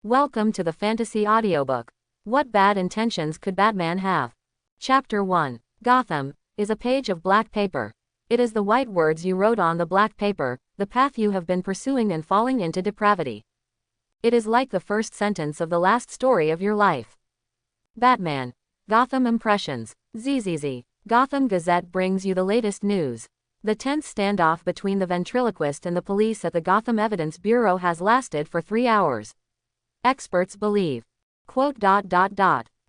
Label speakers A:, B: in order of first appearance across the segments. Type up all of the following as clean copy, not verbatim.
A: Welcome to the fantasy audiobook. What bad intentions could Batman have? Chapter 1. Gotham is a page of black paper. It is the white words you wrote on the black paper, the path you have been pursuing and falling into depravity. It is like the first sentence of the last story of your life. Batman. Gotham Impressions. ZZZ. Gotham Gazette brings you the latest news. The tense standoff between the ventriloquist and the police at the Gotham Evidence Bureau has lasted for 3 hours. Experts believe.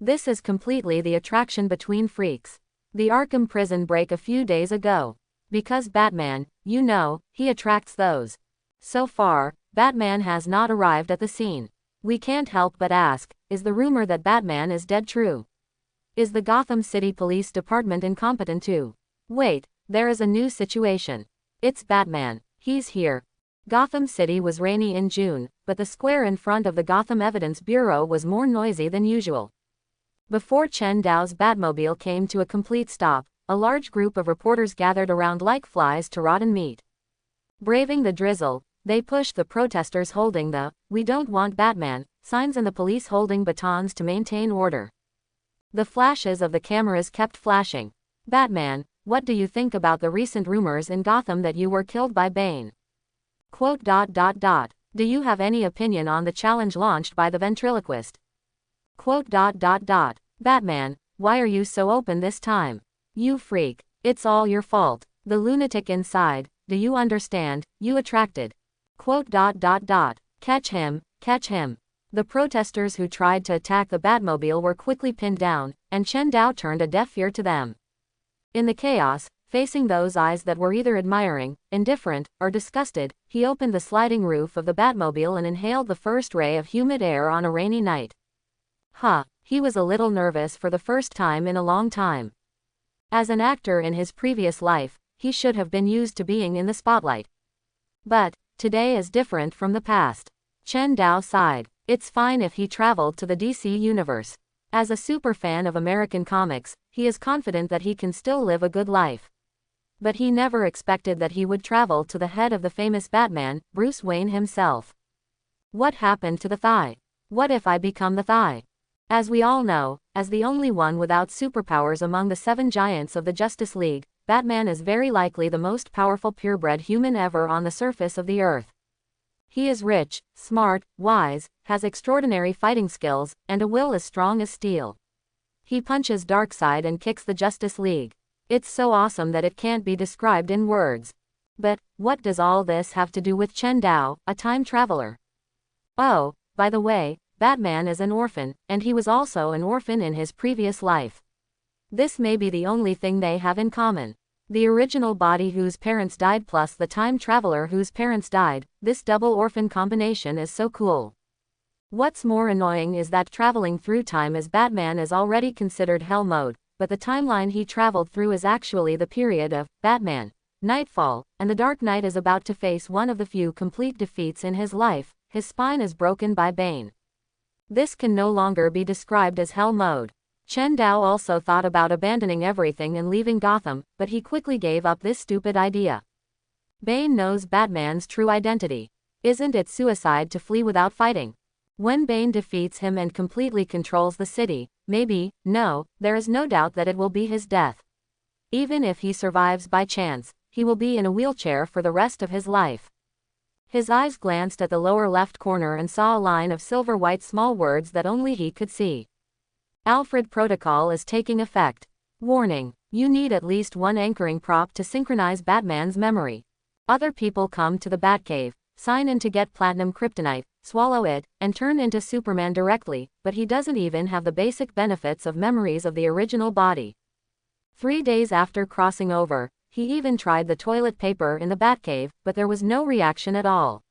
A: This is completely the attraction between freaks. The Arkham prison break a few days ago. Because Batman, you know, he attracts those. So far, Batman has not arrived at the scene. We can't help but ask, is the rumor that Batman is dead true? Is the Gotham City Police Department incompetent too? Wait, there is a new situation. It's Batman. He's here. Gotham City was rainy in June, but the square in front of the Gotham Evidence Bureau was more noisy than usual. Before Chen Dao's Batmobile came to a complete stop, a large group of reporters gathered around like flies to rotten meat. Braving the drizzle, they pushed the protesters holding the "We don't want Batman" signs and the police holding batons to maintain order. The flashes of the cameras kept flashing. Batman, what do you think about the recent rumors in Gotham that you were killed by Bane? Do you have any opinion on the challenge launched by the ventriloquist? Batman, why are you so open this time? You freak. It's all your fault. The lunatic inside, do you understand, you attracted. Catch him, catch him. The protesters who tried to attack the Batmobile were quickly pinned down, and Chen Dao turned a deaf ear to them. In the chaos, facing those eyes that were either admiring, indifferent, or disgusted, he opened the sliding roof of the Batmobile and inhaled the first ray of humid air on a rainy night. He was a little nervous for the first time in a long time. As an actor in his previous life, he should have been used to being in the spotlight. But today is different from the past. Chen Dao sighed. It's fine if he traveled to the DC universe. As a superfan of American comics, he is confident that he can still live a good life. But he never expected that he would travel to the head of the famous Batman, Bruce Wayne himself. What happened to the thigh? What if I become the thigh? As we all know, as the only one without superpowers among the 7 giants of the Justice League, Batman is very likely the most powerful purebred human ever on the surface of the earth. He is rich, smart, wise, has extraordinary fighting skills, and a will as strong as steel. He punches Darkseid and kicks the Justice League. It's so awesome that it can't be described in words. But what does all this have to do with Chen Dao, a time traveler? Oh, by the way, Batman is an orphan, and he was also an orphan in his previous life. This may be the only thing they have in common. The original body whose parents died plus the time traveler whose parents died, this double orphan combination is so cool. What's more annoying is that traveling through time as Batman is already considered hell mode, but the timeline he traveled through is actually the period of Batman, Nightfall, and the Dark Knight is about to face one of the few complete defeats in his life. His spine is broken by Bane. This can no longer be described as hell mode. Chen Dao also thought about abandoning everything and leaving Gotham, but he quickly gave up this stupid idea. Bane knows Batman's true identity. Isn't it suicide to flee without fighting? When Bane defeats him and completely controls the city, there is no doubt that it will be his death. Even if he survives by chance, he will be in a wheelchair for the rest of his life. His eyes glanced at the lower left corner and saw a line of silver-white small words that only he could see. Alfred Protocol is taking effect. Warning, you need at least one anchoring prop to synchronize Batman's memory. Other people come to the Batcave, sign in to get platinum kryptonite, swallow it, and turn into Superman directly, but he doesn't even have the basic benefits of memories of the original body. 3 days after crossing over, he even tried the toilet paper in the Batcave, but there was no reaction at all.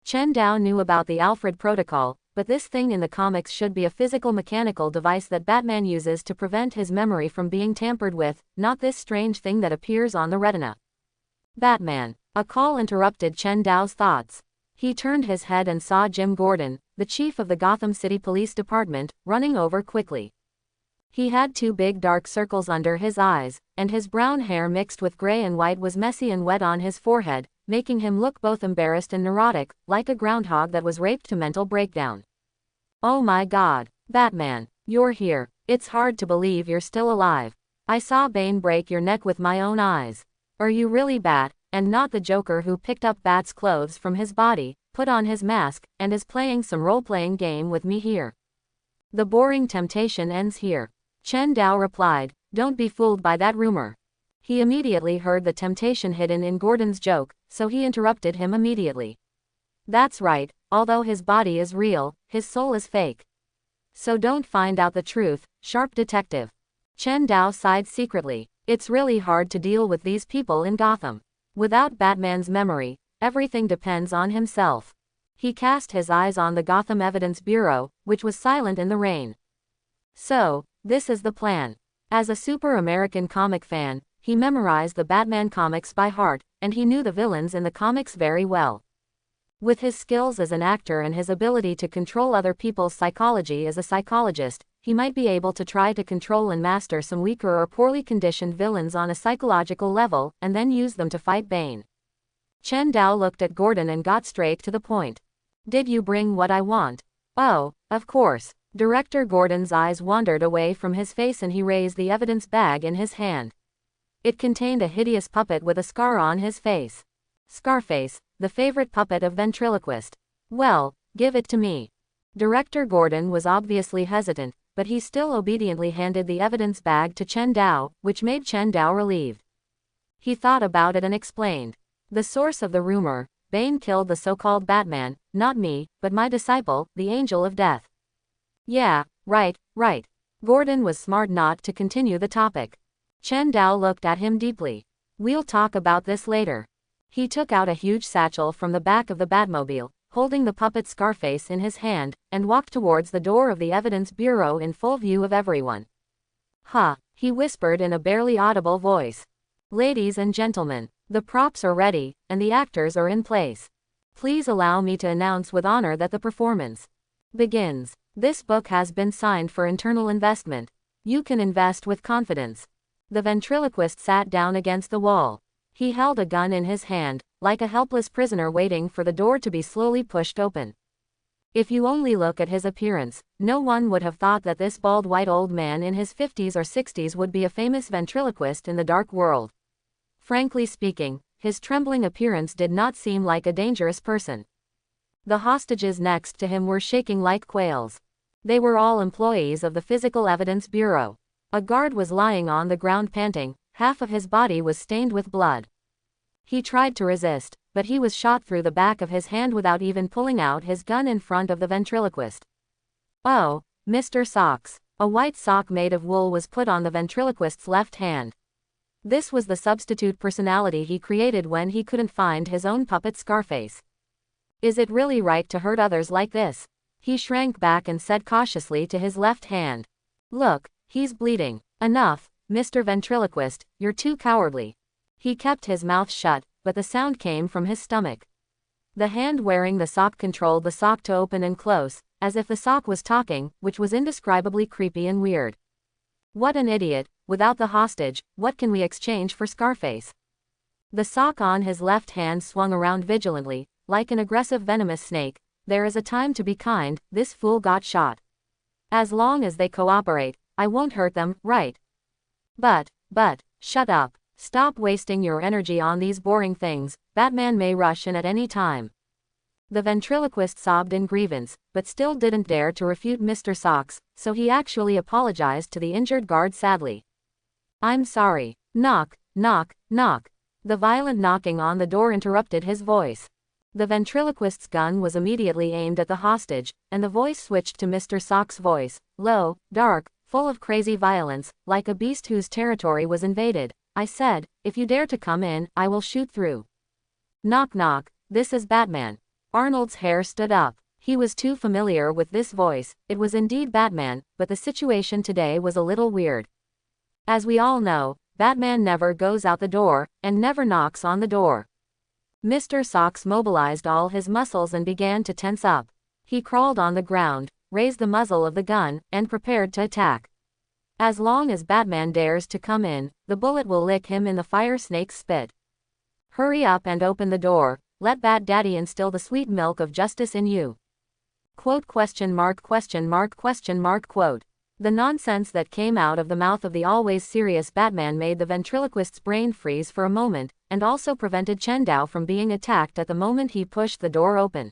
A: Chen Dao knew about the Alfred Protocol, but this thing in the comics should be a physical mechanical device that Batman uses to prevent his memory from being tampered with, not this strange thing that appears on the retina. Batman. A call interrupted Chen Dao's thoughts. He turned his head and saw Jim Gordon, the chief of the Gotham City Police Department, running over quickly. He had 2 big dark circles under his eyes, and his brown hair mixed with gray and white was messy and wet on his forehead, making him look both embarrassed and neurotic, like a groundhog that was raped to mental breakdown. Oh my God, Batman, you're here. It's hard to believe you're still alive. I saw Bane break your neck with my own eyes. Are you really Bat, and not the Joker who picked up Bat's clothes from his body, put on his mask, and is playing some role-playing game with me here? The boring temptation ends here. Chen Dao replied, don't be fooled by that rumor. He immediately heard the temptation hidden in Gordon's joke, so he interrupted him immediately. That's right, although his body is real, his soul is fake. So don't find out the truth, sharp detective. Chen Dao sighed secretly. It's really hard to deal with these people in Gotham. Without Batman's memory, everything depends on himself. He cast his eyes on the Gotham Evidence Bureau, which was silent in the rain. So, this is the plan. As a super American comic fan, he memorized the Batman comics by heart, and he knew the villains in the comics very well. With his skills as an actor and his ability to control other people's psychology as a psychologist, he might be able to try to control and master some weaker or poorly conditioned villains on a psychological level, and then use them to fight Bane. Chen Dao looked at Gordon and got straight to the point. Did you bring what I want? Oh, of course. Director Gordon's eyes wandered away from his face and he raised the evidence bag in his hand. It contained a hideous puppet with a scar on his face. Scarface, the favorite puppet of ventriloquist. Well, give it to me. Director Gordon was obviously hesitant, but he still obediently handed the evidence bag to Chen Dao, which made Chen Dao relieved. He thought about it and explained. The source of the rumor, Bane killed the so-called Batman, not me, but my disciple, the Angel of Death. Yeah, right. Gordon was smart not to continue the topic. Chen Dao looked at him deeply. We'll talk about this later. He took out a huge satchel from the back of the Batmobile, holding the puppet Scarface in his hand, and walked towards the door of the Evidence Bureau in full view of everyone. He whispered in a barely audible voice. Ladies and gentlemen, the props are ready, and the actors are in place. Please allow me to announce with honor that the performance begins. This book has been signed for internal investment. You can invest with confidence. The ventriloquist sat down against the wall. He held a gun in his hand, like a helpless prisoner waiting for the door to be slowly pushed open. If you only look at his appearance, no one would have thought that this bald white old man in his 50s or 60s would be a famous ventriloquist in the dark world. Frankly speaking, his trembling appearance did not seem like a dangerous person. The hostages next to him were shaking like quails. They were all employees of the Physical Evidence Bureau. A guard was lying on the ground panting, half of his body was stained with blood. He tried to resist, but he was shot through the back of his hand without even pulling out his gun in front of the ventriloquist. Oh, Mr. Socks. A white sock made of wool was put on the ventriloquist's left hand. This was the substitute personality he created when he couldn't find his own puppet Scarface. Is it really right to hurt others like this? He shrank back and said cautiously to his left hand. Look, he's bleeding. Enough, Mr. Ventriloquist, you're too cowardly. He kept his mouth shut, but the sound came from his stomach. The hand wearing the sock controlled the sock to open and close, as if the sock was talking, which was indescribably creepy and weird. What an idiot. Without the hostage, what can we exchange for Scarface? The sock on his left hand swung around vigilantly, like an aggressive venomous snake. There is a time to be kind, this fool got shot. As long as they cooperate, I won't hurt them, right? But, shut up. Stop wasting your energy on these boring things, Batman may rush in at any time. The ventriloquist sobbed in grievance, but still didn't dare to refute Mr. Socks, so he actually apologized to the injured guard sadly. I'm sorry. Knock, knock, knock. The violent knocking on the door interrupted his voice. The ventriloquist's gun was immediately aimed at the hostage, and the voice switched to Mr. Sock's voice, low, dark, full of crazy violence, like a beast whose territory was invaded. I said, if you dare to come in, I will shoot through. Knock knock, this is Batman. Arnold's hair stood up. He was too familiar with this voice. It was indeed Batman, but the situation today was a little weird. As we all know, Batman never goes out the door, and never knocks on the door. Mr. Socks mobilized all his muscles and began to tense up. He crawled on the ground, raised the muzzle of the gun, and prepared to attack. As long as Batman dares to come in, the bullet will lick him in the fire snake's spit. Hurry up and open the door, let Bat Daddy instill the sweet milk of justice in you. Quote question mark question mark question mark quote. The nonsense that came out of the mouth of the always serious Batman made the ventriloquist's brain freeze for a moment, and also prevented Chen Dao from being attacked at the moment he pushed the door open.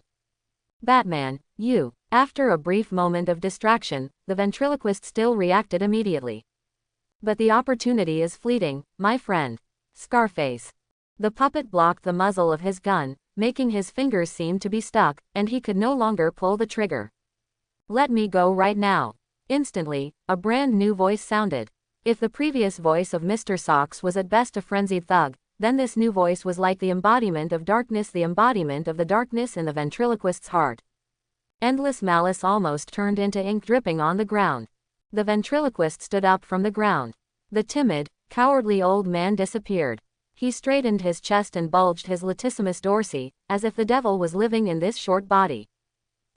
A: Batman, you. After a brief moment of distraction, the ventriloquist still reacted immediately. But the opportunity is fleeting, my friend. Scarface. The puppet blocked the muzzle of his gun, making his fingers seem to be stuck, and he could no longer pull the trigger. Let me go right now. Instantly, a brand new voice sounded. If the previous voice of Mr. Socks was at best a frenzied thug, then this new voice was like the embodiment of darkness, the embodiment of the darkness in the ventriloquist's heart. Endless malice almost turned into ink dripping on the ground. The ventriloquist stood up from the ground. The timid, cowardly old man disappeared. He straightened his chest and bulged his latissimus dorsi, as if the devil was living in this short body.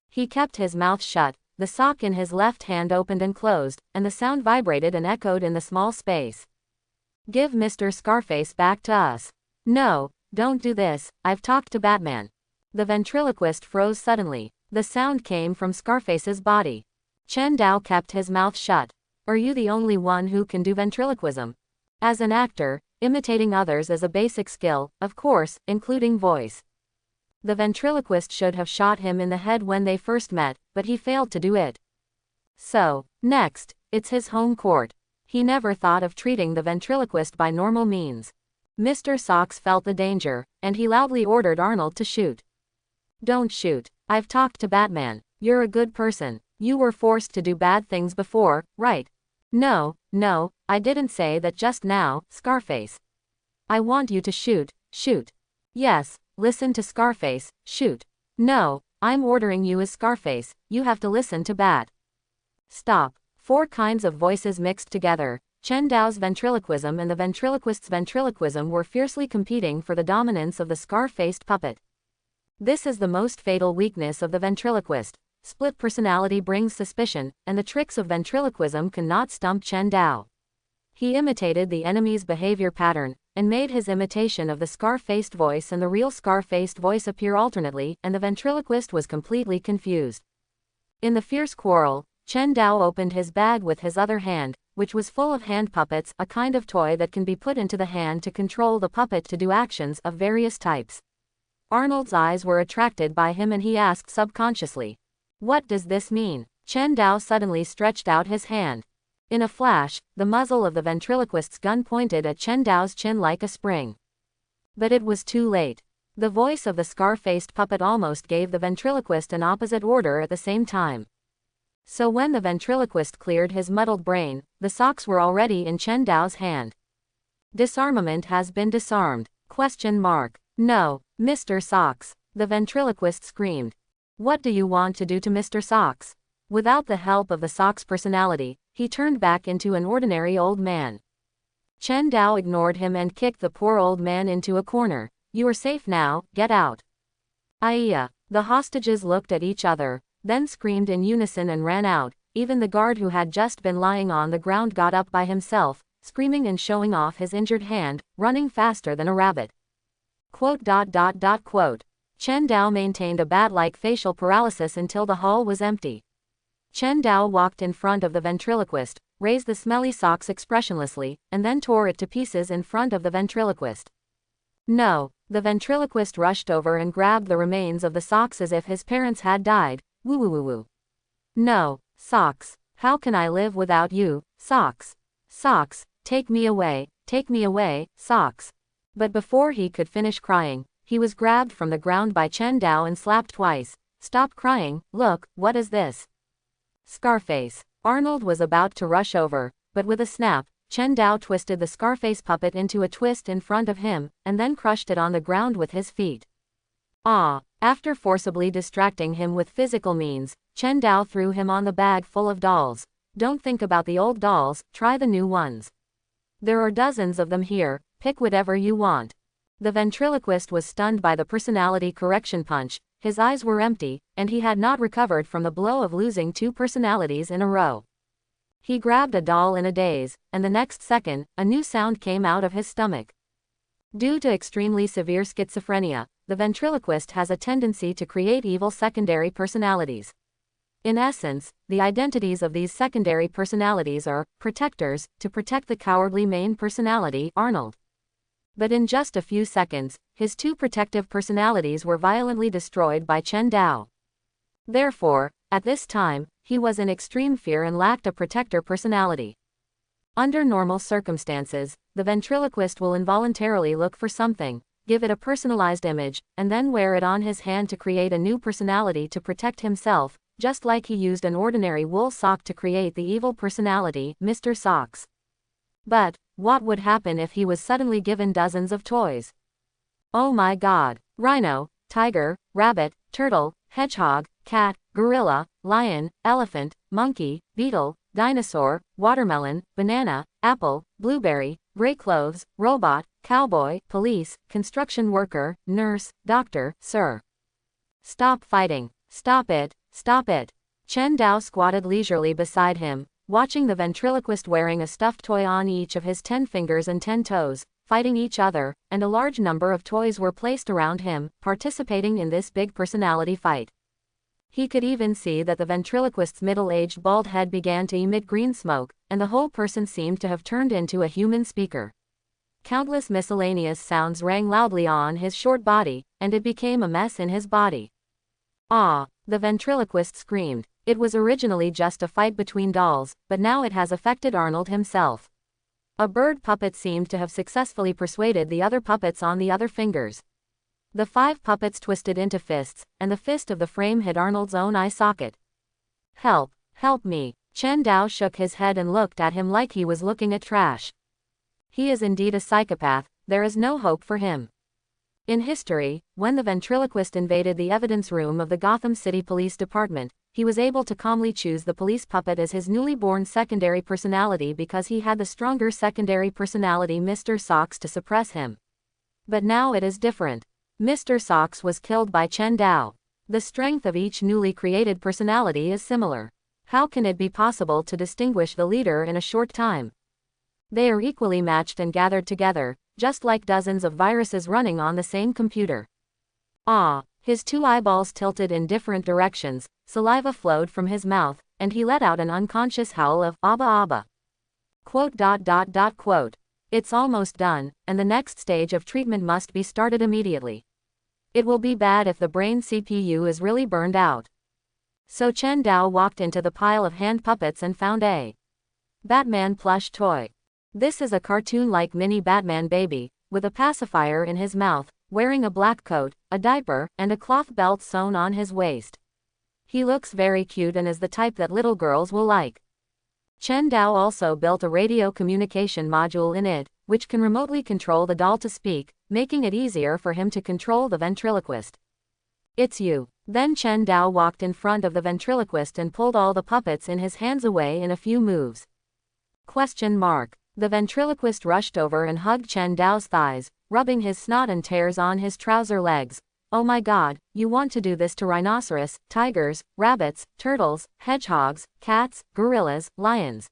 A: He kept his mouth shut, the sock in his left hand opened and closed, and the sound vibrated and echoed in the small space. Give Mr. Scarface back to us. No, don't do this, I've talked to Batman. The ventriloquist froze suddenly. The sound came from Scarface's body. Chen Dao kept his mouth shut. Are you the only one who can do ventriloquism? As an actor, imitating others is a basic skill, of course, including voice. The ventriloquist should have shot him in the head when they first met, but he failed to do it. So, next, it's his home court. He never thought of treating the ventriloquist by normal means. Mr. Socks felt the danger, and he loudly ordered Arnold to shoot. Don't shoot. I've talked to Batman. You're a good person. You were forced to do bad things before, right? No, I didn't say that just now, Scarface. I want you to shoot. Yes, listen to Scarface, shoot. No, I'm ordering you as Scarface, you have to listen to Bat. Stop. 4 kinds of voices mixed together. Chen Dao's ventriloquism and the ventriloquist's ventriloquism were fiercely competing for the dominance of the scar-faced puppet. This is the most fatal weakness of the ventriloquist. Split personality brings suspicion, and the tricks of ventriloquism cannot stump Chen Dao. He imitated the enemy's behavior pattern, and made his imitation of the scar-faced voice and the real scar-faced voice appear alternately, and the ventriloquist was completely confused. In the fierce quarrel, Chen Dao opened his bag with his other hand, which was full of hand puppets, a kind of toy that can be put into the hand to control the puppet to do actions of various types. Arnold's eyes were attracted by him and he asked subconsciously, "What does this mean?" Chen Dao suddenly stretched out his hand. In a flash, the muzzle of the ventriloquist's gun pointed at Chen Dao's chin like a spring. But it was too late. The voice of the scar-faced puppet almost gave the ventriloquist an opposite order at the same time. So when the ventriloquist cleared his muddled brain, the socks were already in Chen Dao's hand. Disarmament has been disarmed. ? No, Mr. Socks. The ventriloquist screamed. What do you want to do to Mr. Socks? Without the help of the Socks personality, he turned back into an ordinary old man. Chen Dao ignored him and kicked the poor old man into a corner. You are safe now, get out. Aiya. The hostages looked at each other, then screamed in unison and ran out. Even the guard who had just been lying on the ground got up by himself, screaming and showing off his injured hand, running faster than a rabbit. Chen Dao maintained a bat-like facial paralysis until the hall was empty. Chen Dao walked in front of the ventriloquist, raised the smelly socks expressionlessly, and then tore it to pieces in front of the ventriloquist. No, the ventriloquist rushed over and grabbed the remains of the socks as if his parents had died. Woo. No, Socks. How can I live without you, Socks? Socks, take me away, Socks. But before he could finish crying, he was grabbed from the ground by Chen Dao and slapped twice. Stop crying, look, what is this? Scarface. Arnold was about to rush over, but with a snap, Chen Dao twisted the Scarface puppet into a twist in front of him, and then crushed it on the ground with his feet. After forcibly distracting him with physical means, Chen Dao threw him on the bag full of dolls. Don't think about the old dolls, try the new ones. There are dozens of them here, pick whatever you want. The ventriloquist was stunned by the personality correction punch, his eyes were empty, and he had not recovered from the blow of losing 2 personalities in a row. He grabbed a doll in a daze, and the next second, a new sound came out of his stomach. Due to extremely severe schizophrenia, the ventriloquist has a tendency to create evil secondary personalities. In essence, the identities of these secondary personalities are protectors, to protect the cowardly main personality, Arnold. But in just a few seconds, his two protective personalities were violently destroyed by Chen Dao. Therefore, at this time, he was in extreme fear and lacked a protector personality. Under normal circumstances, the ventriloquist will involuntarily look for something, give it a personalized image, and then wear it on his hand to create a new personality to protect himself, just like he used an ordinary wool sock to create the evil personality, Mr. Socks. But, what would happen if he was suddenly given dozens of toys? Oh my god! Rhino, tiger, rabbit, turtle, hedgehog, cat, gorilla, lion, elephant, monkey, beetle, dinosaur, watermelon, banana, apple, blueberry, gray clothes, robot, cowboy, police, construction worker, nurse, doctor, sir. Stop fighting. Stop it, stop it. Chen Dao squatted leisurely beside him, watching the ventriloquist wearing a stuffed toy on each of his 10 fingers and 10 toes, fighting each other, and a large number of toys were placed around him, participating in this big personality fight. He could even see that the ventriloquist's middle-aged bald head began to emit green smoke, and the whole person seemed to have turned into a human speaker. Countless miscellaneous sounds rang loudly on his short body, and it became a mess in his body. Ah! The ventriloquist screamed. It was originally just a fight between dolls, but now it has affected Arnold himself. A bird puppet seemed to have successfully persuaded the other puppets on the other fingers. The 5 puppets twisted into fists, and the fist of the frame hit Arnold's own eye socket. Help! Help me! Chen Dao shook his head and looked at him like he was looking at trash. He is indeed a psychopath, there is no hope for him. In history, when the ventriloquist invaded the evidence room of the Gotham City Police Department, he was able to calmly choose the police puppet as his newly born secondary personality because he had the stronger secondary personality Mr. Socks to suppress him. But now it is different. Mr. Socks was killed by Chen Dao. The strength of each newly created personality is similar. How can it be possible to distinguish the leader in a short time? They are equally matched and gathered together, just like dozens of viruses running on the same computer. Ah! His 2 eyeballs tilted in different directions, saliva flowed from his mouth, and he let out an unconscious howl of "Abba Abba." Quote. It's almost done, and the next stage of treatment must be started immediately. It will be bad if the brain CPU is really burned out. So Chen Dao walked into the pile of hand puppets and found a Batman plush toy. This is a cartoon-like mini Batman baby, with a pacifier in his mouth, wearing a black coat, a diaper, and a cloth belt sewn on his waist. He looks very cute and is the type that little girls will like. Chen Dao also built a radio communication module in it, which can remotely control the doll to speak, making it easier for him to control the ventriloquist. It's you. Then Chen Dao walked in front of the ventriloquist and pulled all the puppets in his hands away in a few moves. The ventriloquist rushed over and hugged Chen Dao's thighs, rubbing his snot and tears on his trouser legs. Oh my god, you want to do this to rhinoceros, tigers, rabbits, turtles, hedgehogs, cats, gorillas, lions.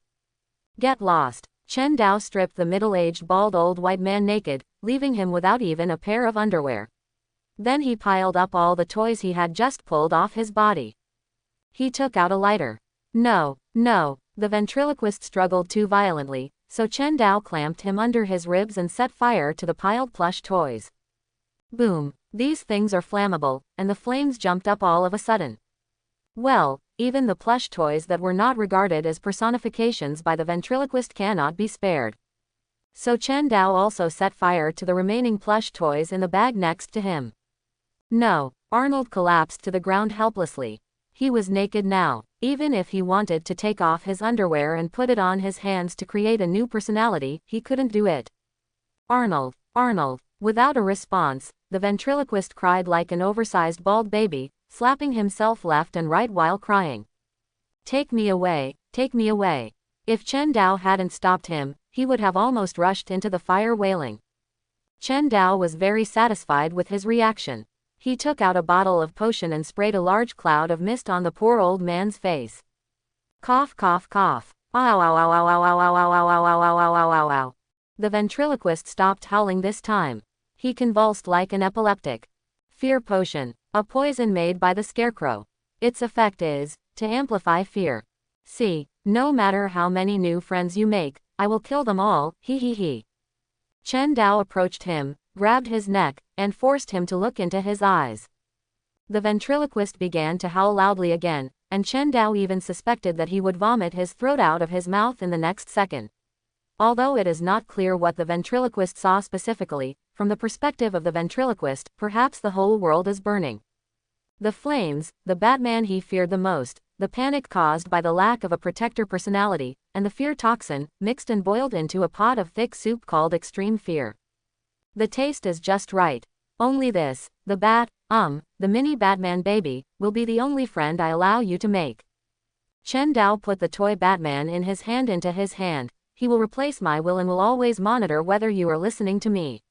A: Get lost. Chen Dao stripped the middle-aged bald old white man naked, leaving him without even a pair of underwear. Then he piled up all the toys he had just pulled off his body. He took out a lighter. No. The ventriloquist struggled too violently, so Chen Dao clamped him under his ribs and set fire to the piled plush toys. Boom! These things are flammable, and the flames jumped up all of a sudden. Well, even the plush toys that were not regarded as personifications by the ventriloquist cannot be spared. So Chen Dao also set fire to the remaining plush toys in the bag next to him. No! Arnold collapsed to the ground helplessly. He was naked now. Even if he wanted to take off his underwear and put it on his hands to create a new personality, he couldn't do it. Arnold! Without a response, the ventriloquist cried like an oversized bald baby, slapping himself left and right while crying. Take me away, take me away. If Chen Dao hadn't stopped him, he would have almost rushed into the fire wailing. Chen Dao was very satisfied with his reaction. He took out a bottle of potion and sprayed a large cloud of mist on the poor old man's face. Cough, cough, cough. Ow, ow, ow, ow, ow, ow, ow, ow, ow, ow, ow, ow, ow, ow, ow, ow. The ventriloquist stopped howling this time. He convulsed like an epileptic. Fear potion. A poison made by the scarecrow. Its effect is to amplify fear. See, no matter how many new friends you make, I will kill them all, he he he. Chen Dao approached him, grabbed his neck, and forced him to look into his eyes. The ventriloquist began to howl loudly again, and Chen Dao even suspected that he would vomit his throat out of his mouth in the next second. Although it is not clear what the ventriloquist saw specifically, from the perspective of the ventriloquist, perhaps the whole world is burning. The flames, the Batman he feared the most, the panic caused by the lack of a protector personality, and the fear toxin, mixed and boiled into a pot of thick soup called extreme fear. The taste is just right. Only this, the mini Batman baby, will be the only friend I allow you to make. Chen Dao put the toy Batman in his hand into his hand. He will replace my will and will always monitor whether you are listening to me.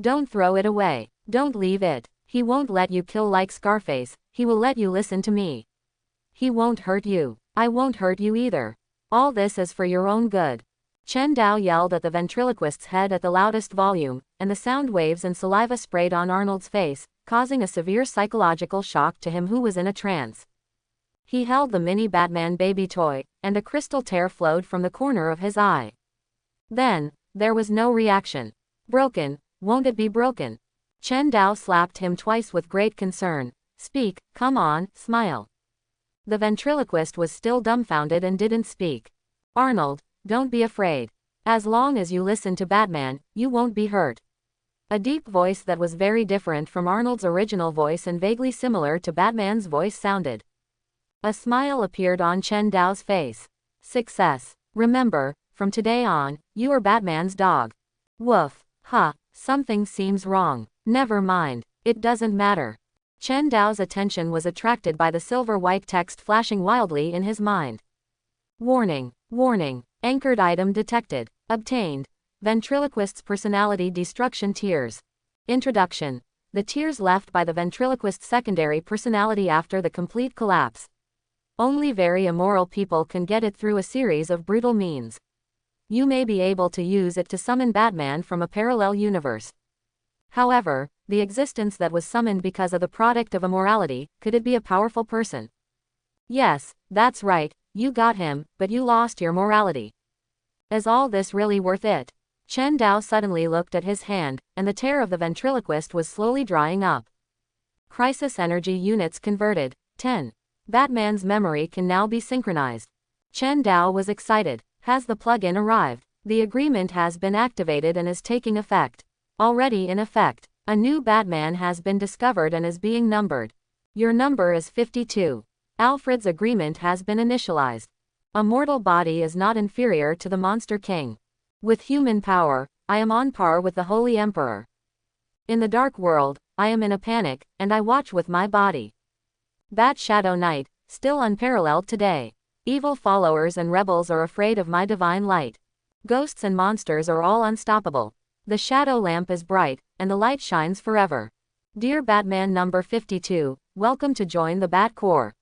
A: Don't throw it away. Don't leave it. He won't let you kill like Scarface, he will let you listen to me. He won't hurt you. I won't hurt you either. All this is for your own good. Chen Dao yelled at the ventriloquist's head at the loudest volume, and the sound waves and saliva sprayed on Arnold's face, causing a severe psychological shock to him who was in a trance. He held the mini Batman baby toy, and a crystal tear flowed from the corner of his eye. Then, there was no reaction. Broken, won't it be broken? Chen Dao slapped him twice with great concern. Speak, come on, smile. The ventriloquist was still dumbfounded and didn't speak. Arnold, don't be afraid. As long as you listen to Batman, you won't be hurt. A deep voice that was very different from Arnold's original voice and vaguely similar to Batman's voice sounded. A smile appeared on Chen Dao's face. Success. Remember, from today on, you are Batman's dog. Woof. Ha, something seems wrong. Never mind, it doesn't matter. Chen Dao's attention was attracted by the silver-white text flashing wildly in his mind. Warning, warning, anchored item detected, obtained. Ventriloquist's personality destruction tears. Introduction. The tears left by the ventriloquist's secondary personality after the complete collapse. Only very immoral people can get it through a series of brutal means. You may be able to use it to summon Batman from a parallel universe. However, the existence that was summoned because of the product of immorality, could it be a powerful person? Yes, that's right, you got him, but you lost your morality. Is all this really worth it? Chen Dao suddenly looked at his hand, and the tear of the ventriloquist was slowly drying up. Crisis energy units converted. 10. Batman's memory can now be synchronized. Chen Dao was excited. Has the plugin arrived? The agreement has been activated and is taking effect. Already in effect. A new Batman has been discovered and is being numbered. Your number is 52. Alfred's agreement has been initialized. A mortal body is not inferior to the Monster King. With human power, I am on par with the Holy Emperor. In the dark world, I am in a panic, and I watch with my body. Bat Shadow Knight, still unparalleled today. Evil followers and rebels are afraid of my divine light. Ghosts and monsters are all unstoppable. The shadow lamp is bright, and the light shines forever. Dear Batman number 52, welcome to join the Bat Corps.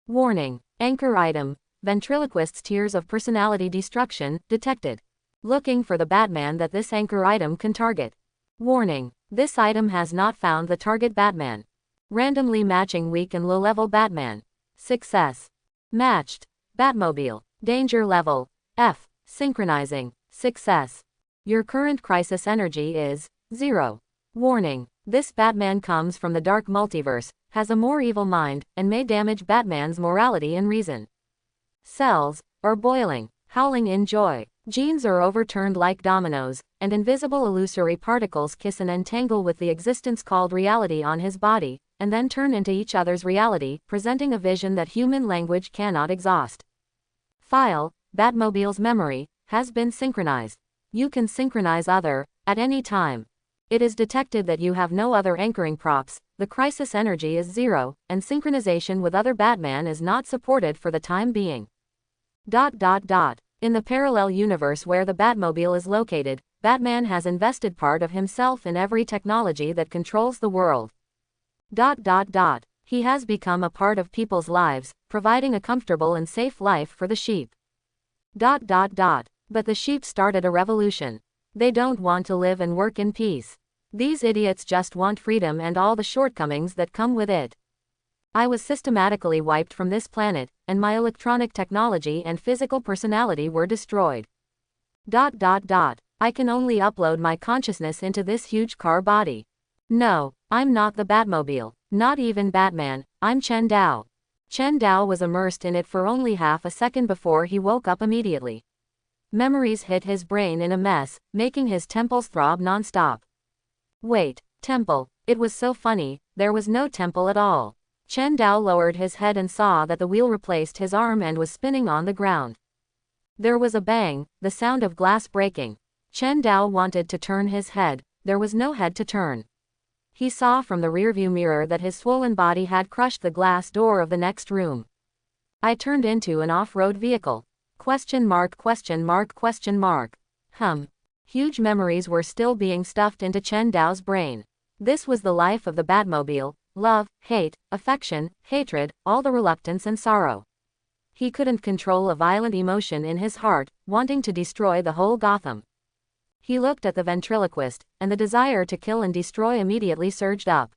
A: Warning, anchor item, ventriloquist's tears of personality destruction, detected. Looking for the Batman that this anchor item can target. Warning, this item has not found the target Batman. Randomly matching weak and low-level Batman. Success. Matched. Batmobile. Danger level, F. Synchronizing. Success. Your current crisis energy is 0. Warning, this Batman comes from the dark multiverse, has a more evil mind, and may damage Batman's morality and reason. Cells are boiling, howling in joy. Genes are overturned like dominoes, and invisible illusory particles kiss and entangle with the existence called reality on his body, and then turn into each other's reality, presenting a vision that human language cannot exhaust. File, Batmobile's memory, has been synchronized. You can synchronize other, at any time. It is detected that you have no other anchoring props, the crisis energy is 0, and synchronization with other Batman is not supported for the time being. In the parallel universe where the Batmobile is located, Batman has invested part of himself in every technology that controls the world. He has become a part of people's lives, providing a comfortable and safe life for the sheep. But the sheep started a revolution. They don't want to live and work in peace. These idiots just want freedom and all the shortcomings that come with it. I was systematically wiped from this planet, and my electronic technology and physical personality were destroyed. I can only upload my consciousness into this huge car body. No, I'm not the Batmobile, not even Batman, I'm Chen Dao. Chen Dao was immersed in it for only half a second before he woke up immediately. Memories hit his brain in a mess, making his temples throb non-stop. Wait, temple, it was so funny, there was no temple at all. Chen Dao lowered his head and saw that the wheel replaced his arm and was spinning on the ground. There was a bang, the sound of glass breaking. Chen Dao wanted to turn his head, there was no head to turn. He saw from the rearview mirror that his swollen body had crushed the glass door of the next room. I turned into an off-road vehicle. ? Huge memories were still being stuffed into Chen Dao's brain. This was the life of the Batmobile: love, hate, affection, hatred, all the reluctance and sorrow. He couldn't control a violent emotion in his heart, wanting to destroy the whole Gotham. He looked at the ventriloquist, and the desire to kill and destroy immediately surged up.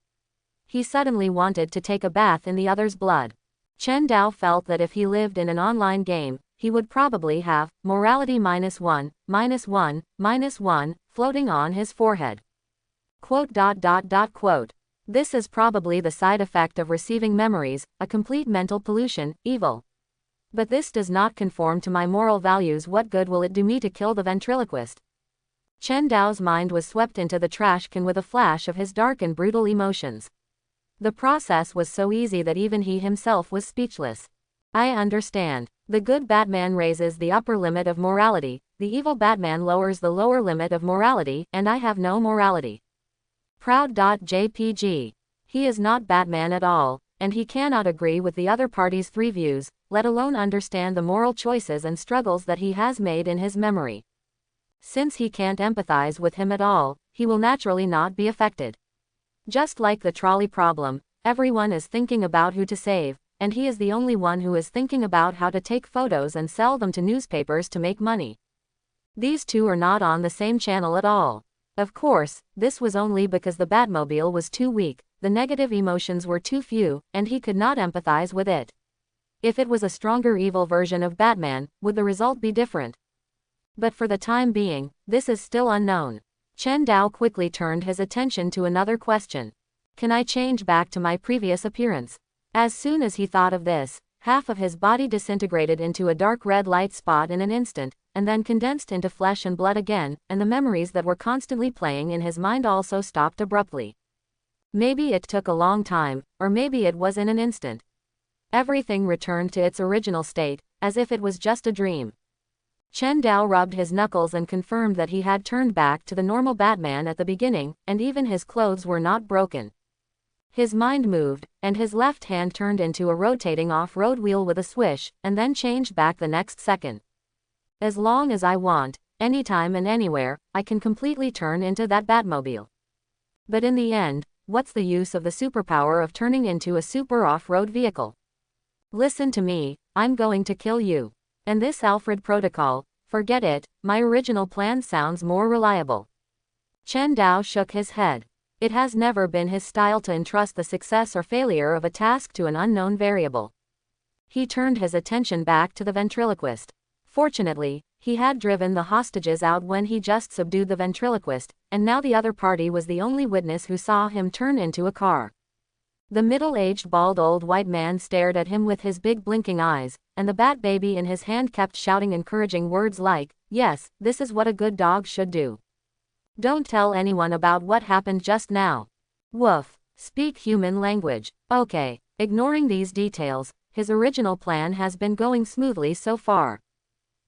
A: He suddenly wanted to take a bath in the other's blood. Chen Dao felt that if he lived in an online game, he would probably have morality -1, -1, -1 floating on his forehead. This is probably the side effect of receiving memories, a complete mental pollution, evil. But this does not conform to my moral values. What good will it do me to kill the ventriloquist? Chen Dao's mind was swept into the trash can with a flash of his dark and brutal emotions. The process was so easy that even he himself was speechless. I understand. The good Batman raises the upper limit of morality, the evil Batman lowers the lower limit of morality, and I have no morality. Proud.jpg. He is not Batman at all, and he cannot agree with the other party's three views, let alone understand the moral choices and struggles that he has made in his memory. Since he can't empathize with him at all, he will naturally not be affected. Just like the trolley problem, everyone is thinking about who to save, and he is the only one who is thinking about how to take photos and sell them to newspapers to make money. These two are not on the same channel at all. Of course, this was only because the Batmobile was too weak, the negative emotions were too few, and he could not empathize with it. If it was a stronger evil version of Batman, would the result be different? But for the time being, this is still unknown. Chen Dao quickly turned his attention to another question. Can I change back to my previous appearance? As soon as he thought of this, half of his body disintegrated into a dark red light spot in an instant, and then condensed into flesh and blood again, and the memories that were constantly playing in his mind also stopped abruptly. Maybe it took a long time, or maybe it was in an instant. Everything returned to its original state, as if it was just a dream. Chen Dao rubbed his knuckles and confirmed that he had turned back to the normal Batman at the beginning, and even his clothes were not broken. His mind moved, and his left hand turned into a rotating off-road wheel with a swish, and then changed back the next second. As long as I want, anytime and anywhere, I can completely turn into that Batmobile. But in the end, what's the use of the superpower of turning into a super off-road vehicle? Listen to me, I'm going to kill you. And this Alfred protocol, forget it, my original plan sounds more reliable. Chen Dao shook his head. It has never been his style to entrust the success or failure of a task to an unknown variable. He turned his attention back to the ventriloquist. Fortunately, he had driven the hostages out when he just subdued the ventriloquist, and now the other party was the only witness who saw him turn into a car. The middle-aged bald old white man stared at him with his big blinking eyes, and the bat baby in his hand kept shouting encouraging words like, "Yes, this is what a good dog should do. Don't tell anyone about what happened just now. Woof. Speak human language." Okay, ignoring these details, his original plan has been going smoothly so far.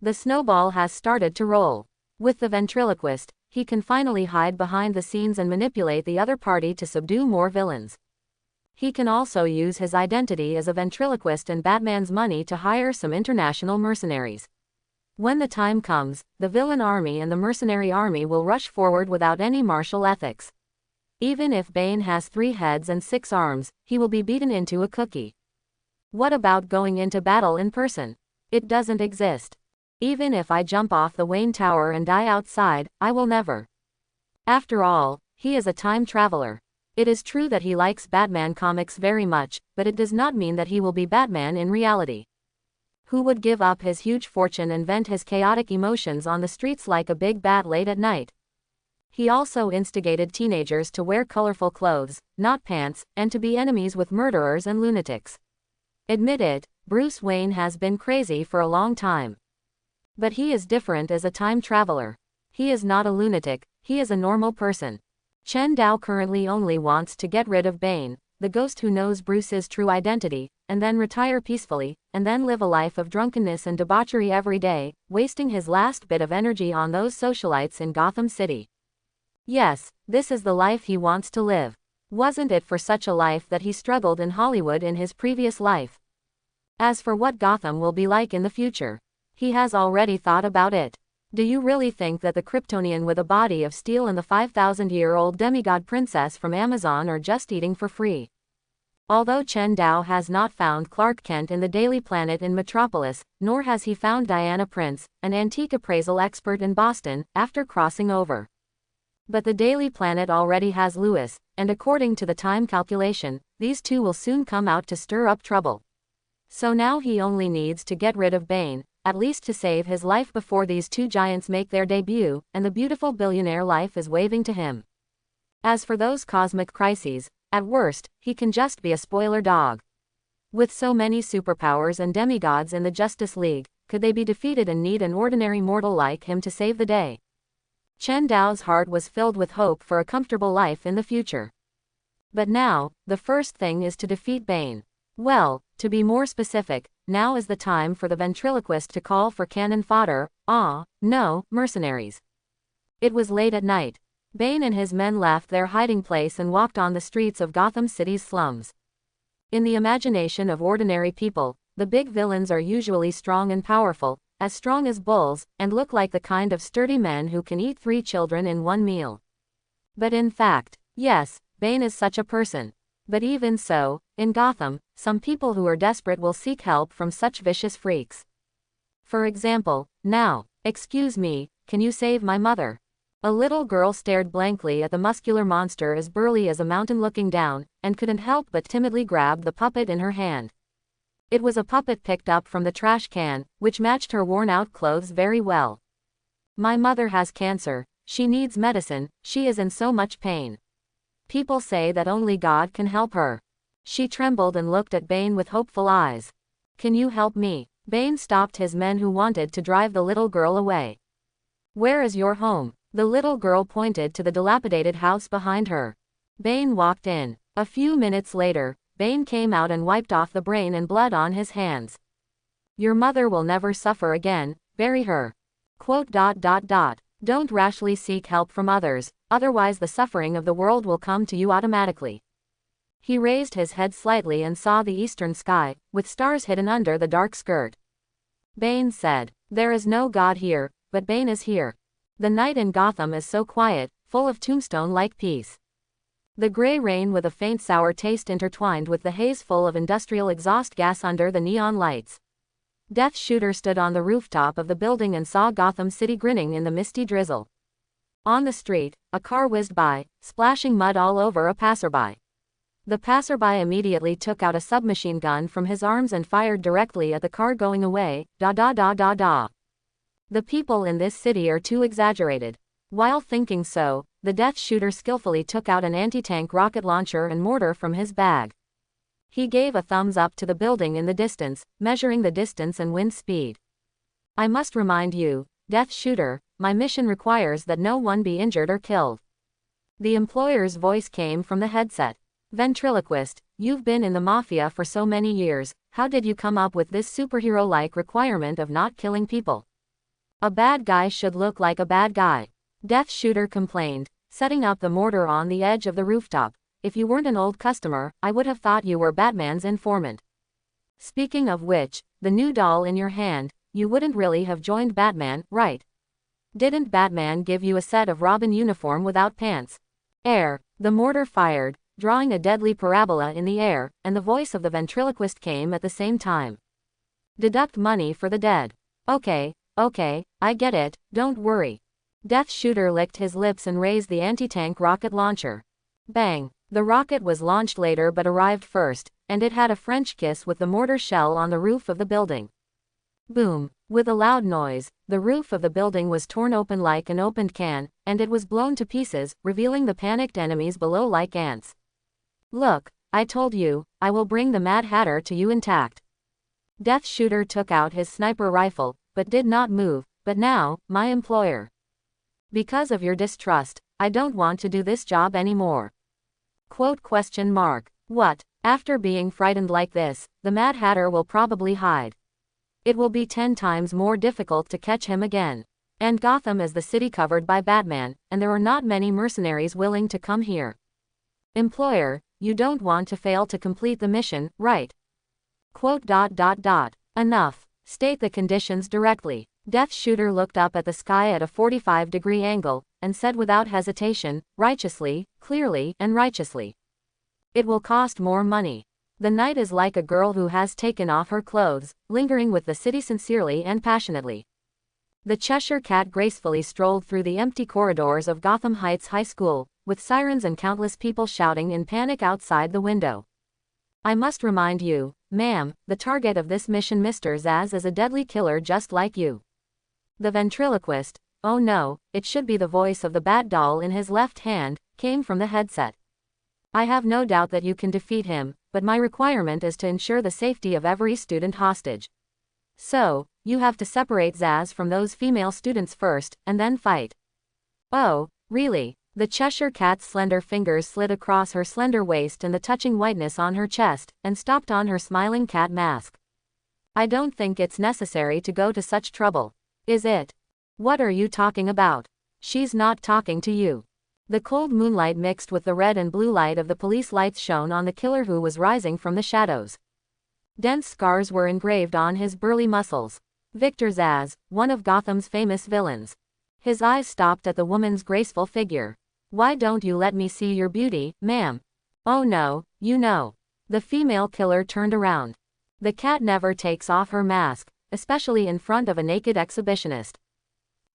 A: The snowball has started to roll. With the ventriloquist, he can finally hide behind the scenes and manipulate the other party to subdue more villains. He can also use his identity as a ventriloquist and Batman's money to hire some international mercenaries. When the time comes, the villain army and the mercenary army will rush forward without any martial ethics. Even if Bane has 3 heads and 6 arms, he will be beaten into a cookie. What about going into battle in person? It doesn't exist. Even if I jump off the Wayne Tower and die outside, I will never. After all, he is a time traveler. It is true that he likes Batman comics very much, but it does not mean that he will be Batman in reality. Who would give up his huge fortune and vent his chaotic emotions on the streets like a big bat late at night? He also instigated teenagers to wear colorful clothes, not pants, and to be enemies with murderers and lunatics. Admit it, Bruce Wayne has been crazy for a long time. But he is different as a time traveler. He is not a lunatic, he is a normal person. Chen Dao currently only wants to get rid of Bane, the ghost who knows Bruce's true identity, and then retire peacefully, and then live a life of drunkenness and debauchery every day, wasting his last bit of energy on those socialites in Gotham City. Yes, this is the life he wants to live. Wasn't it for such a life that he struggled in Hollywood in his previous life? As for what Gotham will be like in the future, he has already thought about it. Do you really think that the Kryptonian with a body of steel and the 5,000-year-old demigod princess from Amazon are just eating for free? Although Chen Dao has not found Clark Kent in the Daily Planet in Metropolis, nor has he found Diana Prince, an antique appraisal expert in Boston, after crossing over. But the Daily Planet already has Lewis, and according to the time calculation, these two will soon come out to stir up trouble. So now he only needs to get rid of Bane, at least to save his life before these two giants make their debut, and the beautiful billionaire life is waving to him. As for those cosmic crises, at worst, he can just be a spoiler dog. With so many superpowers and demigods in the Justice League, could they be defeated and need an ordinary mortal like him to save the day? Chen Dao's heart was filled with hope for a comfortable life in the future. But now, the first thing is to defeat Bane. Well, to be more specific, now is the time for the ventriloquist to call for cannon fodder, no, mercenaries. It was late at night. Bane and his men left their hiding place and walked on the streets of Gotham City's slums. In the imagination of ordinary people, the big villains are usually strong and powerful, as strong as bulls, and look like the kind of sturdy men who can eat 3 children in one meal. But in fact, yes, Bane is such a person. But even so, in Gotham, some people who are desperate will seek help from such vicious freaks. For example, now, excuse me, can you save my mother? A little girl stared blankly at the muscular monster as burly as a mountain looking down, and couldn't help but timidly grab the puppet in her hand. It was a puppet picked up from the trash can, which matched her worn-out clothes very well. My mother has cancer, she needs medicine, she is in so much pain. People say that only God can help her. She trembled and looked at Bane with hopeful eyes. Can you help me? Bane stopped his men who wanted to drive the little girl away. Where is your home? The little girl pointed to the dilapidated house behind her. Bane walked in. A few minutes later, Bane came out and wiped off the brain and blood on his hands. Your mother will never suffer again, bury her. Don't rashly seek help from others, otherwise the suffering of the world will come to you automatically. He raised his head slightly and saw the eastern sky, with stars hidden under the dark skirt. Bane said, there is no God here, but Bane is here. The night in Gotham is so quiet, full of tombstone-like peace. The gray rain with a faint sour taste intertwined with the haze full of industrial exhaust gas under the neon lights. Death Shooter stood on the rooftop of the building and saw Gotham City grinning in the misty drizzle. On the street, a car whizzed by, splashing mud all over a passerby. The passerby immediately took out a submachine gun from his arms and fired directly at the car going away, The people in this city are too exaggerated. While thinking so, the Death Shooter skillfully took out an anti-tank rocket launcher and mortar from his bag. He gave a thumbs up to the building in the distance, measuring the distance and wind speed. I must remind you, Death Shooter, my mission requires that no one be injured or killed. The employer's voice came from the headset. Ventriloquist, you've been in the mafia for so many years, how did you come up with this superhero-like requirement of not killing people? A bad guy should look like a bad guy. Death Shooter complained, setting up the mortar on the edge of the rooftop. If you weren't an old customer, I would have thought you were Batman's informant. Speaking of which, the new doll in your hand, you wouldn't really have joined Batman, right? Didn't Batman give you a set of Robin uniform without pants? The mortar fired, drawing a deadly parabola in the air, and the voice of the ventriloquist came at the same time. Deduct money for the dead. Okay, I get it, don't worry. Death Shooter licked his lips and raised the anti-tank rocket launcher. Bang! The rocket was launched later but arrived first, and it had a French kiss with the mortar shell on the roof of the building. Boom! With a loud noise, the roof of the building was torn open like an opened can, and it was blown to pieces, revealing the panicked enemies below like ants. Look, I told you, I will bring the Mad Hatter to you intact. Death Shooter took out his sniper rifle, but did not move. But now, my employer. Because of your distrust, I don't want to do this job anymore. Quote ? What? After being frightened like this, the Mad Hatter will probably hide. It will be 10 times more difficult to catch him again. And Gotham is the city covered by Batman, and there are not many mercenaries willing to come here. Employer, you don't want to fail to complete the mission, right? Quote ... Enough. State the conditions directly. Death Shooter looked up at the sky at a 45-degree angle, and said without hesitation, righteously, clearly, and righteously. It will cost more money. The night is like a girl who has taken off her clothes, lingering with the city sincerely and passionately. The Cheshire Cat gracefully strolled through the empty corridors of Gotham Heights High School, with sirens and countless people shouting in panic outside the window. I must remind you, ma'am, the target of this mission, Mr. Zsasz, is a deadly killer just like you. The ventriloquist, oh no, it should be the voice of the Bat doll in his left hand, came from the headset. I have no doubt that you can defeat him, but my requirement is to ensure the safety of every student hostage. So, you have to separate Zsasz from those female students first, and then fight. Oh, really? The Cheshire Cat's slender fingers slid across her slender waist and the touching whiteness on her chest, and stopped on her smiling cat mask. I don't think it's necessary to go to such trouble. Is it? What are you talking about? She's not talking to you. The cold moonlight mixed with the red and blue light of the police lights shone on the killer who was rising from the shadows. Dense scars were engraved on his burly muscles. Victor Zsasz, one of Gotham's famous villains. His eyes stopped at the woman's graceful figure. Why don't you let me see your beauty, ma'am? Oh no, you know. The female killer turned around. The cat never takes off her mask, especially in front of a naked exhibitionist.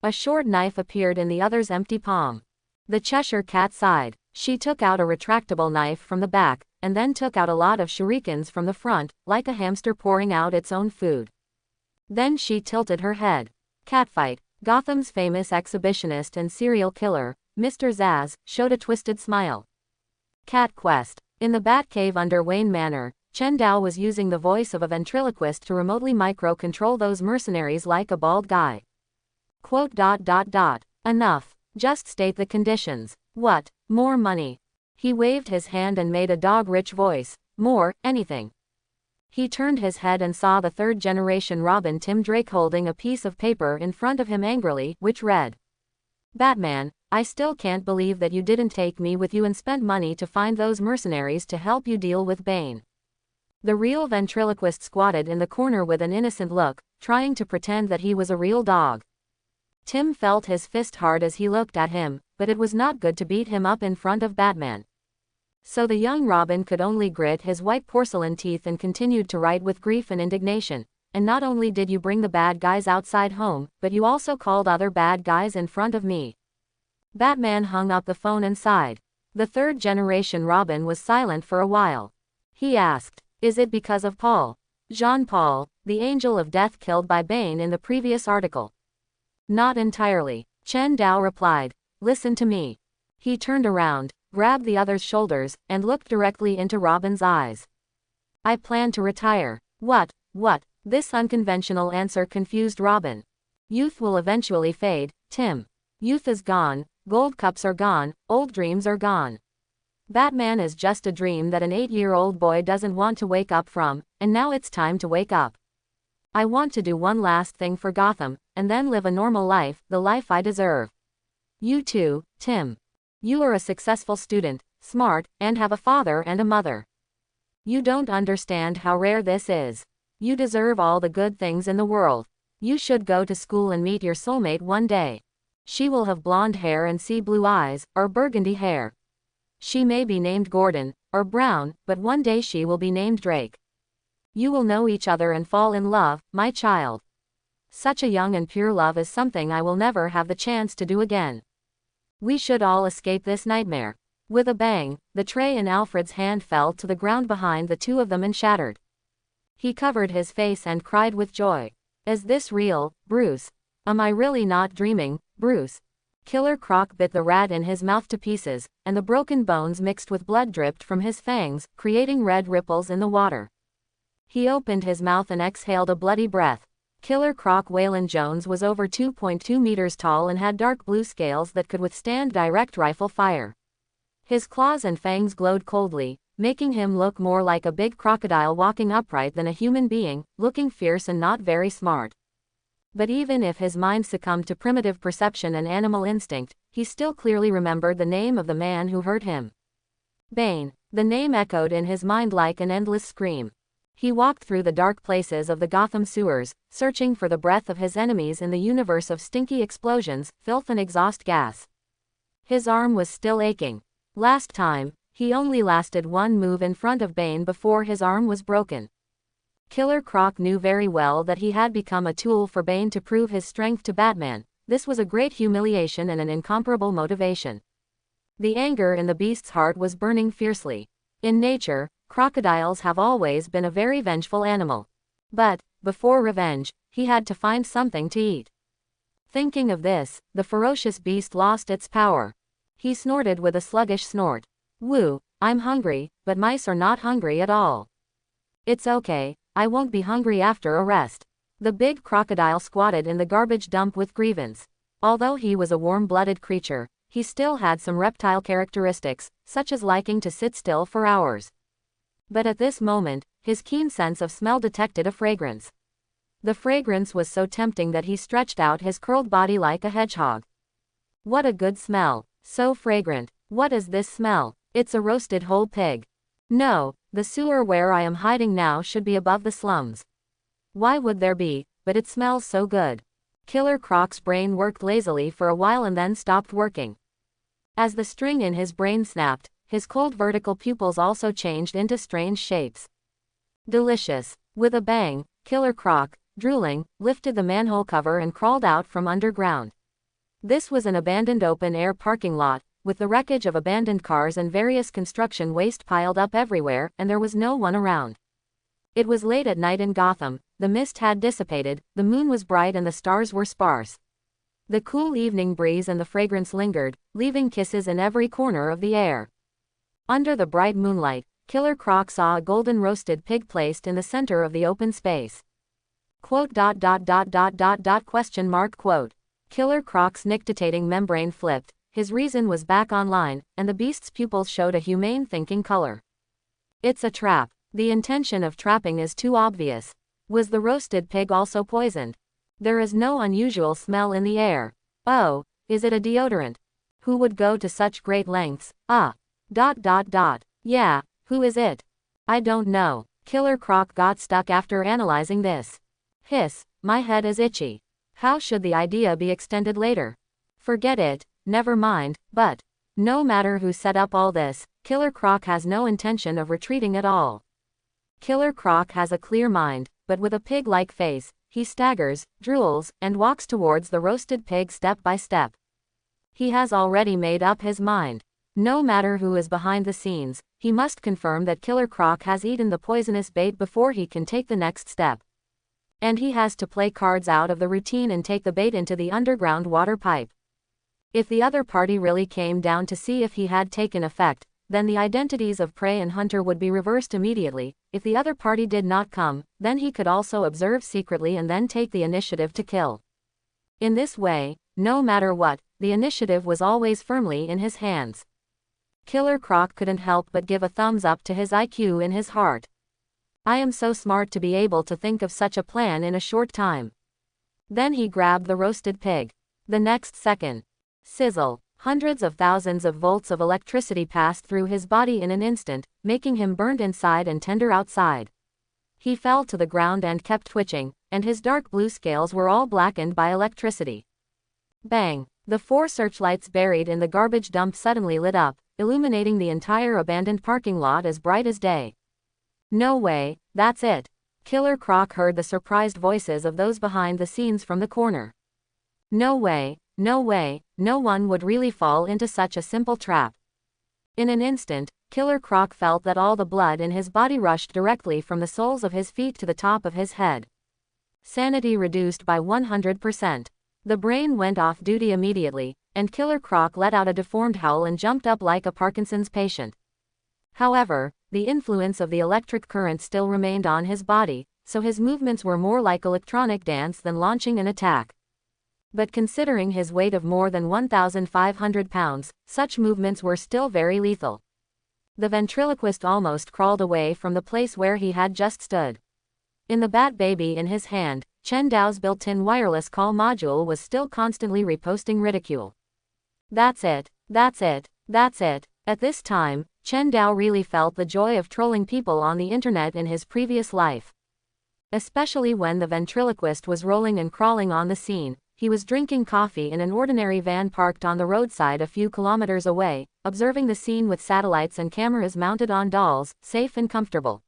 A: A short knife appeared in the other's empty palm. The Cheshire Cat sighed. She took out a retractable knife from the back, and then took out a lot of shurikens from the front, like a hamster pouring out its own food. Then she tilted her head. Catfight. Gotham's famous exhibitionist and serial killer, Mr. Zsasz, showed a twisted smile. Cat Quest. In the Batcave under Wayne Manor, Chen Dao was using the voice of a ventriloquist to remotely micro-control those mercenaries like a bald guy. Quote ... Enough. Just state the conditions. What? More money. He waved his hand and made a dog-rich voice. More, anything. He turned his head and saw the third-generation Robin Tim Drake holding a piece of paper in front of him angrily, which read, Batman, I still can't believe that you didn't take me with you and spend money to find those mercenaries to help you deal with Bane. The real ventriloquist squatted in the corner with an innocent look, trying to pretend that he was a real dog. Tim felt his fist hard as he looked at him, but it was not good to beat him up in front of Batman. So the young Robin could only grit his white porcelain teeth and continued to write with grief and indignation. And not only did you bring the bad guys outside home, but you also called other bad guys in front of me. Batman hung up the phone and sighed. The third-generation Robin was silent for a while. He asked, is it because of Paul? Jean-Paul, the angel of death killed by Bane in the previous article? Not entirely. Chen Dao replied. Listen to me. He turned around, grabbed the other's shoulders, and looked directly into Robin's eyes. I plan to retire. What? This unconventional answer confused Robin. Youth will eventually fade, Tim. Youth is gone, gold cups are gone, old dreams are gone. Batman is just a dream that an 8-year-old boy doesn't want to wake up from, and now it's time to wake up. I want to do one last thing for Gotham, and then live a normal life, the life I deserve. You too, Tim. You are a successful student, smart, and have a father and a mother. You don't understand how rare this is. You deserve all the good things in the world. You should go to school and meet your soulmate one day. She will have blonde hair and sea blue eyes, or burgundy hair. She may be named Gordon, or Brown, but one day she will be named Drake. You will know each other and fall in love, my child. Such a young and pure love is something I will never have the chance to do again. We should all escape this nightmare. With a bang, the tray in Alfred's hand fell to the ground behind the two of them and shattered. He covered his face and cried with joy. Is this real, Bruce? Am I really not dreaming, Bruce? Killer Croc bit the rat in his mouth to pieces, and the broken bones mixed with blood dripped from his fangs, creating red ripples in the water. He opened his mouth and exhaled a bloody breath. Killer Croc Waylon Jones was over 2.2 meters tall and had dark blue scales that could withstand direct rifle fire. His claws and fangs glowed coldly, making him look more like a big crocodile walking upright than a human being, looking fierce and not very smart. But even if his mind succumbed to primitive perception and animal instinct, he still clearly remembered the name of the man who hurt him. Bane. The name echoed in his mind like an endless scream. He walked through the dark places of the Gotham sewers, searching for the breath of his enemies in the universe of stinky explosions, filth and exhaust gas. His arm was still aching. Last time, he only lasted one move in front of Bane before his arm was broken. Killer Croc knew very well that he had become a tool for Bane to prove his strength to Batman. This was a great humiliation and an incomparable motivation. The anger in the beast's heart was burning fiercely. In nature, crocodiles have always been a very vengeful animal. But, before revenge, he had to find something to eat. Thinking of this, the ferocious beast lost its power. He snorted with a sluggish snort. Woo, I'm hungry, but mice are not hungry at all. It's okay, I won't be hungry after arrest. The big crocodile squatted in the garbage dump with grievance. Although he was a warm-blooded creature, he still had some reptile characteristics, such as liking to sit still for hours. But at this moment, his keen sense of smell detected a fragrance. The fragrance was so tempting that he stretched out his curled body like a hedgehog. What a good smell, so fragrant. What is this smell? It's a roasted whole pig. No, the sewer where I am hiding now should be above the slums. Why would there be, but it smells so good. Killer Croc's brain worked lazily for a while and then stopped working. As the string in his brain snapped, his cold vertical pupils also changed into strange shapes. Delicious. With a bang, Killer Croc, drooling, lifted the manhole cover and crawled out from underground. This was an abandoned open-air parking lot, with the wreckage of abandoned cars and various construction waste piled up everywhere, and there was no one around. It was late at night in Gotham, the mist had dissipated, the moon was bright and the stars were sparse. The cool evening breeze and the fragrance lingered, leaving kisses in every corner of the air. Under the bright moonlight, Killer Croc saw a golden roasted pig placed in the center of the open space. Quote. Question mark quote. Killer Croc's nictitating membrane flipped, his reason was back online, and the beast's pupils showed a humane thinking color. It's a trap. The intention of trapping is too obvious. Was the roasted pig also poisoned? There is no unusual smell in the air. Oh, is it a deodorant? Who would go to such great lengths? Yeah, who is it? I don't know. Killer Croc got stuck after analyzing this. Hiss, my head is itchy. How should the idea be extended later? Forget it, never mind, but no matter who set up all this, Killer Croc has no intention of retreating at all. Killer Croc has a clear mind, but with a pig-like face, he staggers, drools, and walks towards the roasted pig step by step. He has already made up his mind. No matter who is behind the scenes, he must confirm that Killer Croc has eaten the poisonous bait before he can take the next step. And he has to play cards out of the routine and take the bait into the underground water pipe. If the other party really came down to see if he had taken effect, then the identities of prey and hunter would be reversed immediately. If the other party did not come, then he could also observe secretly and then take the initiative to kill. In this way, no matter what, the initiative was always firmly in his hands. Killer Croc couldn't help but give a thumbs up to his IQ in his heart. I am so smart to be able to think of such a plan in a short time. Then he grabbed the roasted pig. The next second, sizzle, hundreds of thousands of volts of electricity passed through his body in an instant, making him burnt inside and tender outside. He fell to the ground and kept twitching, and his dark blue scales were all blackened by electricity. Bang! The 4 searchlights buried in the garbage dump suddenly lit up, illuminating the entire abandoned parking lot as bright as day. No way, that's it. Killer Croc heard the surprised voices of those behind the scenes from the corner. No way, no way, no one would really fall into such a simple trap. In an instant, Killer Croc felt that all the blood in his body rushed directly from the soles of his feet to the top of his head. Sanity reduced by 100%. The brain went off duty immediately, and Killer Croc let out a deformed howl and jumped up like a Parkinson's patient. However, the influence of the electric current still remained on his body, so his movements were more like electronic dance than launching an attack. But considering his weight of more than 1,500 pounds, such movements were still very lethal. The ventriloquist almost crawled away from the place where he had just stood. In the Bat-Baby in his hand, Chen Dao's built-in wireless call module was still constantly reposting ridicule. That's it. That's it. That's it. At this time, Chen Dao really felt the joy of trolling people on the internet in his previous life. Especially when the ventriloquist was rolling and crawling on the scene, he was drinking coffee in an ordinary van parked on the roadside a few kilometers away, observing the scene with satellites and cameras mounted on dolls, safe and comfortable.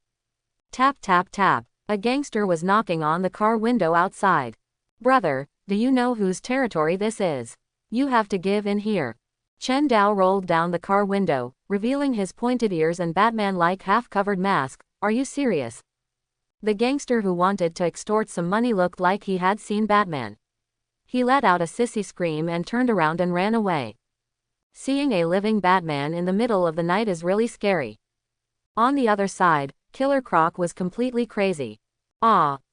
A: Tap tap tap. A gangster was knocking on the car window outside. "Brother, do you know whose territory this is? You have to give in here." Chen Dao rolled down the car window, revealing his pointed ears and Batman-like half-covered mask. "Are you serious?" The gangster who wanted to extort some money looked like he had seen Batman. He let out a sissy scream and turned around and ran away. Seeing a living Batman in the middle of the night is really scary. On the other side, Killer Croc was completely crazy.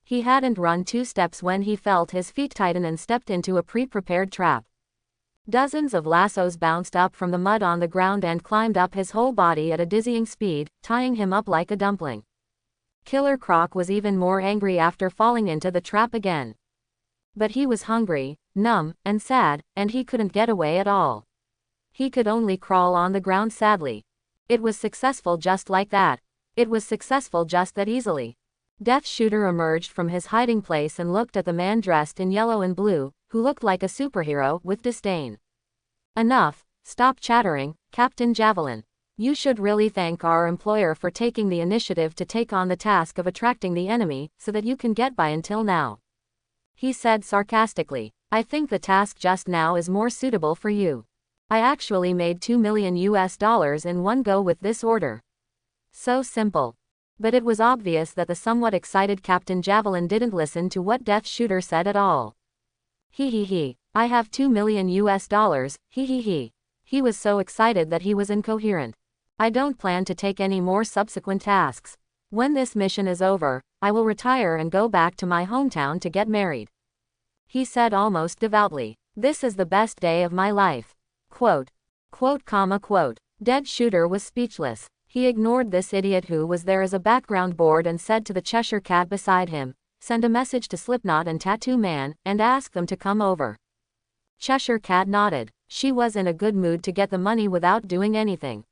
A: He hadn't run 2 steps when he felt his feet tighten and stepped into a pre-prepared trap. Dozens of lassos bounced up from the mud on the ground and climbed up his whole body at a dizzying speed, tying him up like a dumpling. Killer Croc was even more angry after falling into the trap again. But he was hungry, numb, and sad, and he couldn't get away at all. He could only crawl on the ground sadly. It was successful just like that. It was successful just that easily. Death Shooter emerged from his hiding place and looked at the man dressed in yellow and blue, who looked like a superhero, with disdain. "Enough, stop chattering, Captain Javelin. You should really thank our employer for taking the initiative to take on the task of attracting the enemy, so that you can get by until now," he said sarcastically. "I think the task just now is more suitable for you. I actually made $2 million in one go with this order." So simple. But it was obvious that the somewhat excited Captain Javelin didn't listen to what Death Shooter said at all. He. I have $2 million. He. He was so excited that he was incoherent. "I don't plan to take any more subsequent tasks. When this mission is over, I will retire and go back to my hometown to get married," he said almost devoutly. "This is the best day of my life." Quote. Dead Shooter was speechless. He ignored this idiot who was there as a background board and said to the Cheshire Cat beside him, "Send a message to Slipknot and Tattoo Man, and ask them to come over." Cheshire Cat nodded. She was in a good mood to get the money without doing anything.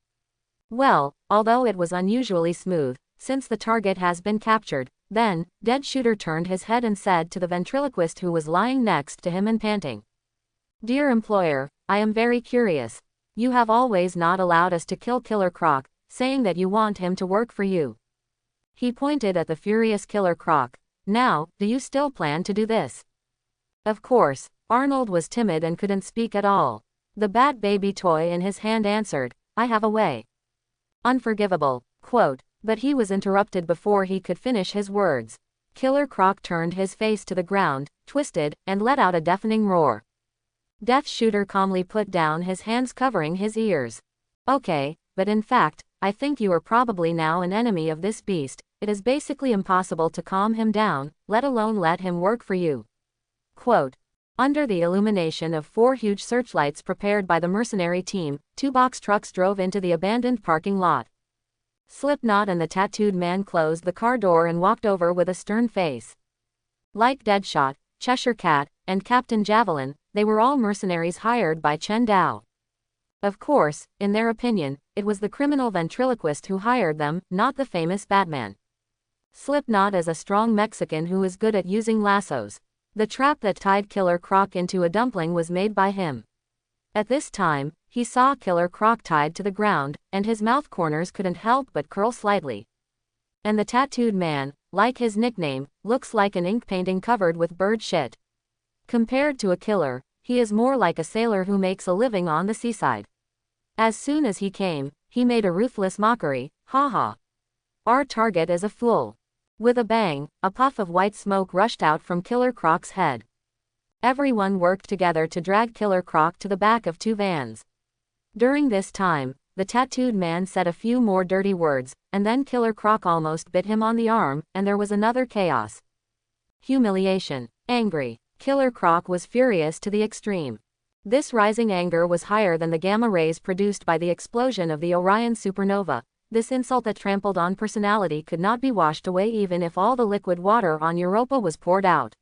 A: Well, although it was unusually smooth, since the target has been captured, then, Dead Shooter turned his head and said to the ventriloquist who was lying next to him and panting, "Dear employer, I am very curious. You have always not allowed us to kill Killer Croc, saying that you want him to work for you." He pointed at the furious Killer Croc. "Now, do you still plan to do this?" Of course, Arnold was timid and couldn't speak at all. The Bat-Baby toy in his hand answered, "I have a way." Unforgivable. Quote. But he was interrupted before he could finish his words. Killer Croc turned his face to the ground, twisted, and let out a deafening roar. Death Shooter calmly put down his hands covering his ears. "Okay, but in fact, I think you are probably now an enemy of this beast. It is basically impossible to calm him down, let alone let him work for you." Quote. Under the illumination of 4 huge searchlights prepared by the mercenary team, 2 box trucks drove into the abandoned parking lot. Slipknot and the tattooed man closed the car door and walked over with a stern face. Like Deadshot, Cheshire Cat, and Captain Javelin, they were all mercenaries hired by Chen Dao. Of course, in their opinion, it was the criminal ventriloquist who hired them, not the famous Batman. Slipknot is a strong Mexican who is good at using lassos. The trap that tied Killer Croc into a dumpling was made by him. At this time, he saw Killer Croc tied to the ground, and his mouth corners couldn't help but curl slightly. And the tattooed man, like his nickname, looks like an ink painting covered with bird shit. Compared to a killer, he is more like a sailor who makes a living on the seaside. As soon as he came, he made a ruthless mockery, "Ha. Our target is a fool." With a bang, a puff of white smoke rushed out from Killer Croc's head. Everyone worked together to drag Killer Croc to the back of 2 vans. During this time, the tattooed man said a few more dirty words, and then Killer Croc almost bit him on the arm, and there was another chaos. Humiliation. Angry. Killer Croc was furious to the extreme. This rising anger was higher than the gamma rays produced by the explosion of the Orion supernova. This insult that trampled on personality could not be washed away even if all the liquid water on Europa was poured out.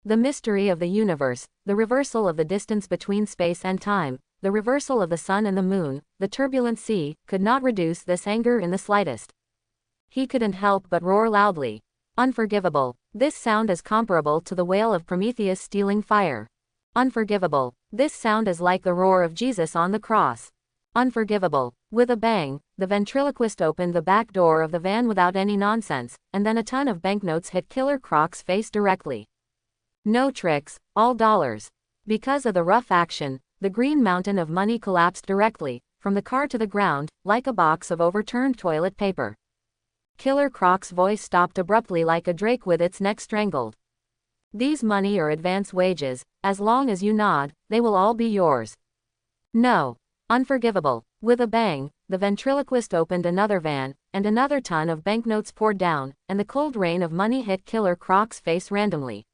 A: The mystery of the universe, the reversal of the distance between space and time, the reversal of the sun and the moon, the turbulent sea, could not reduce this anger in the slightest. He couldn't help but roar loudly. Unforgivable. This sound is comparable to the wail of Prometheus stealing fire. Unforgivable. This sound is like the roar of Jesus on the cross. Unforgivable. With a bang, the ventriloquist opened the back door of the van without any nonsense, and then a ton of banknotes hit Killer Croc's face directly. No tricks, all dollars. Because of the rough action, the green mountain of money collapsed directly, from the car to the ground, like a box of overturned toilet paper. Killer Croc's voice stopped abruptly like a drake with its neck strangled. These money or advance wages, as long as you nod, they will all be yours. No. Unforgivable. With a bang, the ventriloquist opened another van, and another ton of banknotes poured down, and the cold rain of money hit Killer Croc's face randomly.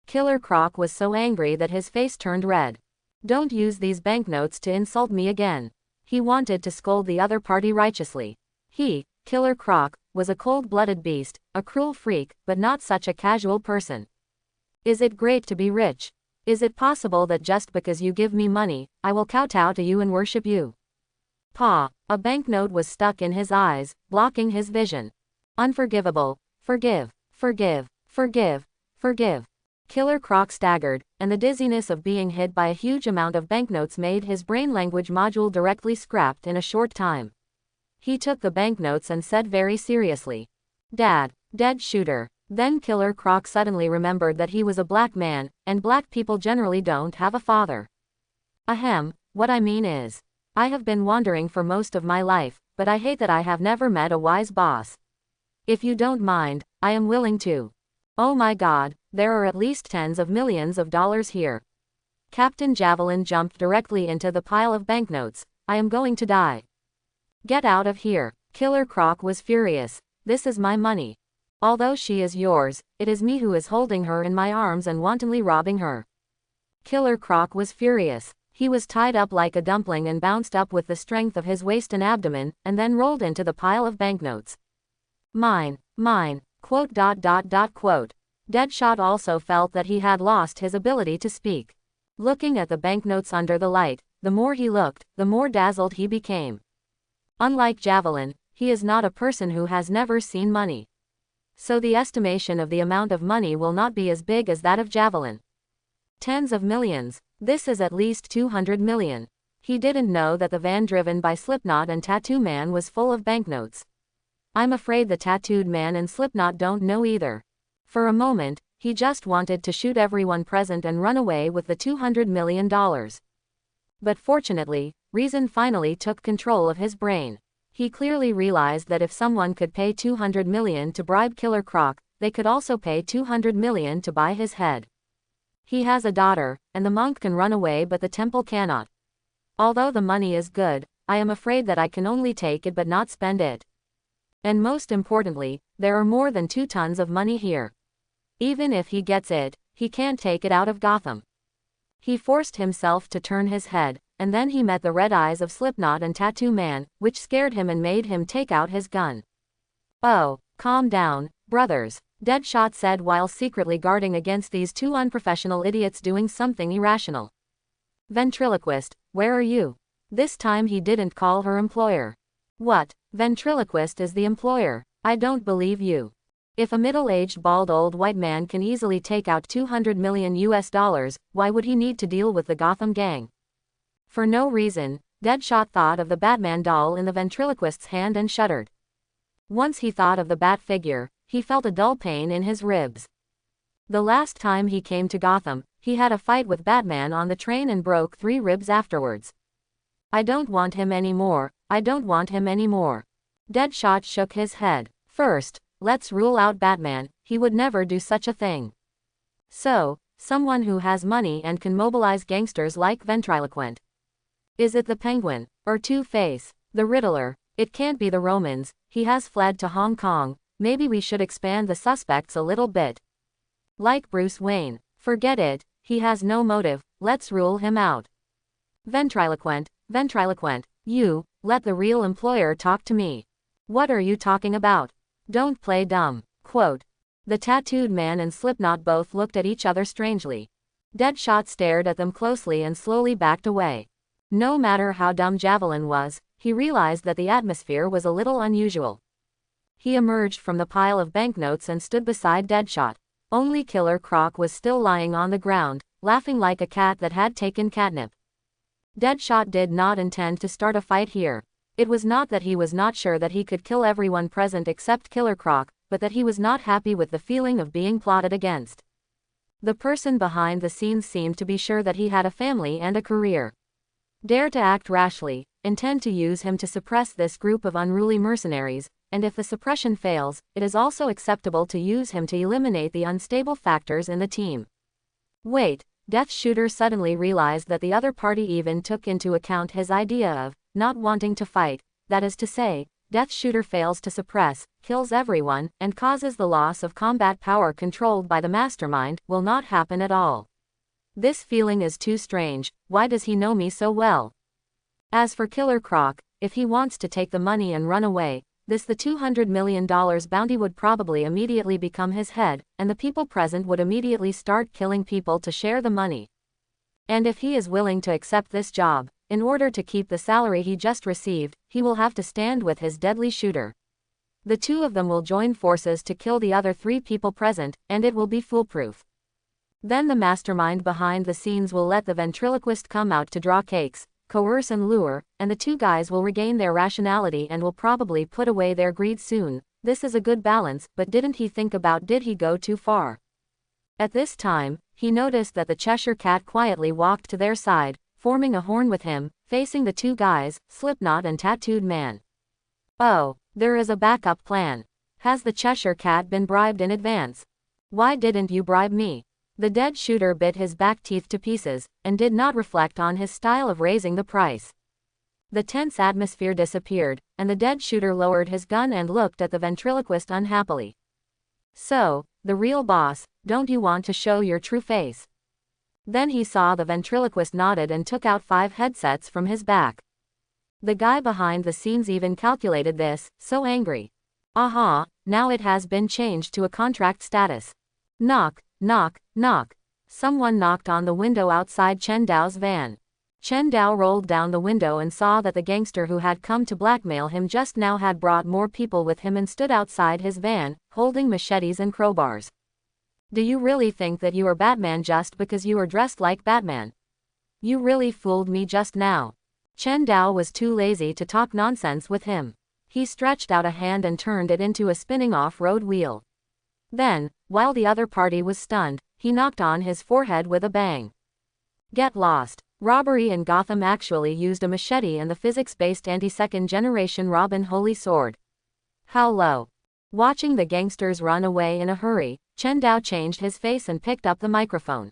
A: Killer Croc was so angry that his face turned red. "Don't use these banknotes to insult me again." He wanted to scold the other party righteously. He, Killer Croc, was a cold-blooded beast, a cruel freak, but not such a casual person. Is it great to be rich? Is it possible that just because you give me money, I will kowtow to you and worship you? Pa. A banknote was stuck in his eyes, blocking his vision. Unforgivable. Forgive. Forgive. Forgive. Forgive. Killer Croc staggered, and the dizziness of being hit by a huge amount of banknotes made his brain language module directly scrapped in a short time. He took the banknotes and said very seriously, "Dad, dead shooter." Then Killer Croc suddenly remembered that he was a black man, and black people generally don't have a father. Ahem, what I mean is, I have been wandering for most of my life, but I hate that I have never met a wise boss. If you don't mind, I am willing to. Oh my God, there are at least tens of millions of dollars here. Captain Javelin jumped directly into the pile of banknotes. I am going to die. Get out of here. Killer Croc was furious. This is my money. Although she is yours, it is me who is holding her in my arms and wantonly robbing her. Killer Croc was furious. He was tied up like a dumpling and bounced up with the strength of his waist and abdomen, and then rolled into the pile of banknotes. Mine. Mine. Quote. Deadshot also felt that he had lost his ability to speak. Looking at the banknotes under the light, the more he looked, the more dazzled he became. Unlike Javelin, he is not a person who has never seen money. So the estimation of the amount of money will not be as big as that of Javelin. Tens of millions. This is at least 200 million. He didn't know that the van driven by Slipknot and Tattoo Man was full of banknotes. I'm afraid the Tattooed Man and Slipknot don't know either. For a moment, he just wanted to shoot everyone present and run away with the $200 million. But fortunately, reason finally took control of his brain. He clearly realized that if someone could pay $200 million to bribe Killer Croc, they could also pay $200 million to buy his head. He has a daughter, and the monk can run away but the temple cannot. Although the money is good, I am afraid that I can only take it but not spend it. And most importantly, there are more than 2 tons of money here. Even if he gets it, he can't take it out of Gotham. He forced himself to turn his head, and then he met the red eyes of Slipknot and Tattoo Man, which scared him and made him take out his gun. Oh, calm down, brothers, Deadshot said while secretly guarding against these 2 unprofessional idiots doing something irrational. Ventriloquist, where are you? This time he didn't call her employer. What? Ventriloquist is the employer. I don't believe you. If a middle-aged bald old white man can easily take out $200 million, why would he need to deal with the Gotham gang? For no reason, Deadshot thought of the Batman doll in the ventriloquist's hand and shuddered. Once he thought of the bat figure, he felt a dull pain in his ribs. The last time he came to Gotham, he had a fight with Batman on the train and broke 3 ribs afterwards. I don't want him anymore, I don't want him anymore. Deadshot shook his head. First, let's rule out Batman, he would never do such a thing. So, someone who has money and can mobilize gangsters like Ventriloquent. Is it the Penguin? Or Two-Face? The Riddler? It can't be the Romans, he has fled to Hong Kong, maybe we should expand the suspects a little bit. Like Bruce Wayne. Forget it, he has no motive, let's rule him out. Ventriloquent, you, let the real employer talk to me. What are you talking about? Don't play dumb. Quote. The tattooed man and Slipknot both looked at each other strangely. Deadshot stared at them closely and slowly backed away. No matter how dumb Javelin was, he realized that the atmosphere was a little unusual. He emerged from the pile of banknotes and stood beside Deadshot. Only Killer Croc was still lying on the ground, laughing like a cat that had taken catnip. Deadshot did not intend to start a fight here. It was not that he was not sure that he could kill everyone present except Killer Croc, but that he was not happy with the feeling of being plotted against. The person behind the scenes seemed to be sure that he had a family and a career. Dare to act rashly, intend to use him to suppress this group of unruly mercenaries, and if the suppression fails, it is also acceptable to use him to eliminate the unstable factors in the team. Wait, Death Shooter suddenly realized that the other party even took into account his idea of not wanting to fight, that is to say, Death Shooter fails to suppress, kills everyone, and causes the loss of combat power controlled by the mastermind, will not happen at all. This feeling is too strange, why does he know me so well? As for Killer Croc, if he wants to take the money and run away, the $200 million bounty would probably immediately become his head, and the people present would immediately start killing people to share the money. And if he is willing to accept this job, in order to keep the salary he just received, he will have to stand with his deadly shooter. The two of them will join forces to kill the other 3 people present, and it will be foolproof. Then the mastermind behind the scenes will let the ventriloquist come out to draw cakes, coerce and lure, and the 2 guys will regain their rationality and will probably put away their greed soon. This is a good balance, but didn't he think about did he go too far? At this time, he noticed that the Cheshire Cat quietly walked to their side, forming a horn with him, facing the 2 guys, Slipknot and Tattooed Man. Oh, there is a backup plan. Has the Cheshire Cat been bribed in advance? Why didn't you bribe me? The dead shooter bit his back teeth to pieces, and did not reflect on his style of raising the price. The tense atmosphere disappeared, and the dead shooter lowered his gun and looked at the ventriloquist unhappily. So, the real boss, don't you want to show your true face? Then he saw the ventriloquist nodded and took out 5 headsets from his back. The guy behind the scenes even calculated this, so angry. Aha, now it has been changed to a contract status. Knock, knock, knock. Someone knocked on the window outside Chen Dao's van. Chen Dao rolled down the window and saw that the gangster who had come to blackmail him just now had brought more people with him and stood outside his van, holding machetes and crowbars. Do you really think that you are Batman just because you are dressed like Batman? You really fooled me just now. Chen Dao was too lazy to talk nonsense with him. He stretched out a hand and turned it into a spinning off-road wheel. Then, while the other party was stunned, he knocked on his forehead with a bang. Get lost. Robbery in Gotham actually used a machete and the physics-based anti-second generation Robin Holy Sword. How low. Watching the gangsters run away in a hurry, Chen Dao changed his face and picked up the microphone.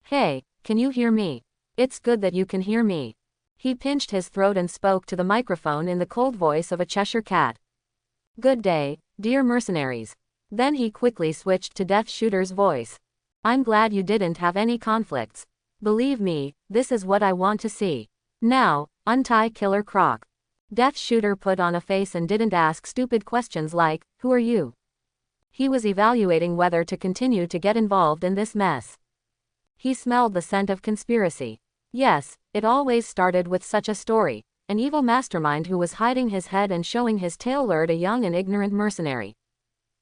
A: Hey, can you hear me? It's good that you can hear me. He pinched his throat and spoke to the microphone in the cold voice of a Cheshire Cat. Good day, dear mercenaries. Then he quickly switched to Death Shooter's voice. I'm glad you didn't have any conflicts. Believe me, this is what I want to see. Now, untie Killer Croc. Death Shooter put on a face and didn't ask stupid questions like, who are you? He was evaluating whether to continue to get involved in this mess. He smelled the scent of conspiracy. Yes, it always started with such a story. An evil mastermind who was hiding his head and showing his tail lured a young and ignorant mercenary.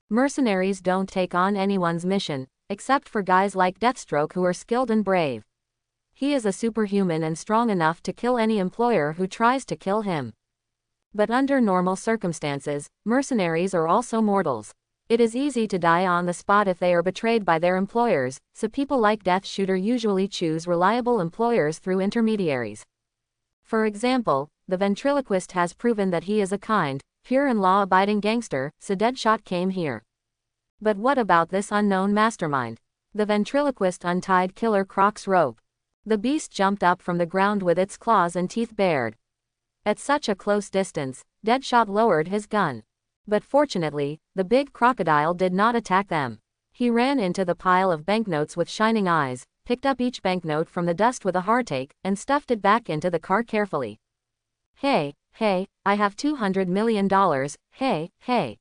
A: Mercenaries don't take on anyone's mission, except for guys like Deathstroke who are skilled and brave. He is a superhuman and strong enough to kill any employer who tries to kill him. But under normal circumstances, mercenaries are also mortals. It is easy to die on the spot if they are betrayed by their employers, so people like Death Shooter usually choose reliable employers through intermediaries. For example, the ventriloquist has proven that he is a kind, pure and law-abiding gangster, so Deadshot came here. But what about this unknown mastermind? The ventriloquist untied Killer Croc's rope. The beast jumped up from the ground with its claws and teeth bared. At such a close distance, Deadshot lowered his gun. But fortunately, the big crocodile did not attack them. He ran into the pile of banknotes with shining eyes, picked up each banknote from the dust with a heartache, and stuffed it back into the car carefully. Hey, I have $200 million, hey.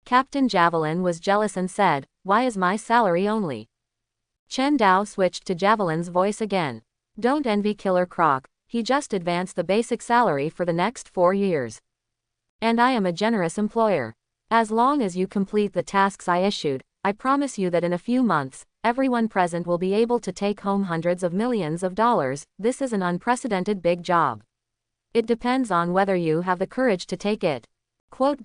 A: Captain Javelin was jealous and said, why is my salary only? Chen Dao switched to Javelin's voice again. Don't envy Killer Croc, he just advanced the basic salary for the next 4 years. And I am a generous employer. As long as you complete the tasks I issued, I promise you that in a few months, everyone present will be able to take home hundreds of millions of dollars. This is an unprecedented big job. It depends on whether you have the courage to take it. Quote.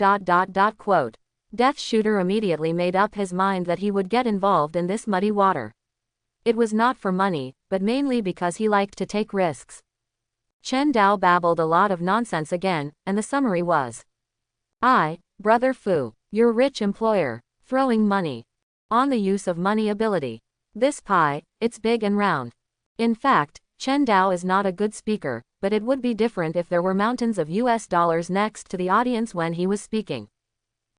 A: Death Shooter immediately made up his mind that he would get involved in this muddy water. It was not for money, but mainly because he liked to take risks. Chen Dao babbled a lot of nonsense again, and the summary was, Brother Fu, your rich employer, throwing money on the use of money ability. This pie, it's big and round. In fact, Chen Dao is not a good speaker, but it would be different if there were mountains of US dollars next to the audience when he was speaking.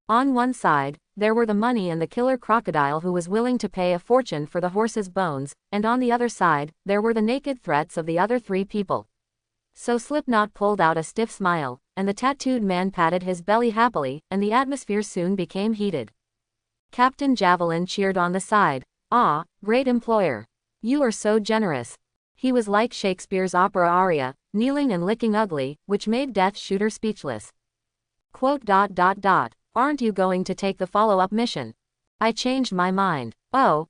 A: On one side, there were the money and the killer crocodile who was willing to pay a fortune for the horse's bones, and on the other side, there were the naked threats of the other 3 people. So Slipknot pulled out a stiff smile, and the tattooed man patted his belly happily, and the atmosphere soon became heated. Captain Javelin cheered on the side. Great employer. You are so generous. He was like Shakespeare's opera aria, kneeling and licking ugly, which made Death Shooter speechless. Quote. Aren't you going to take the follow-up mission? I changed my mind. A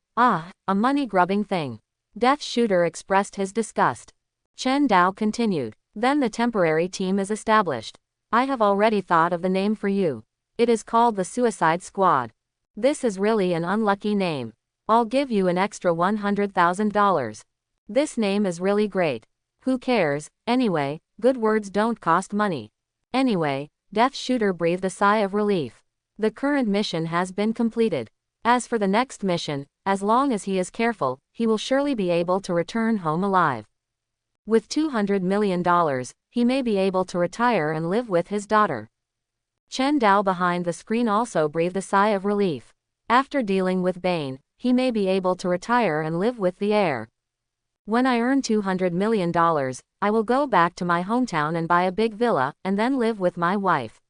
A: money-grubbing thing. Death Shooter expressed his disgust. Chen Dao continued. Then the temporary team is established. I have already thought of the name for you. It is called the Suicide Squad. This is really an unlucky name. I'll give you an extra $100,000. This name is really great. Who cares? Anyway, good words don't cost money. Anyway, Death Shooter breathed a sigh of relief. The current mission has been completed. As for the next mission, as long as he is careful, he will surely be able to return home alive. With $200 million, he may be able to retire and live with his daughter. Chen Dao behind the screen also breathed a sigh of relief. After dealing with Bane, he may be able to retire and live with the heir. When I earn $200 million, I will go back to my hometown and buy a big villa, and then live with my wife.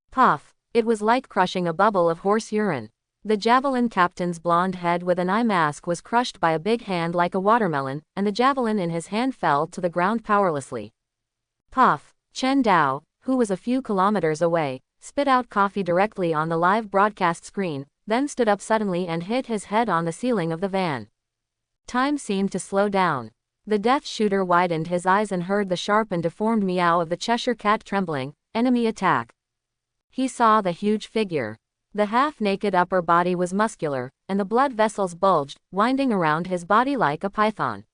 A: Puff. It was like crushing a bubble of horse urine. The Javelin captain's blonde head with an eye mask was crushed by a big hand like a watermelon, and the javelin in his hand fell to the ground powerlessly. Puff. Chen Dao, who was a few kilometers away, spit out coffee directly on the live broadcast screen, then stood up suddenly and hit his head on the ceiling of the van. Time seemed to slow down. The Death Shooter widened his eyes and heard the sharp and deformed meow of the Cheshire Cat trembling. Enemy attack. He saw the huge figure. The half-naked upper body was muscular, and the blood vessels bulged, winding around his body like a python.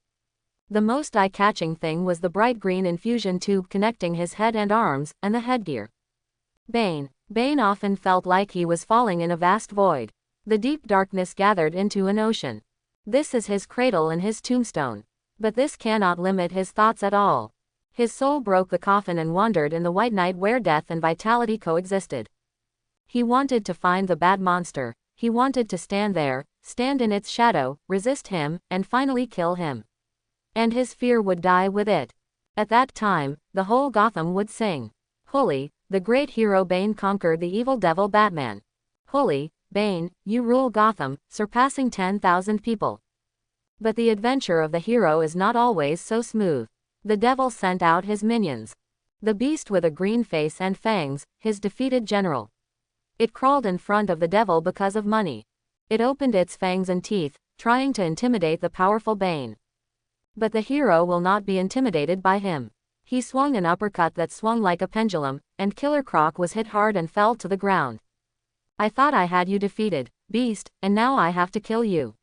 A: The most eye-catching thing was the bright green infusion tube connecting his head and arms, and the headgear. Bane. Bane often felt like he was falling in a vast void. The deep darkness gathered into an ocean. This is his cradle and his tombstone. But this cannot limit his thoughts at all. His soul broke the coffin and wandered in the white night where death and vitality coexisted. He wanted to find the bad monster. He wanted to stand there, stand in its shadow, resist him, and finally kill him. And his fear would die with it. At that time, the whole Gotham would sing. Holy, the great hero Bane conquered the evil devil Batman. Holy, Bane, you rule Gotham, surpassing 10,000 people. But the adventure of the hero is not always so smooth. The devil sent out his minions. The beast with a green face and fangs, his defeated general. It crawled in front of the devil because of money. It opened its fangs and teeth, trying to intimidate the powerful Bane. But the hero will not be intimidated by him. He swung an uppercut that swung like a pendulum, and Killer Croc was hit hard and fell to the ground. I thought I had you defeated, beast, and now I have to kill you.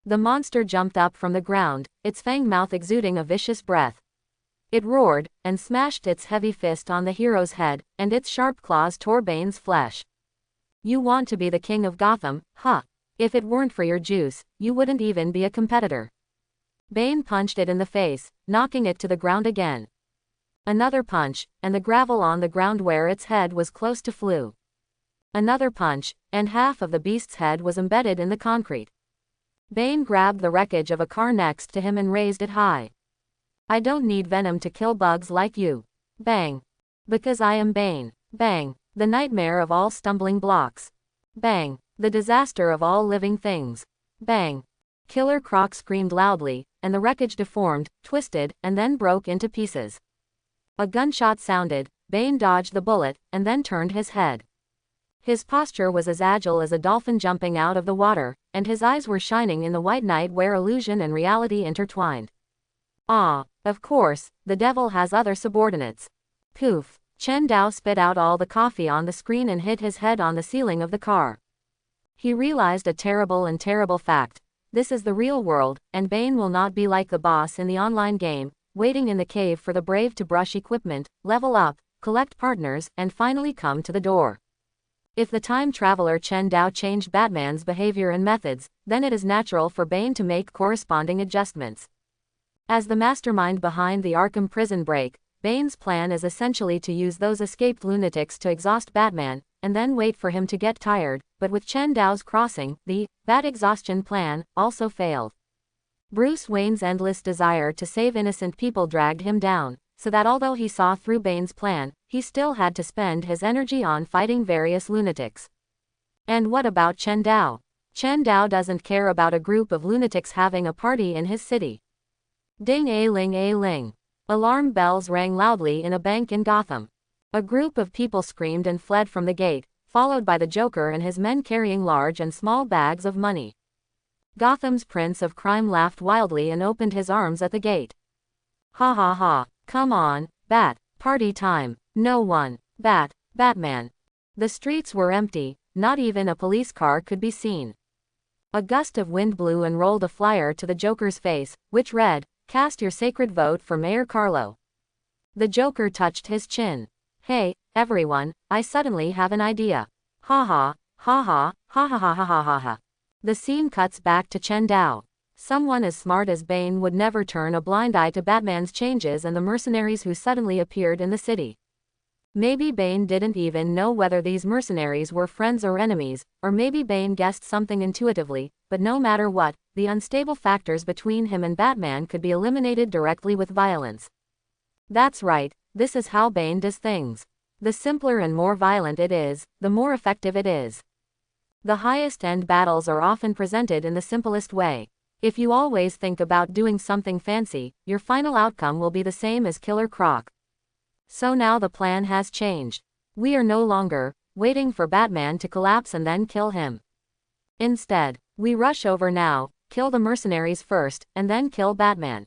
A: The monster jumped up from the ground, its fang mouth exuding a vicious breath. It roared, and smashed its heavy fist on the hero's head, and its sharp claws tore Bane's flesh. You want to be the king of Gotham, huh? If it weren't for your juice, you wouldn't even be a competitor. Bane punched it in the face, knocking it to the ground again. Another punch, and the gravel on the ground where its head was close to flew. Another punch, and half of the beast's head was embedded in the concrete. Bane grabbed the wreckage of a car next to him and raised it high. I don't need venom to kill bugs like you. Bang. Because I am Bane. Bang. The nightmare of all stumbling blocks. Bang. The disaster of all living things. Bang. Killer Croc screamed loudly, and the wreckage deformed, twisted, and then broke into pieces. A gunshot sounded, Bane dodged the bullet, and then turned his head. His posture was as agile as a dolphin jumping out of the water, and his eyes were shining in the white night where illusion and reality intertwined. Ah, of course, the devil has other subordinates. Poof. Chen Dao spit out all the coffee on the screen and hit his head on the ceiling of the car. He realized a terrible fact. This is the real world, and Bane will not be like the boss in the online game, waiting in the cave for the brave to brush equipment, level up, collect partners, and finally come to the door. If the time traveler Chen Dao changed Batman's behavior and methods, then it is natural for Bane to make corresponding adjustments. As the mastermind behind the Arkham prison break, Bane's plan is essentially to use those escaped lunatics to exhaust Batman, and then wait for him to get tired, but with Chen Dao's crossing, the Bat exhaustion plan also failed. Bruce Wayne's endless desire to save innocent people dragged him down, so that although he saw through Bane's plan, he still had to spend his energy on fighting various lunatics. And what about Chen Dao? Chen Dao doesn't care about a group of lunatics having a party in his city. Ding-a-ling a-ling. Alarm bells rang loudly in a bank in Gotham. A group of people screamed and fled from the gate, followed by the Joker and his men carrying large and small bags of money. Gotham's Prince of Crime laughed wildly and opened his arms at the gate. Ha ha ha, come on, Bat, party time, no one, Batman. The streets were empty, not even a police car could be seen. A gust of wind blew and rolled a flyer to the Joker's face, which read, "Cast your sacred vote for Mayor Carlo." The Joker touched his chin. Hey, everyone, I suddenly have an idea. Ha ha, ha ha, ha ha ha ha ha ha ha. The scene cuts back to Chen Dao. Someone as smart as Bane would never turn a blind eye to Batman's changes and the mercenaries who suddenly appeared in the city. Maybe Bane didn't even know whether these mercenaries were friends or enemies, or maybe Bane guessed something intuitively, but no matter what, the unstable factors between him and Batman could be eliminated directly with violence. That's right, this is how Bane does things. The simpler and more violent it is, the more effective it is. The highest-end battles are often presented in the simplest way. If you always think about doing something fancy, your final outcome will be the same as Killer Croc. So now the plan has changed. We are no longer waiting for Batman to collapse and then kill him. Instead, we rush over now, kill the mercenaries first, and then kill Batman.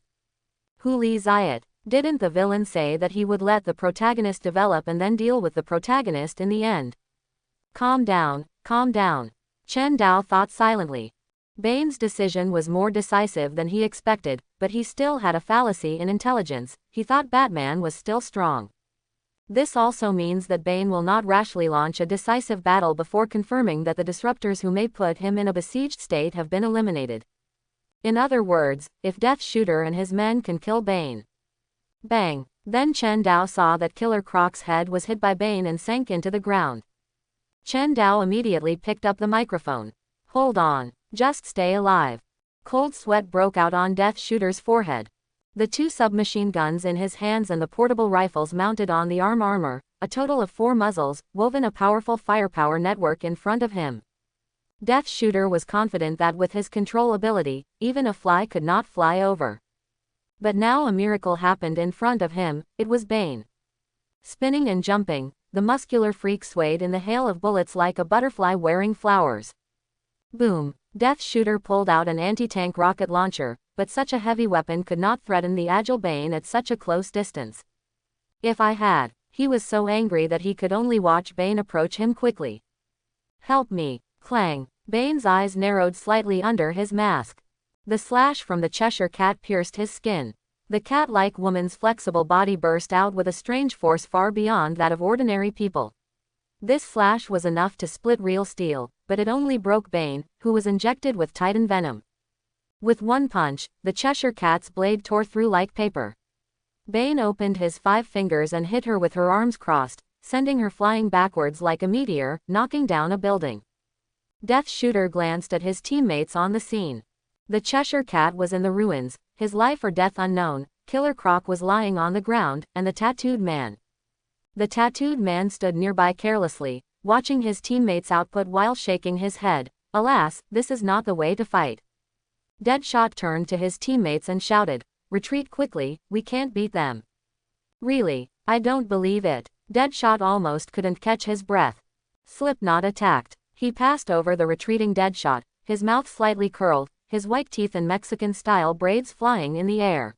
A: Holy Zayat, didn't the villain say that he would let the protagonist develop and then deal with the protagonist in the end? Calm down, calm down. Chen Dao thought silently. Bane's decision was more decisive than he expected, but he still had a fallacy in intelligence. He thought Batman was still strong. This also means that Bane will not rashly launch a decisive battle before confirming that the disruptors who may put him in a besieged state have been eliminated. In other words, if Death Shooter and his men can kill Bane. Bang! Then Chen Dao saw that Killer Croc's head was hit by Bane and sank into the ground. Chen Dao immediately picked up the microphone. Hold on. Just stay alive. Cold sweat broke out on Death Shooter's forehead. The two submachine guns in his hands and the portable rifles mounted on the armor, a total of 4 muzzles, woven a powerful firepower network in front of him. Death Shooter was confident that with his control ability, even a fly could not fly over. But now a miracle happened in front of him. It was Bane. Spinning and jumping, the muscular freak swayed in the hail of bullets like a butterfly wearing flowers. Boom! Death Shooter pulled out an anti-tank rocket launcher, but such a heavy weapon could not threaten the agile Bane at such a close distance. If I had, he was so angry that he could only watch Bane approach him quickly. Help me! Clang! Bane's eyes narrowed slightly under his mask. The slash from the Cheshire Cat pierced his skin. The cat-like woman's flexible body burst out with a strange force far beyond that of ordinary people. This slash was enough to split real steel, but it only broke Bane, who was injected with Titan venom. With one punch, the Cheshire Cat's blade tore through like paper. Bane opened his 5 fingers and hit her with her arms crossed, sending her flying backwards like a meteor, knocking down a building. Death Shooter glanced at his teammates on the scene. The Cheshire Cat was in the ruins, his life or death unknown. Killer Croc was lying on the ground, and the tattooed man. The tattooed man stood nearby carelessly, watching his teammates' output while shaking his head. Alas, this is not the way to fight. Deadshot turned to his teammates and shouted, "Retreat quickly, we can't beat them." Really? I don't believe it. Deadshot almost couldn't catch his breath. Slipknot attacked. He passed over the retreating Deadshot, his mouth slightly curled, his white teeth and Mexican-style braids flying in the air.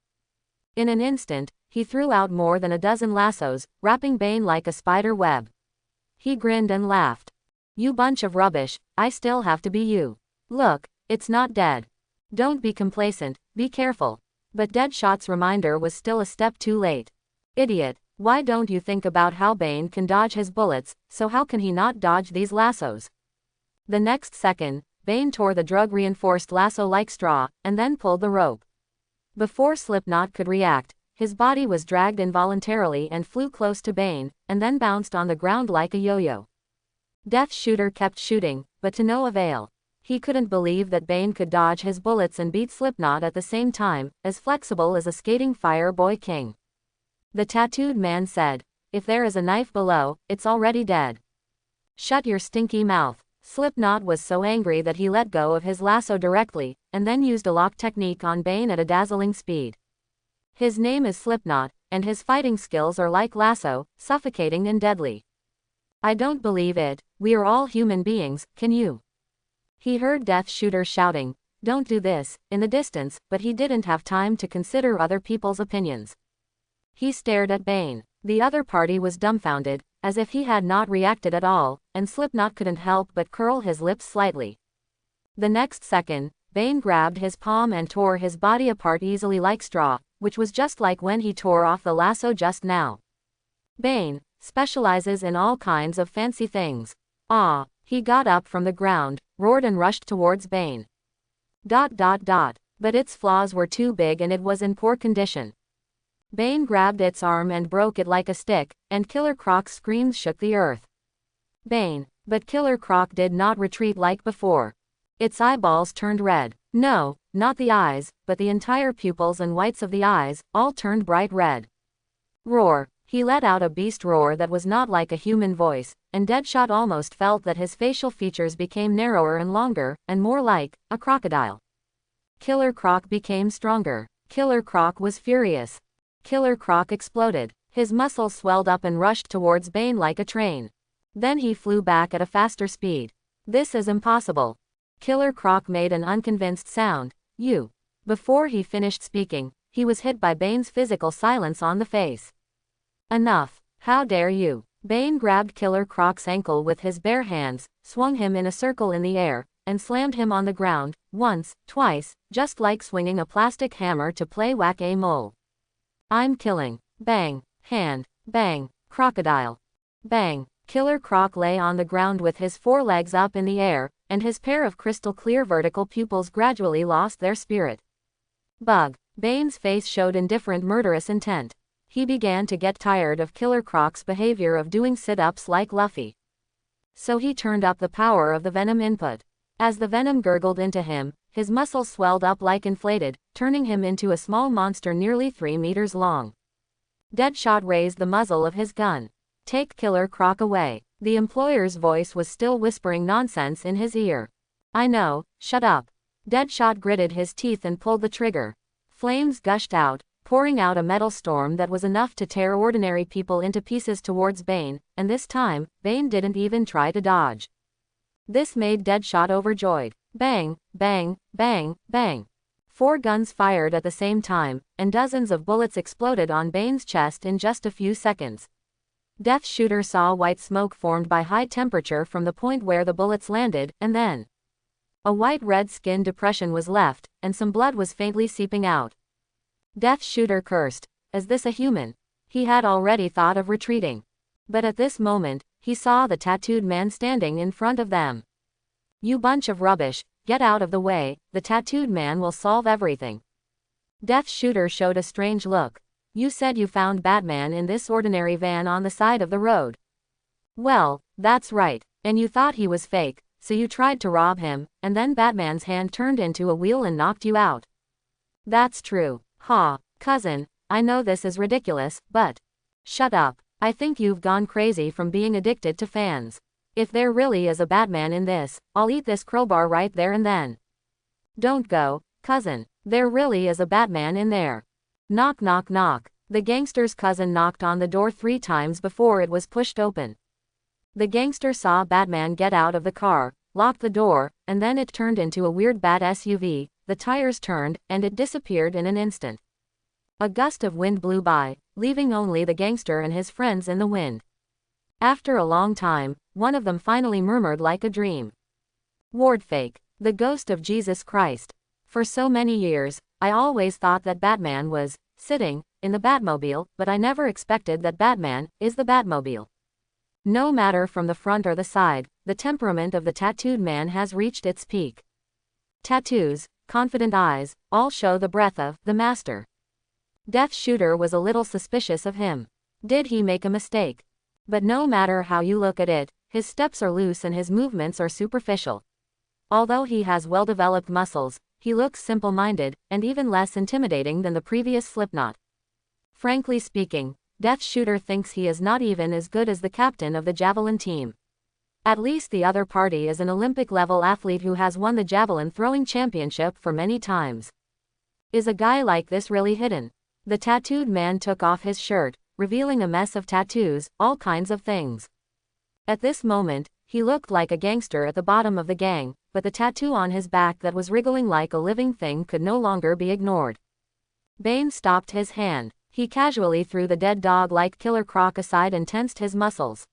A: In an instant, he threw out more than a dozen lassos, wrapping Bane like a spider web. He grinned and laughed. "You bunch of rubbish, I still have to be you. Look, it's not dead. Don't be complacent, be careful." But Deadshot's reminder was still a step too late. "Idiot, why don't you think about how Bane can dodge his bullets, so how can he not dodge these lassos?" The next second, Bane tore the drug-reinforced lasso like straw, and then pulled the rope. Before Slipknot could react, his body was dragged involuntarily and flew close to Bane, and then bounced on the ground like a yo-yo. Death Shooter kept shooting, but to no avail. He couldn't believe that Bane could dodge his bullets and beat Slipknot at the same time, as flexible as a skating fire boy king. The tattooed man said, "If there is a knife below, it's already dead." "Shut your stinky mouth." Slipknot was so angry that he let go of his lasso directly, and then used a lock technique on Bane at a dazzling speed. His name is Slipknot, and his fighting skills are like lasso, suffocating and deadly. "I don't believe it, we are all human beings, can you?" He heard Death Shooter shouting, "Don't do this," in the distance, but he didn't have time to consider other people's opinions. He stared at Bane. The other party was dumbfounded, as if he had not reacted at all, and Slipknot couldn't help but curl his lips slightly. The next second, Bane grabbed his palm and tore his body apart easily like straw, which was just like when he tore off the lasso just now. Bane specializes in all kinds of fancy things. Ah, he got up from the ground, roared and rushed towards Bane. But its flaws were too big and it was in poor condition. Bane grabbed its arm and broke it like a stick, and Killer Croc's screams shook the earth. But Killer Croc did not retreat like before. Its eyeballs turned red. No, not the eyes, but the entire pupils and whites of the eyes, all turned bright red. Roar. He let out a beast roar that was not like a human voice, and Deadshot almost felt that his facial features became narrower and longer, and more like a crocodile. Killer Croc became stronger. Killer Croc was furious. Killer Croc exploded. His muscles swelled up and rushed towards Bane like a train. Then he flew back at a faster speed. "This is impossible." Killer Croc made an unconvinced sound. "You." Before he finished speaking, he was hit by Bane's physical silence on the face. "Enough. How dare you." Bane grabbed Killer Croc's ankle with his bare hands, swung him in a circle in the air, and slammed him on the ground, once, twice, just like swinging a plastic hammer to play whack-a-mole. "I'm killing." Bang. Hand. Bang. Crocodile. Bang. Killer Croc lay on the ground with his forelegs up in the air, and his pair of crystal-clear vertical pupils gradually lost their spirit. Bug. Bane's face showed indifferent murderous intent. He began to get tired of Killer Croc's behavior of doing sit-ups like Luffy. So he turned up the power of the venom input. As the venom gurgled into him, his muscles swelled up like inflated, turning him into a small monster nearly 3 meters long. Deadshot raised the muzzle of his gun. "Take Killer Croc away." The employer's voice was still whispering nonsense in his ear. "I know, shut up." Deadshot gritted his teeth and pulled the trigger. Flames gushed out, pouring out a metal storm that was enough to tear ordinary people into pieces towards Bane, and this time, Bane didn't even try to dodge. This made Deadshot overjoyed. Bang, bang, bang, bang. 4 guns fired at the same time, and dozens of bullets exploded on Bane's chest in just a few seconds. Death Shooter saw white smoke formed by high temperature from the point where the bullets landed, and then a white-red skin depression was left, and some blood was faintly seeping out. Death Shooter cursed. Is this a human? He had already thought of retreating. But at this moment, he saw the tattooed man standing in front of them. You bunch of rubbish, get out of the way, the tattooed man will solve everything. Death Shooter showed a strange look. You said you found Batman in this ordinary van on the side of the road. Well, that's right, and you thought he was fake, so you tried to rob him, and then Batman's hand turned into a wheel and knocked you out. That's true. Ha, cousin, I know this is ridiculous, but... Shut up. I think you've gone crazy from being addicted to fans. If there really is a Batman in this, I'll eat this crowbar right there and then. Don't go, cousin. There really is a Batman in there. Knock knock knock. The gangster's cousin knocked on the door 3 times before it was pushed open. The gangster saw Batman get out of the car, locked the door, and then it turned into a weird bat SUV, the tires turned, and it disappeared in an instant. A gust of wind blew by, leaving only the gangster and his friends in the wind. After a long time, one of them finally murmured like a dream. Wardfake, the ghost of Jesus Christ. For so many years, I always thought that Batman was sitting in the Batmobile, but I never expected that Batman is the Batmobile. No matter from the front or the side, the temperament of the tattooed man has reached its peak. Tattoos, confident eyes, all show the breath of the master. Death Shooter was a little suspicious of him. Did he make a mistake? But no matter how you look at it, his steps are loose and his movements are superficial. Although he has well-developed muscles, he looks simple-minded, and even less intimidating than the previous Slipknot. Frankly speaking, Death Shooter thinks he is not even as good as the captain of the javelin team. At least the other party is an Olympic-level athlete who has won the javelin throwing championship for many times. Is a guy like this really hidden? The tattooed man took off his shirt, revealing a mess of tattoos, all kinds of things. At this moment, he looked like a gangster at the bottom of the gang, but the tattoo on his back that was wriggling like a living thing could no longer be ignored. Bane stopped his hand. He casually threw the dead dog-like killer Croc aside and tensed his muscles.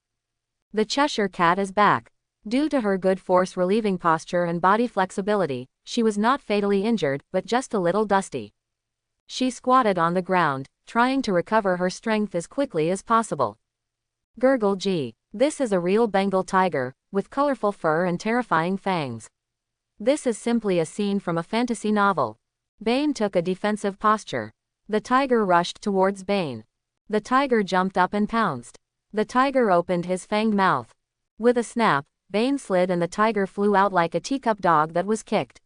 A: The Cheshire Cat is back. Due to her good force-relieving posture and body flexibility, she was not fatally injured, but just a little dusty. She squatted on the ground, trying to recover her strength as quickly as possible. Gurgle gee. This is a real Bengal tiger, with colorful fur and terrifying fangs. This is simply a scene from a fantasy novel. Bane took a defensive posture. The tiger rushed towards Bane. The tiger jumped up and pounced. The tiger opened his fanged mouth. With a snap, Bane slid and the tiger flew out like a teacup dog that was kicked.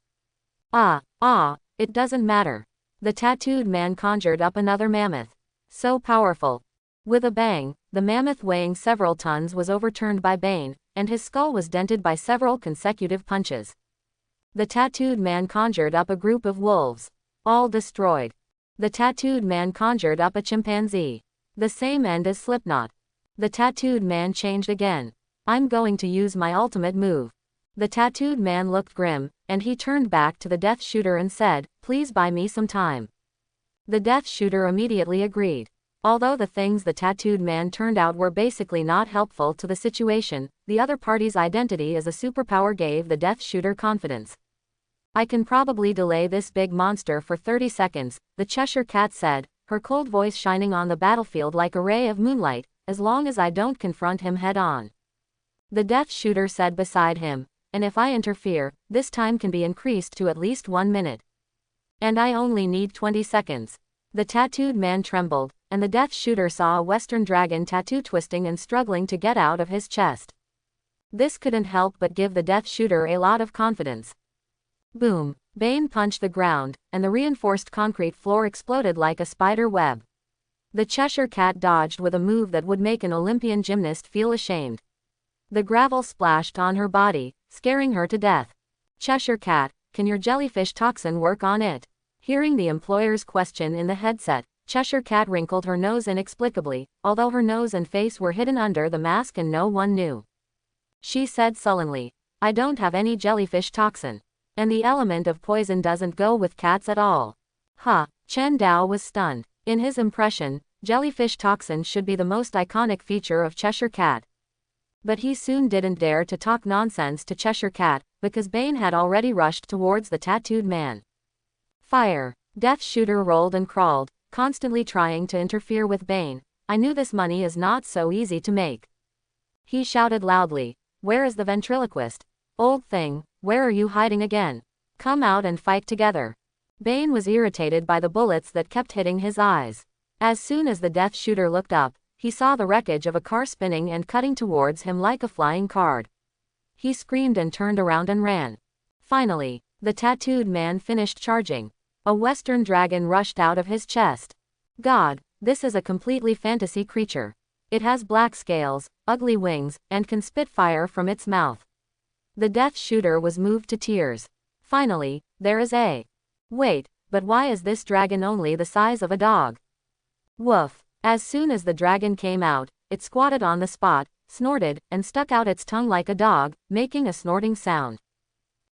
A: It doesn't matter. The tattooed man conjured up another mammoth. So powerful. With a bang, the mammoth weighing several tons was overturned by Bane, and his skull was dented by several consecutive punches. The tattooed man conjured up a group of wolves. All destroyed. The tattooed man conjured up a chimpanzee. The same end as Slipknot. The tattooed man changed again. I'm going to use my ultimate move. The tattooed man looked grim, and he turned back to the Death Shooter and said, "Please buy me some time." The Death Shooter immediately agreed. Although the things the tattooed man turned out were basically not helpful to the situation, the other party's identity as a superpower gave the Death Shooter confidence. I can probably delay this big monster for 30 seconds, the Cheshire Cat said, her cold voice shining on the battlefield like a ray of moonlight, as long as I don't confront him head-on. The Death Shooter said beside him, and if I interfere, this time can be increased to at least 1 minute. And I only need 20 seconds. The tattooed man trembled, and the Death Shooter saw a Western dragon tattoo twisting and struggling to get out of his chest. This couldn't help but give the Death Shooter a lot of confidence. Boom! Bane punched the ground, and the reinforced concrete floor exploded like a spider web. The Cheshire Cat dodged with a move that would make an Olympian gymnast feel ashamed. The gravel splashed on her body, scaring her to death. Cheshire Cat, can your jellyfish toxin work on it? Hearing the employer's question in the headset, Cheshire Cat wrinkled her nose inexplicably, although her nose and face were hidden under the mask and no one knew. She said sullenly, "I don't have any jellyfish toxin. And the element of poison doesn't go with cats at all." Chen Dao was stunned. In his impression, jellyfish toxin should be the most iconic feature of Cheshire Cat. But he soon didn't dare to talk nonsense to Cheshire Cat, because Bane had already rushed towards the tattooed man. Fire! Death Shooter rolled and crawled, constantly trying to interfere with Bane. I knew this money is not so easy to make. He shouted loudly. Where is the ventriloquist? Old thing, where are you hiding again? Come out and fight together. Bane was irritated by the bullets that kept hitting his eyes. As soon as the Death Shooter looked up, he saw the wreckage of a car spinning and cutting towards him like a flying card. He screamed and turned around and ran. Finally, the tattooed man finished charging. A western dragon rushed out of his chest. God, this is a completely fantasy creature. It has black scales, ugly wings, and can spit fire from its mouth. The Death Shooter was moved to tears. Finally, there is a... Wait, but why is this dragon only the size of a dog? Woof. As soon as the dragon came out, it squatted on the spot, snorted, and stuck out its tongue like a dog, making a snorting sound.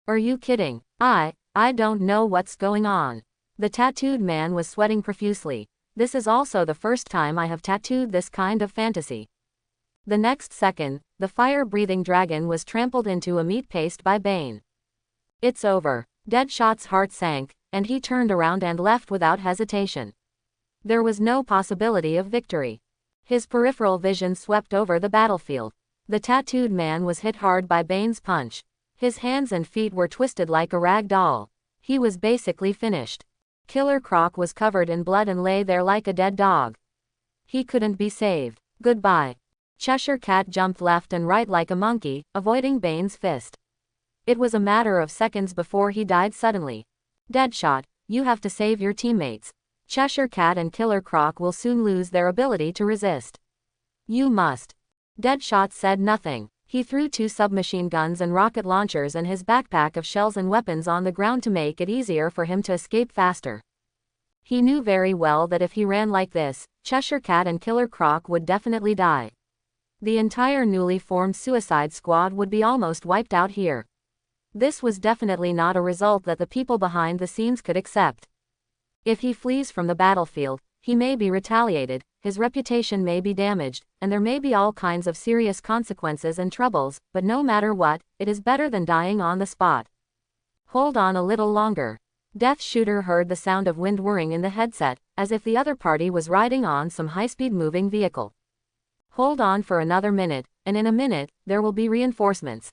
A: Are you kidding? I don't know what's going on. The tattooed man was sweating profusely. This is also the first time I have tattooed this kind of fantasy. The next second, the fire-breathing dragon was trampled into a meat paste by Bane. It's over. Deadshot's heart sank, and he turned around and left without hesitation. There was no possibility of victory. His peripheral vision swept over the battlefield. The tattooed man was hit hard by Bane's punch. His hands and feet were twisted like a rag doll. He was basically finished. Killer Croc was covered in blood and lay there like a dead dog. He couldn't be saved. Goodbye. Cheshire Cat jumped left and right like a monkey, avoiding Bane's fist. It was a matter of seconds before he died suddenly. Deadshot, you have to save your teammates. Cheshire Cat and Killer Croc will soon lose their ability to resist. You must. Deadshot said nothing. He threw 2 submachine guns and rocket launchers and his backpack of shells and weapons on the ground to make it easier for him to escape faster. He knew very well that if he ran like this, Cheshire Cat and Killer Croc would definitely die. The entire newly formed Suicide Squad would be almost wiped out here. This was definitely not a result that the people behind the scenes could accept. If he flees from the battlefield, he may be retaliated, his reputation may be damaged, and there may be all kinds of serious consequences and troubles, but no matter what, it is better than dying on the spot. Hold on a little longer. Death Shooter heard the sound of wind whirring in the headset, as if the other party was riding on some high-speed moving vehicle. Hold on for another minute, and in a minute, there will be reinforcements.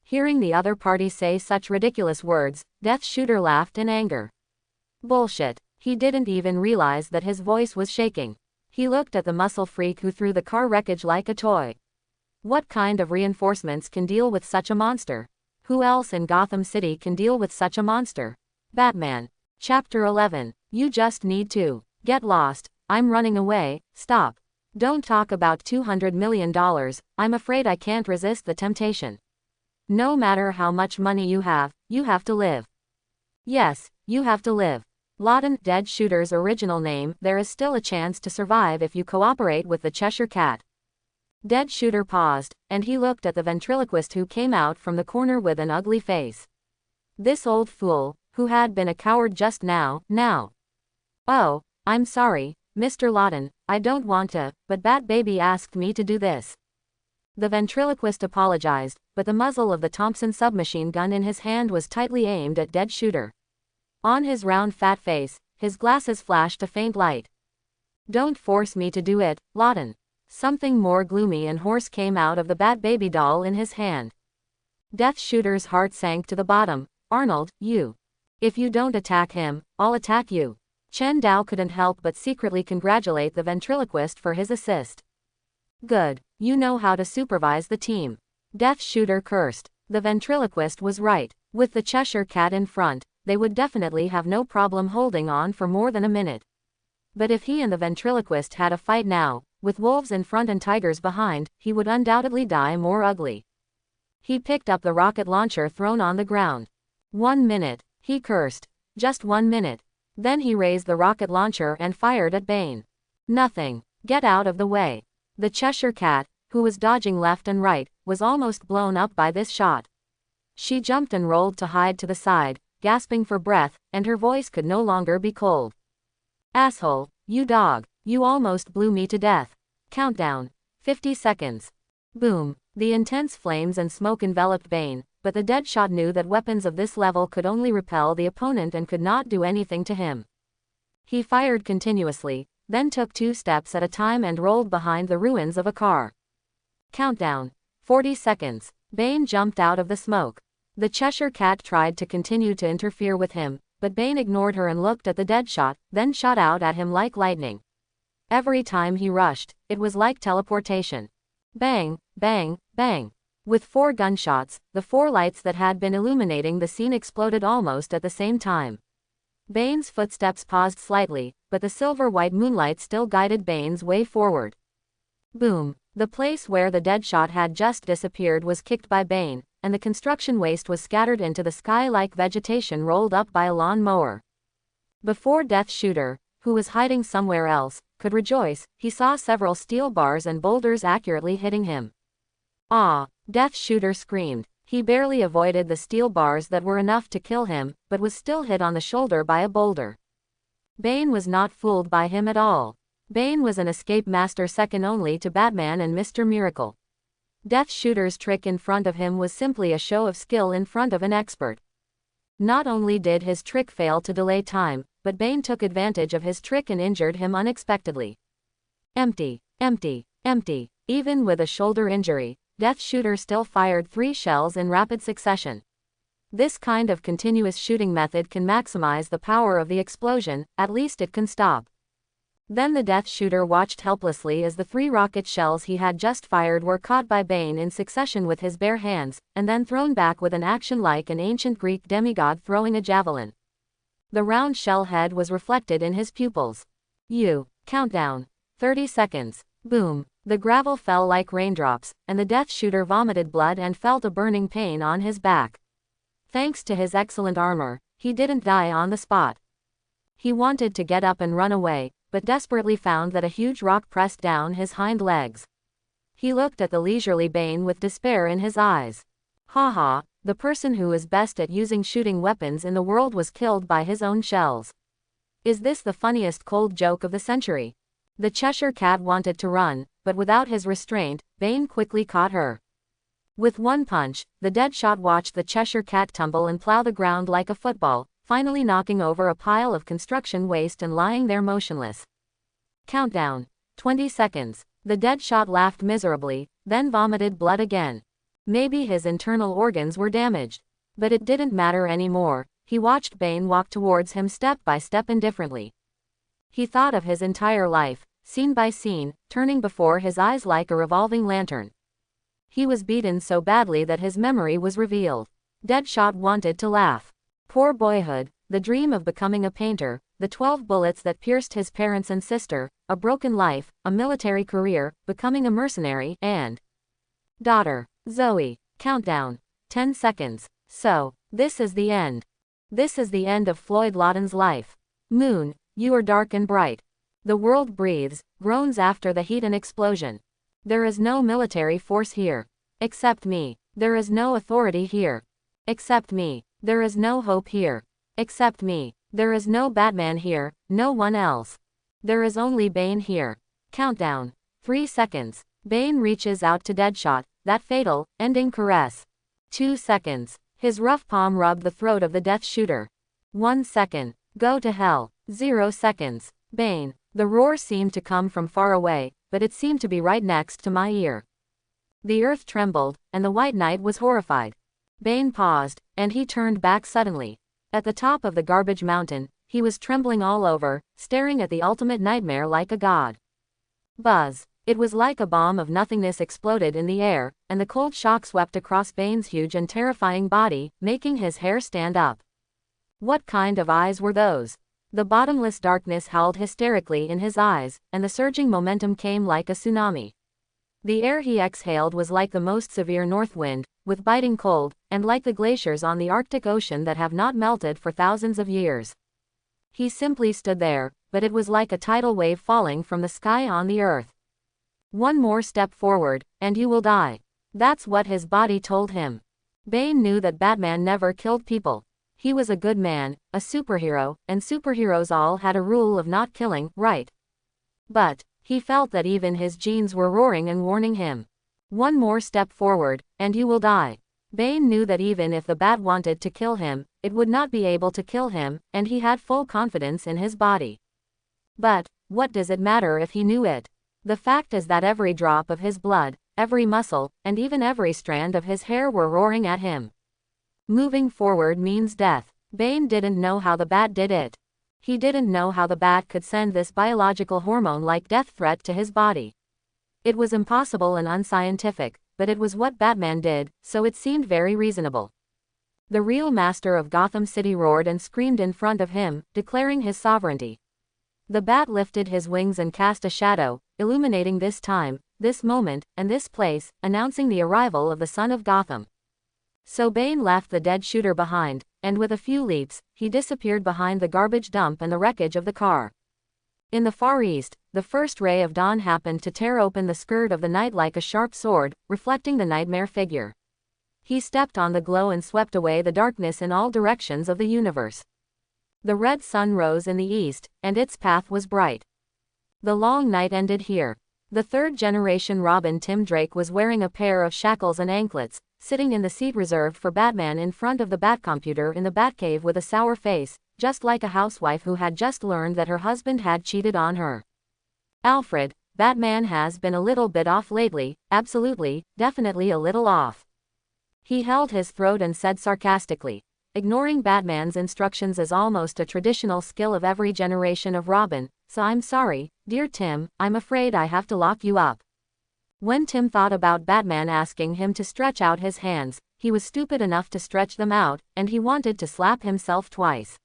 A: Hearing the other party say such ridiculous words, Death Shooter laughed in anger. Bullshit. He didn't even realize that his voice was shaking. He looked at the muscle freak who threw the car wreckage like a toy. What kind of reinforcements can deal with such a monster? Who else in Gotham City can deal with such a monster? Batman. Chapter 11. You just need to get lost. I'm running away. Stop. Don't talk about $200 million. I'm afraid I can't resist the temptation. No matter how much money you have to live. Yes, you have to live. Lawton, Dead Shooter's original name. There is still a chance to survive if you cooperate with the Cheshire Cat. Dead Shooter paused, and he looked at the ventriloquist who came out from the corner with an ugly face. This old fool, who had been a coward just now. Oh, I'm sorry, Mr. Lawton, I don't want to, but Bat Baby asked me to do this. The ventriloquist apologized, but the muzzle of the Thompson submachine gun in his hand was tightly aimed at Dead Shooter. On his round fat face, his glasses flashed a faint light. Don't force me to do it, Lawton. Something more gloomy and hoarse came out of the Bat Baby doll in his hand. Death Shooter's heart sank to the bottom. Arnold, you. If you don't attack him, I'll attack you. Chen Dao couldn't help but secretly congratulate the ventriloquist for his assist. Good, you know how to supervise the team. Death Shooter cursed. The ventriloquist was right. With the Cheshire Cat in front, they would definitely have no problem holding on for more than a minute. But if he and the ventriloquist had a fight now, with wolves in front and tigers behind, he would undoubtedly die more ugly. He picked up the rocket launcher thrown on the ground. 1 minute, he cursed. Just 1 minute. Then he raised the rocket launcher and fired at Bane. Nothing. Get out of the way. The Cheshire Cat, who was dodging left and right, was almost blown up by this shot. She jumped and rolled to hide to the side, gasping for breath, and her voice could no longer be cold. Asshole, you dog, you almost blew me to death. Countdown. 50 seconds. Boom. The intense flames and smoke enveloped Bane, but the Deadshot knew that weapons of this level could only repel the opponent and could not do anything to him. He fired continuously, then took 2 steps at a time and rolled behind the ruins of a car. Countdown. 40 seconds. Bane jumped out of the smoke. The Cheshire Cat tried to continue to interfere with him, but Bane ignored her and looked at the Deadshot, then shot out at him like lightning. Every time he rushed, it was like teleportation. Bang, bang, bang. With 4 gunshots, the 4 lights that had been illuminating the scene exploded almost at the same time. Bane's footsteps paused slightly, but the silver-white moonlight still guided Bane's way forward. Boom. The place where the Deadshot had just disappeared was kicked by Bane, and the construction waste was scattered into the sky like vegetation rolled up by a lawn mower. Before Death Shooter, who was hiding somewhere else, could rejoice, he saw several steel bars and boulders accurately hitting him. Ah! Death Shooter screamed. He barely avoided the steel bars that were enough to kill him, but was still hit on the shoulder by a boulder. Bane was not fooled by him at all. Bane was an escape master second only to Batman and Mr. Miracle. Death Shooter's trick in front of him was simply a show of skill in front of an expert. Not only did his trick fail to delay time, but Bane took advantage of his trick and injured him unexpectedly. Empty, empty, empty. Even with a shoulder injury, Death Shooter still fired 3 shells in rapid succession. This kind of continuous shooting method can maximize the power of the explosion, at least it can stop. Then the Death Shooter watched helplessly as the 3 rocket shells he had just fired were caught by Bane in succession with his bare hands, and then thrown back with an action like an ancient Greek demigod throwing a javelin. The round shell head was reflected in his pupils. Countdown. 30 seconds. Boom. The gravel fell like raindrops, and the Death Shooter vomited blood and felt a burning pain on his back. Thanks to his excellent armor, he didn't die on the spot. He wanted to get up and run away, but desperately found that a huge rock pressed down his hind legs. He looked at the leisurely Bane with despair in his eyes. Ha, the person who is best at using shooting weapons in the world was killed by his own shells. Is this the funniest cold joke of the century? The Cheshire Cat wanted to run, but without his restraint, Bane quickly caught her. With one punch, the Deadshot watched the Cheshire Cat tumble and plow the ground like a football, finally knocking over a pile of construction waste and lying there motionless. Countdown. 20 seconds. The Deadshot laughed miserably, then vomited blood again. Maybe his internal organs were damaged. But it didn't matter anymore. He watched Bane walk towards him step by step indifferently. He thought of his entire life, scene by scene, turning before his eyes like a revolving lantern. He was beaten so badly that his memory was revealed. Deadshot wanted to laugh. Poor boyhood, the dream of becoming a painter, the 12 bullets that pierced his parents and sister, a broken life, a military career, becoming a mercenary, and daughter, Zoe. Countdown. 10 seconds. So, this is the end. This is the end of Floyd Lawton's life. Moon, you are dark and bright. The world breathes, groans after the heat and explosion. There is no military force here. Except me. There is no authority here. Except me. There is no hope here. Except me. There is no Batman here, no one else. There is only Bane here. Countdown. 3 seconds. Bane reaches out to Deadshot, that fatal, ending caress. 2 seconds. His rough palm rubbed the throat of the Death Shooter. 1 second. Go to hell. 0 seconds. Bane. The roar seemed to come from far away, but it seemed to be right next to my ear. The earth trembled, and the White Knight was horrified. Bane paused, and he turned back suddenly. At the top of the garbage mountain, he was trembling all over, staring at the ultimate nightmare like a god. Buzz. It was like a bomb of nothingness exploded in the air, and the cold shock swept across Bane's huge and terrifying body, making his hair stand up. What kind of eyes were those? The bottomless darkness howled hysterically in his eyes, and the surging momentum came like a tsunami. The air he exhaled was like the most severe north wind, with biting cold, and like the glaciers on the Arctic Ocean that have not melted for thousands of years. He simply stood there, but it was like a tidal wave falling from the sky on the earth. One more step forward, and you will die. That's what his body told him. Bane knew that Batman never killed people. He was a good man, a superhero, and superheroes all had a rule of not killing, right? But he felt that even his genes were roaring and warning him. One more step forward, and you will die. Bane knew that even if the Bat wanted to kill him, it would not be able to kill him, and he had full confidence in his body. But what does it matter if he knew it? The fact is that every drop of his blood, every muscle, and even every strand of his hair were roaring at him. Moving forward means death. Bane didn't know how the bat did it. He didn't know how the bat could send this biological hormone-like death threat to his body. It was impossible and unscientific, but it was what Batman did, so it seemed very reasonable. The real master of Gotham City roared and screamed in front of him, declaring his sovereignty. The bat lifted his wings and cast a shadow, illuminating this time, this moment, and this place, announcing the arrival of the son of Gotham. So Bane left the dead shooter behind, and with a few leaps, he disappeared behind the garbage dump and the wreckage of the car. In the far east, the first ray of dawn happened to tear open the skirt of the night like a sharp sword, reflecting the nightmare figure. He stepped on the glow and swept away the darkness in all directions of the universe. The red sun rose in the east, and its path was bright. The long night ended here. The third-generation Robin Tim Drake was wearing a pair of shackles and anklets, sitting in the seat reserved for Batman in front of the Batcomputer in the Batcave with a sour face, just like a housewife who had just learned that her husband had cheated on her. Alfred, Batman has been a little bit off lately, absolutely, definitely a little off. He held his throat and said sarcastically. Ignoring Batman's instructions is almost a traditional skill of every generation of Robin, so I'm sorry, dear Tim, I'm afraid I have to lock you up. When Tim thought about Batman asking him to stretch out his hands, he was stupid enough to stretch them out, and he wanted to slap himself twice.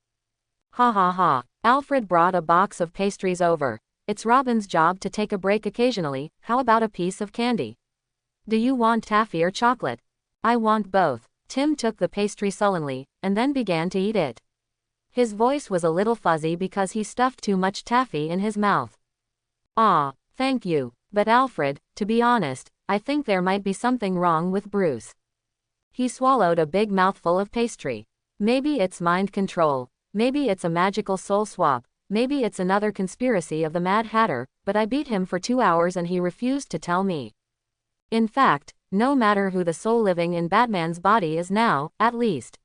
A: Ha ha ha. Alfred brought a box of pastries over. It's Robin's job to take a break occasionally, how about a piece of candy? Do you want taffy or chocolate? I want both. Tim took the pastry sullenly, and then began to eat it. His voice was a little fuzzy because he stuffed too much taffy in his mouth. Ah, thank you, but Alfred, to be honest, I think there might be something wrong with Bruce. He swallowed a big mouthful of pastry. Maybe it's mind control, maybe it's a magical soul swap, maybe it's another conspiracy of the Mad Hatter, but I beat him for 2 hours and he refused to tell me. In fact, no matter who the soul living in Batman's body is now, at least,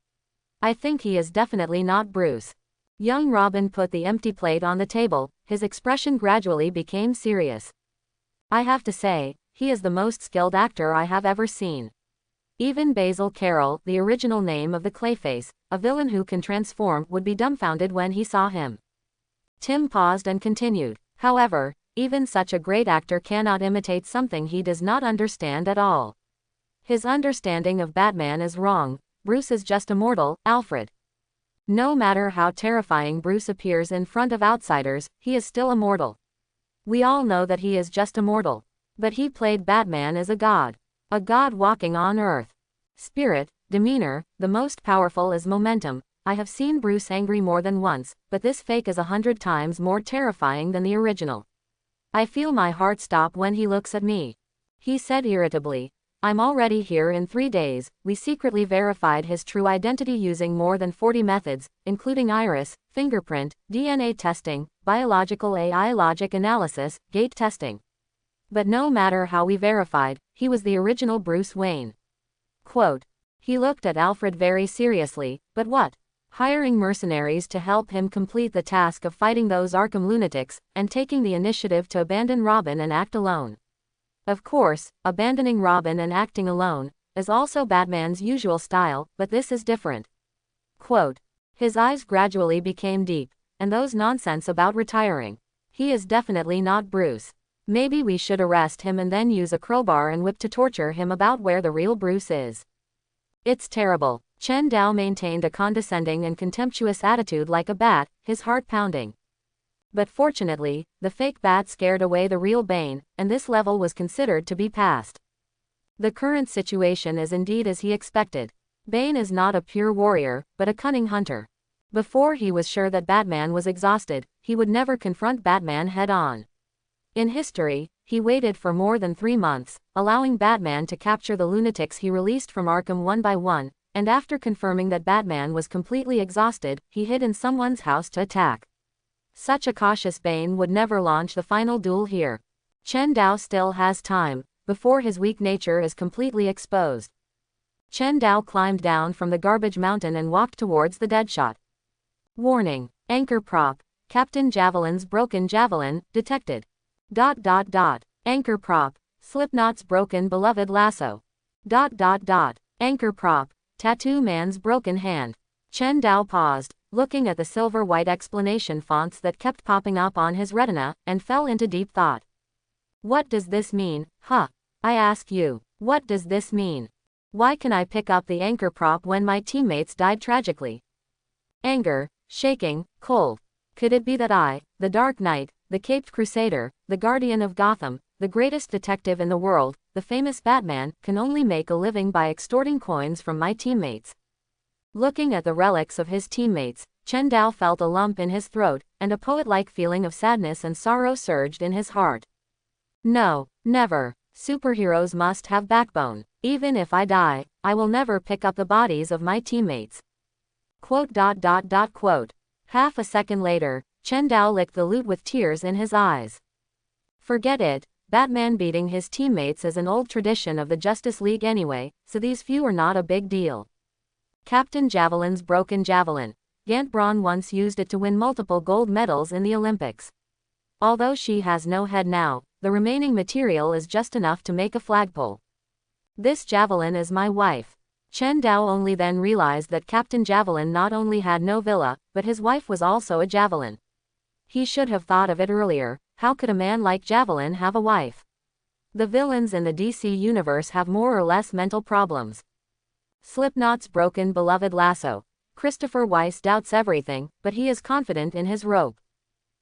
A: I think he is definitely not Bruce. Young Robin put the empty plate on the table, his expression gradually became serious. I have to say, he is the most skilled actor I have ever seen. Even Basil Carroll, the original name of the Clayface, a villain who can transform, would be dumbfounded when he saw him. Tim paused and continued, however, even such a great actor cannot imitate something he does not understand at all. His understanding of Batman is wrong. Bruce is just a mortal, Alfred. No matter how terrifying Bruce appears in front of outsiders, he is still a mortal. We all know that he is just a mortal. But he played Batman as a god walking on Earth. Spirit, demeanor, the most powerful is momentum. I have seen Bruce angry more than once, but this fake is 100 times more terrifying than the original. I feel my heart stop when he looks at me. He said irritably, I'm already here in 3 days. We secretly verified his true identity using more than 40 methods, including iris, fingerprint, DNA testing, biological AI logic analysis, gate testing. But no matter how we verified, he was the original Bruce Wayne. Quote. He looked at Alfred very seriously, but what? Hiring mercenaries to help him complete the task of fighting those Arkham lunatics, and taking the initiative to abandon Robin and act alone. Of course, abandoning Robin and acting alone is also Batman's usual style, but this is different. Quote. His eyes gradually became deep, and those nonsense about retiring. He is definitely not Bruce. Maybe we should arrest him and then use a crowbar and whip to torture him about where the real Bruce is. It's terrible. Chen Dao maintained a condescending and contemptuous attitude like a bat, his heart pounding. But fortunately, the fake bat scared away the real Bane, and this level was considered to be passed. The current situation is indeed as he expected. Bane is not a pure warrior, but a cunning hunter. Before he was sure that Batman was exhausted, he would never confront Batman head-on. In history, he waited for more than 3 months, allowing Batman to capture the lunatics he released from Arkham one by one, and after confirming that Batman was completely exhausted, he hid in someone's house to attack. Such a cautious Bane would never launch the final duel here. Chen Dao still has time, before his weak nature is completely exposed. Chen Dao climbed down from the garbage mountain and walked towards the Deadshot. Warning. Anchor prop. Captain Javelin's broken javelin, detected. Anchor prop, Slipknot's broken beloved lasso. Anchor prop, Tattoo Man's broken hand. Chen Dao paused, looking at the silver-white explanation fonts that kept popping up on his retina, and fell into deep thought. What does this mean, huh? I ask you, what does this mean? Why can I pick up the anchor prop when my teammates died tragically? Anger, shaking, cold. Could it be that I, the Dark Knight, the Caped Crusader, the Guardian of Gotham, the greatest detective in the world, the famous Batman, can only make a living by extorting coins from my teammates? Looking at the relics of his teammates, Chen Dao felt a lump in his throat, and a poet-like feeling of sadness and sorrow surged in his heart. No, never. Superheroes must have backbone. Even if I die, I will never pick up the bodies of my teammates. Quote. Half a second later, Chen Dao licked the loot with tears in his eyes. Forget it, Batman beating his teammates is an old tradition of the Justice League anyway, so these few are not a big deal. Captain Javelin's broken javelin. Gant Braun once used it to win multiple gold medals in the Olympics. Although she has no head now, the remaining material is just enough to make a flagpole. This javelin is my wife. Chen Dao only then realized that Captain Javelin not only had no villa, but his wife was also a javelin. He should have thought of it earlier. How could a man like Javelin have a wife? The villains in the DC universe have more or less mental problems. Slipknot's broken beloved lasso. Christopher Weiss doubts everything, but he is confident in his rope.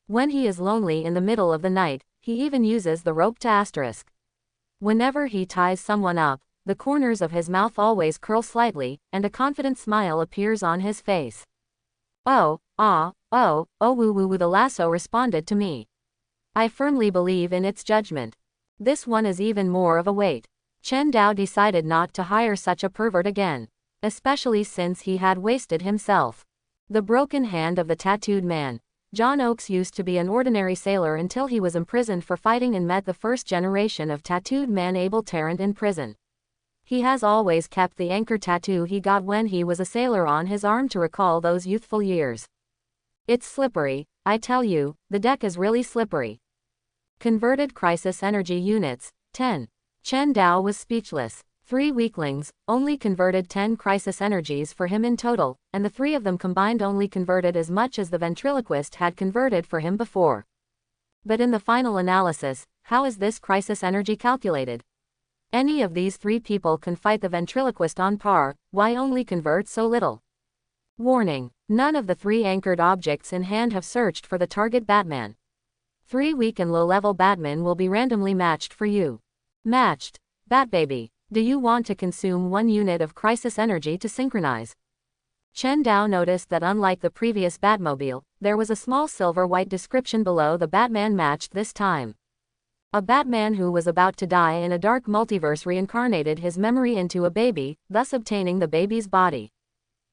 A: When he is lonely in the middle of the night, he even uses the rope to asterisk. Whenever he ties someone up, the corners of his mouth always curl slightly, and a confident smile appears on his face. Oh, woo, the lasso responded to me. I firmly believe in its judgment. This one is even more of a weight. Chen Dao decided not to hire such a pervert again, especially since he had wasted himself. The broken hand of the tattooed man. John Oakes used to be an ordinary sailor until he was imprisoned for fighting and met the first generation of tattooed man Abel Tarrant in prison. He has always kept the anchor tattoo he got when he was a sailor on his arm to recall those youthful years. It's slippery, I tell you, the deck is really slippery. Converted crisis energy units, 10. Chen Dao was speechless. 3 weaklings only converted 10 crisis energies for him in total, and the 3 of them combined only converted as much as the ventriloquist had converted for him before. But in the final analysis, how is this crisis energy calculated? Any of these 3 people can fight the ventriloquist on par, why only convert so little? Warning: none of the 3 anchored objects in hand have searched for the target Batman. 3 weak and low-level Batmen will be randomly matched for you. Matched. Batbaby, do you want to consume 1 unit of crisis energy to synchronize? Chen Dao noticed that unlike the previous Batmobile, there was a small silver-white description below the Batman matched this time. A Batman who was about to die in a dark multiverse reincarnated his memory into a baby, thus obtaining the baby's body.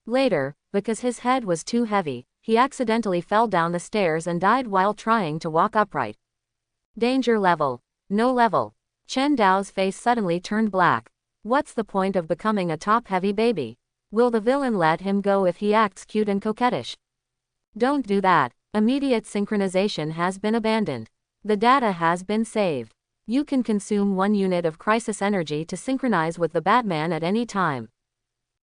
A: Later, because his head was too heavy, he accidentally fell down the stairs and died while trying to walk upright. Danger level. No level. Chen Dao's face suddenly turned black. What's the point of becoming a top-heavy baby? Will the villain let him go if he acts cute and coquettish? Don't do that. Immediate synchronization has been abandoned. The data has been saved. You can consume 1 unit of crisis energy to synchronize with the Batman at any time.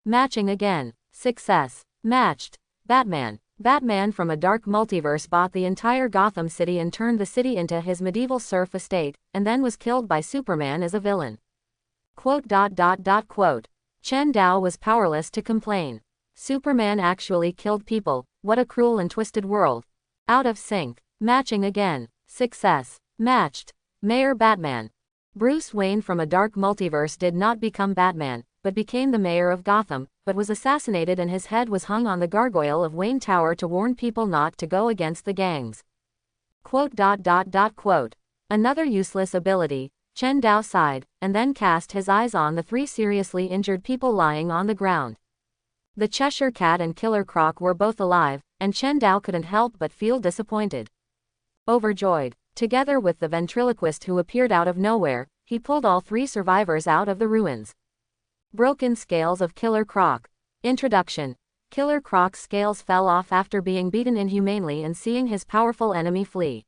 A: Matching again. Success. Matched. Batman. Batman from a dark multiverse bought the entire Gotham City and turned the city into his medieval serf estate, and then was killed by Superman as a villain. Quote. Chen Dao was powerless to complain. Superman actually killed people, what a cruel and twisted world. Out of sync. Matching again. Success. Matched. Mayor Batman. Bruce Wayne from a dark multiverse did not become Batman, but became the mayor of Gotham, but was assassinated and his head was hung on the gargoyle of Wayne Tower to warn people not to go against the gangs. Quote. Another useless ability. Chen Dao sighed, and then cast his eyes on the 3 seriously injured people lying on the ground. The Cheshire Cat and Killer Croc were both alive, and Chen Dao couldn't help but feel disappointed. Overjoyed, together with the ventriloquist who appeared out of nowhere, he pulled all 3 survivors out of the ruins. Broken scales of Killer Croc. Introduction. Killer Croc's scales fell off after being beaten inhumanely and seeing his powerful enemy flee.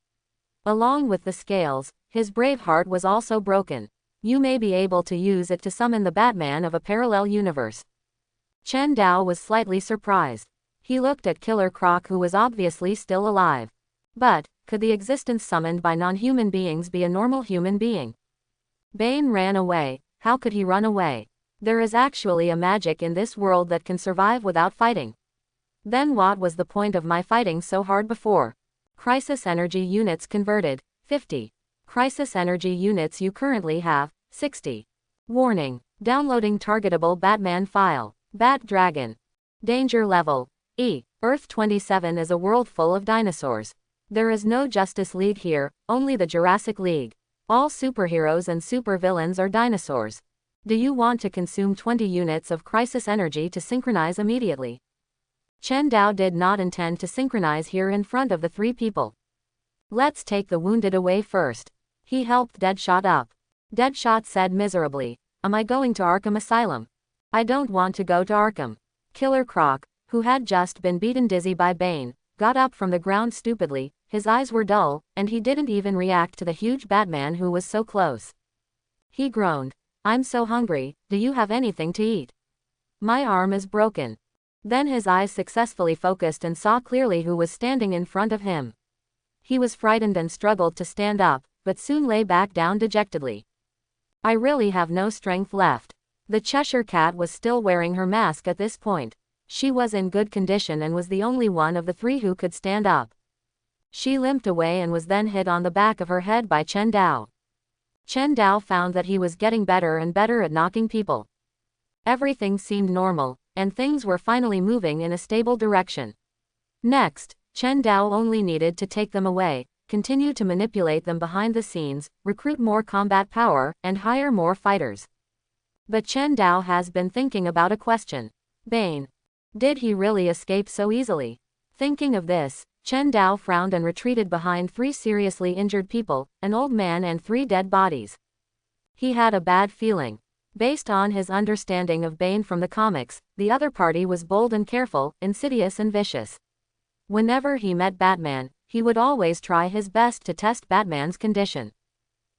A: Along with the scales, his brave heart was also broken. You may be able to use it to summon the Batman of a parallel universe. Chen Dao was slightly surprised. He looked at Killer Croc, who was obviously still alive. But, could the existence summoned by non-human beings be a normal human being? Bane ran away. How could he run away? There is actually a magic in this world that can survive without fighting. Then what was the point of my fighting so hard before? Crisis energy units converted, 50. Crisis energy units you currently have, 60. Warning. Downloading targetable Batman file. Bat Dragon. Danger level, E. Earth 27 is a world full of dinosaurs. There is no Justice League here, only the Jurassic League. All superheroes and supervillains are dinosaurs. Do you want to consume 20 units of crisis energy to synchronize immediately? Chen Dao did not intend to synchronize here in front of the three people. Let's take the wounded away first. He helped Deadshot up. Deadshot said miserably, "Am I going to Arkham Asylum? I don't want to go to Arkham." Killer Croc, who had just been beaten dizzy by Bane, got up from the ground stupidly. His eyes were dull, and he didn't even react to the huge Batman who was so close. He groaned, "I'm so hungry, do you have anything to eat? My arm is broken." Then his eyes successfully focused and saw clearly who was standing in front of him. He was frightened and struggled to stand up, but soon lay back down dejectedly. "I really have no strength left." The Cheshire Cat was still wearing her mask at this point. She was in good condition and was the only one of the three who could stand up. She limped away and was then hit on the back of her head by Chen Dao. Chen Dao found that he was getting better and better at knocking people. Everything seemed normal, and things were finally moving in a stable direction. Next, Chen Dao only needed to take them away, continue to manipulate them behind the scenes, recruit more combat power, and hire more fighters. But Chen Dao has been thinking about a question. Bane. Did he really escape so easily? Thinking of this, Chen Dao frowned and retreated behind three seriously injured people, an old man and three dead bodies. He had a bad feeling. Based on his understanding of Bane from the comics, the other party was bold and careful, insidious and vicious. Whenever he met Batman, he would always try his best to test Batman's condition.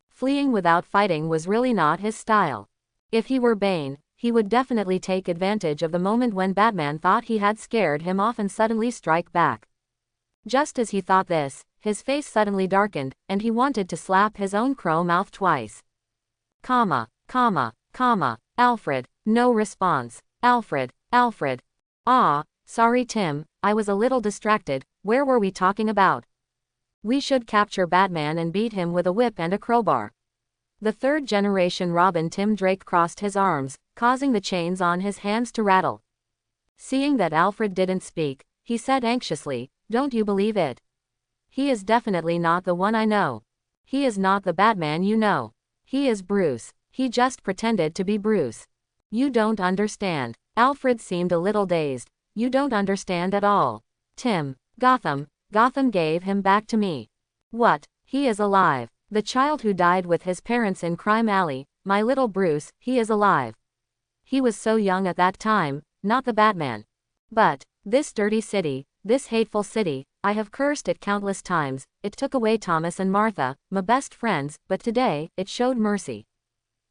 A: Fleeing without fighting was really not his style. If he were Bane, he would definitely take advantage of the moment when Batman thought he had scared him off and suddenly strike back. Just as he thought this, his face suddenly darkened, and he wanted to slap his own crow mouth twice. Alfred. No response. Alfred. Ah, sorry Tim, I was a little distracted. Where were we talking about? We should capture Batman and beat him with a whip and a crowbar. The third-generation Robin Tim Drake crossed his arms, causing the chains on his hands to rattle. Seeing that Alfred didn't speak, he said anxiously, "Don't you believe it? He is definitely not the one I know. He is not the Batman you know. He is Bruce. He just pretended to be Bruce. You don't understand." Alfred seemed a little dazed. "You don't understand at all. Tim. Gotham gave him back to me." "What? He is alive. The child who died with his parents in Crime Alley, my little Bruce, he is alive. He was so young at that time, not the Batman. But, this dirty city, this hateful city, I have cursed it countless times. It took away Thomas and Martha, my best friends, but today, it showed mercy."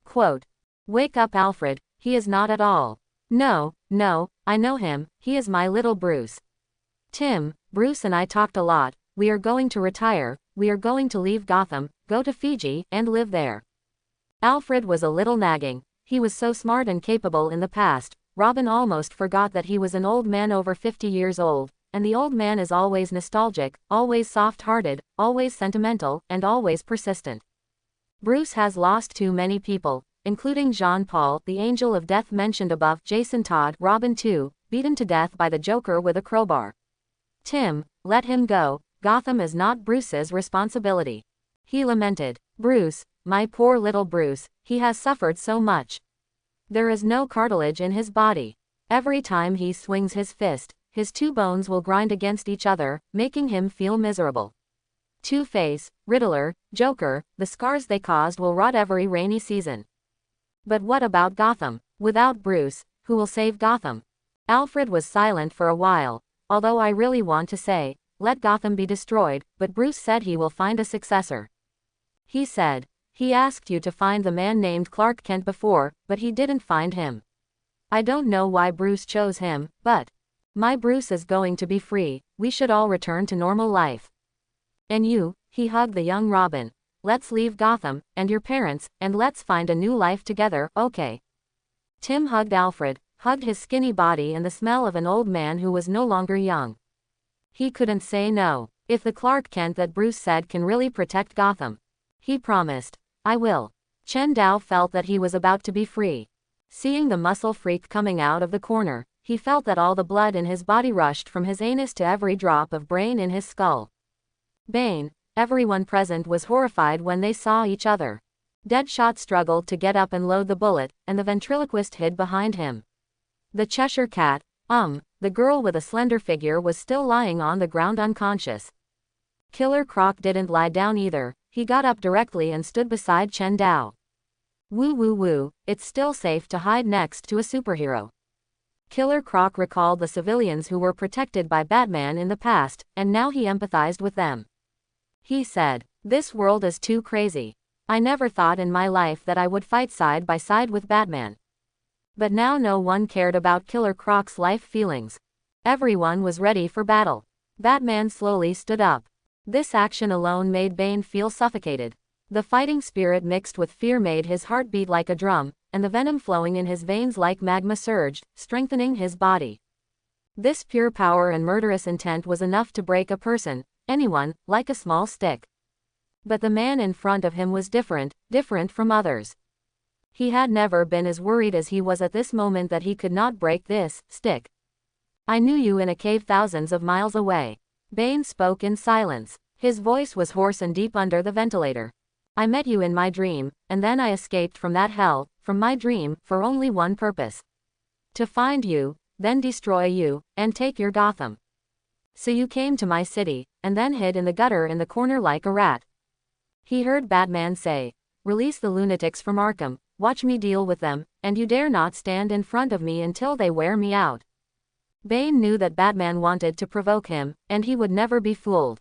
A: Quote. "Wake up Alfred, he is not at all. No, I know him, he is my little Bruce. Tim, Bruce and I talked a lot, we are going to retire, we are going to leave Gotham, go to Fiji, and live there." Alfred was a little nagging. He was so smart and capable in the past, Robin almost forgot that he was an old man over 50 years old, and the old man is always nostalgic, always soft-hearted, always sentimental, and always persistent. Bruce has lost too many people, including Jean-Paul, the angel of death mentioned above, Jason Todd, Robin too, beaten to death by the Joker with a crowbar. Tim, let him go, Gotham is not Bruce's responsibility. He lamented. "Bruce, my poor little Bruce, he has suffered so much. There is no cartilage in his body. Every time he swings his fist, his two bones will grind against each other, making him feel miserable. Two-Face, Riddler, Joker, the scars they caused will rot every rainy season. But what about Gotham? Without Bruce, who will save Gotham? Alfred was silent for a while, although I really want to say, let Gotham be destroyed, but Bruce said he will find a successor. He said, he asked you to find the man named Clark Kent before, but he didn't find him. I don't know why Bruce chose him, but my Bruce is going to be free, we should all return to normal life. And you, he hugged the young Robin, let's leave Gotham, and your parents, and let's find a new life together, okay? Tim hugged Alfred, hugged his skinny body and the smell of an old man who was no longer young. He couldn't say no. If the Clark Kent that Bruce said can really protect Gotham. He promised. I will. Chen Dao felt that he was about to be free. Seeing the muscle freak coming out of the corner, he felt that all the blood in his body rushed from his anus to every drop of brain in his skull. Bane, everyone present was horrified when they saw each other. Deadshot struggled to get up and load the bullet, and the ventriloquist hid behind him. The Cheshire Cat, the girl with a slender figure was still lying on the ground unconscious. Killer Croc didn't lie down either, he got up directly and stood beside Chen Dao. Woo woo woo, it's still safe to hide next to a superhero. Killer Croc recalled the civilians who were protected by Batman in the past, and now he empathized with them. He said, this world is too crazy. I never thought in my life that I would fight side by side with Batman. But now no one cared about Killer Croc's life feelings. Everyone was ready for battle. Batman slowly stood up. This action alone made Bane feel suffocated. The fighting spirit mixed with fear made his heart beat like a drum, and the venom flowing in his veins like magma surged, strengthening his body. This pure power and murderous intent was enough to break a person, anyone, like a small stick. But the man in front of him was different from others. He had never been as worried as he was at this moment that he could not break this stick. I knew you in a cave thousands of miles away. Bane spoke in silence. His voice was hoarse and deep under the ventilator. I met you in my dream, and then I escaped from that hell, from my dream, for only one purpose. To find you, then destroy you, and take your Gotham. So you came to my city, and then hid in the gutter in the corner like a rat. He heard Batman say, release the lunatics from Arkham, watch me deal with them, and you dare not stand in front of me until they wear me out. Bane knew that Batman wanted to provoke him, and he would never be fooled.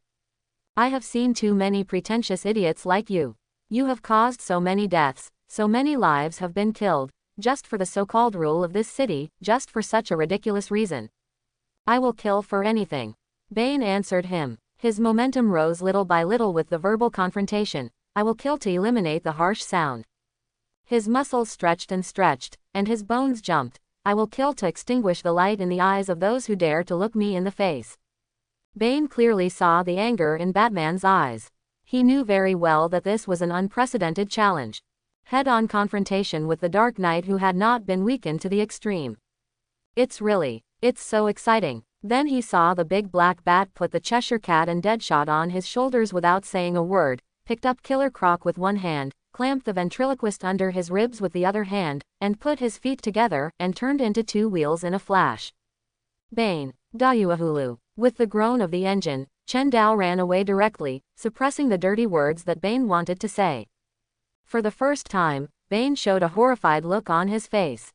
A: I have seen too many pretentious idiots like you. You have caused so many deaths, so many lives have been killed, just for the so-called rule of this city, just for such a ridiculous reason. I will kill for anything. Bane answered him. His momentum rose little by little with the verbal confrontation. I will kill to eliminate the harsh sound. His muscles stretched, and his bones jumped. I will kill to extinguish the light in the eyes of those who dare to look me in the face. Bane clearly saw the anger in Batman's eyes. He knew very well that this was an unprecedented challenge. Head-on confrontation with the Dark Knight who had not been weakened to the extreme. It's so exciting. Then he saw the big black bat put the Cheshire Cat and Deadshot on his shoulders without saying a word, picked up Killer Croc with one hand, clamped the ventriloquist under his ribs with the other hand, and put his feet together, and turned into two wheels in a flash. Bane, Dayuahulu. With the groan of the engine, Chen Dao ran away directly, suppressing the dirty words that Bane wanted to say. For the first time, Bane showed a horrified look on his face.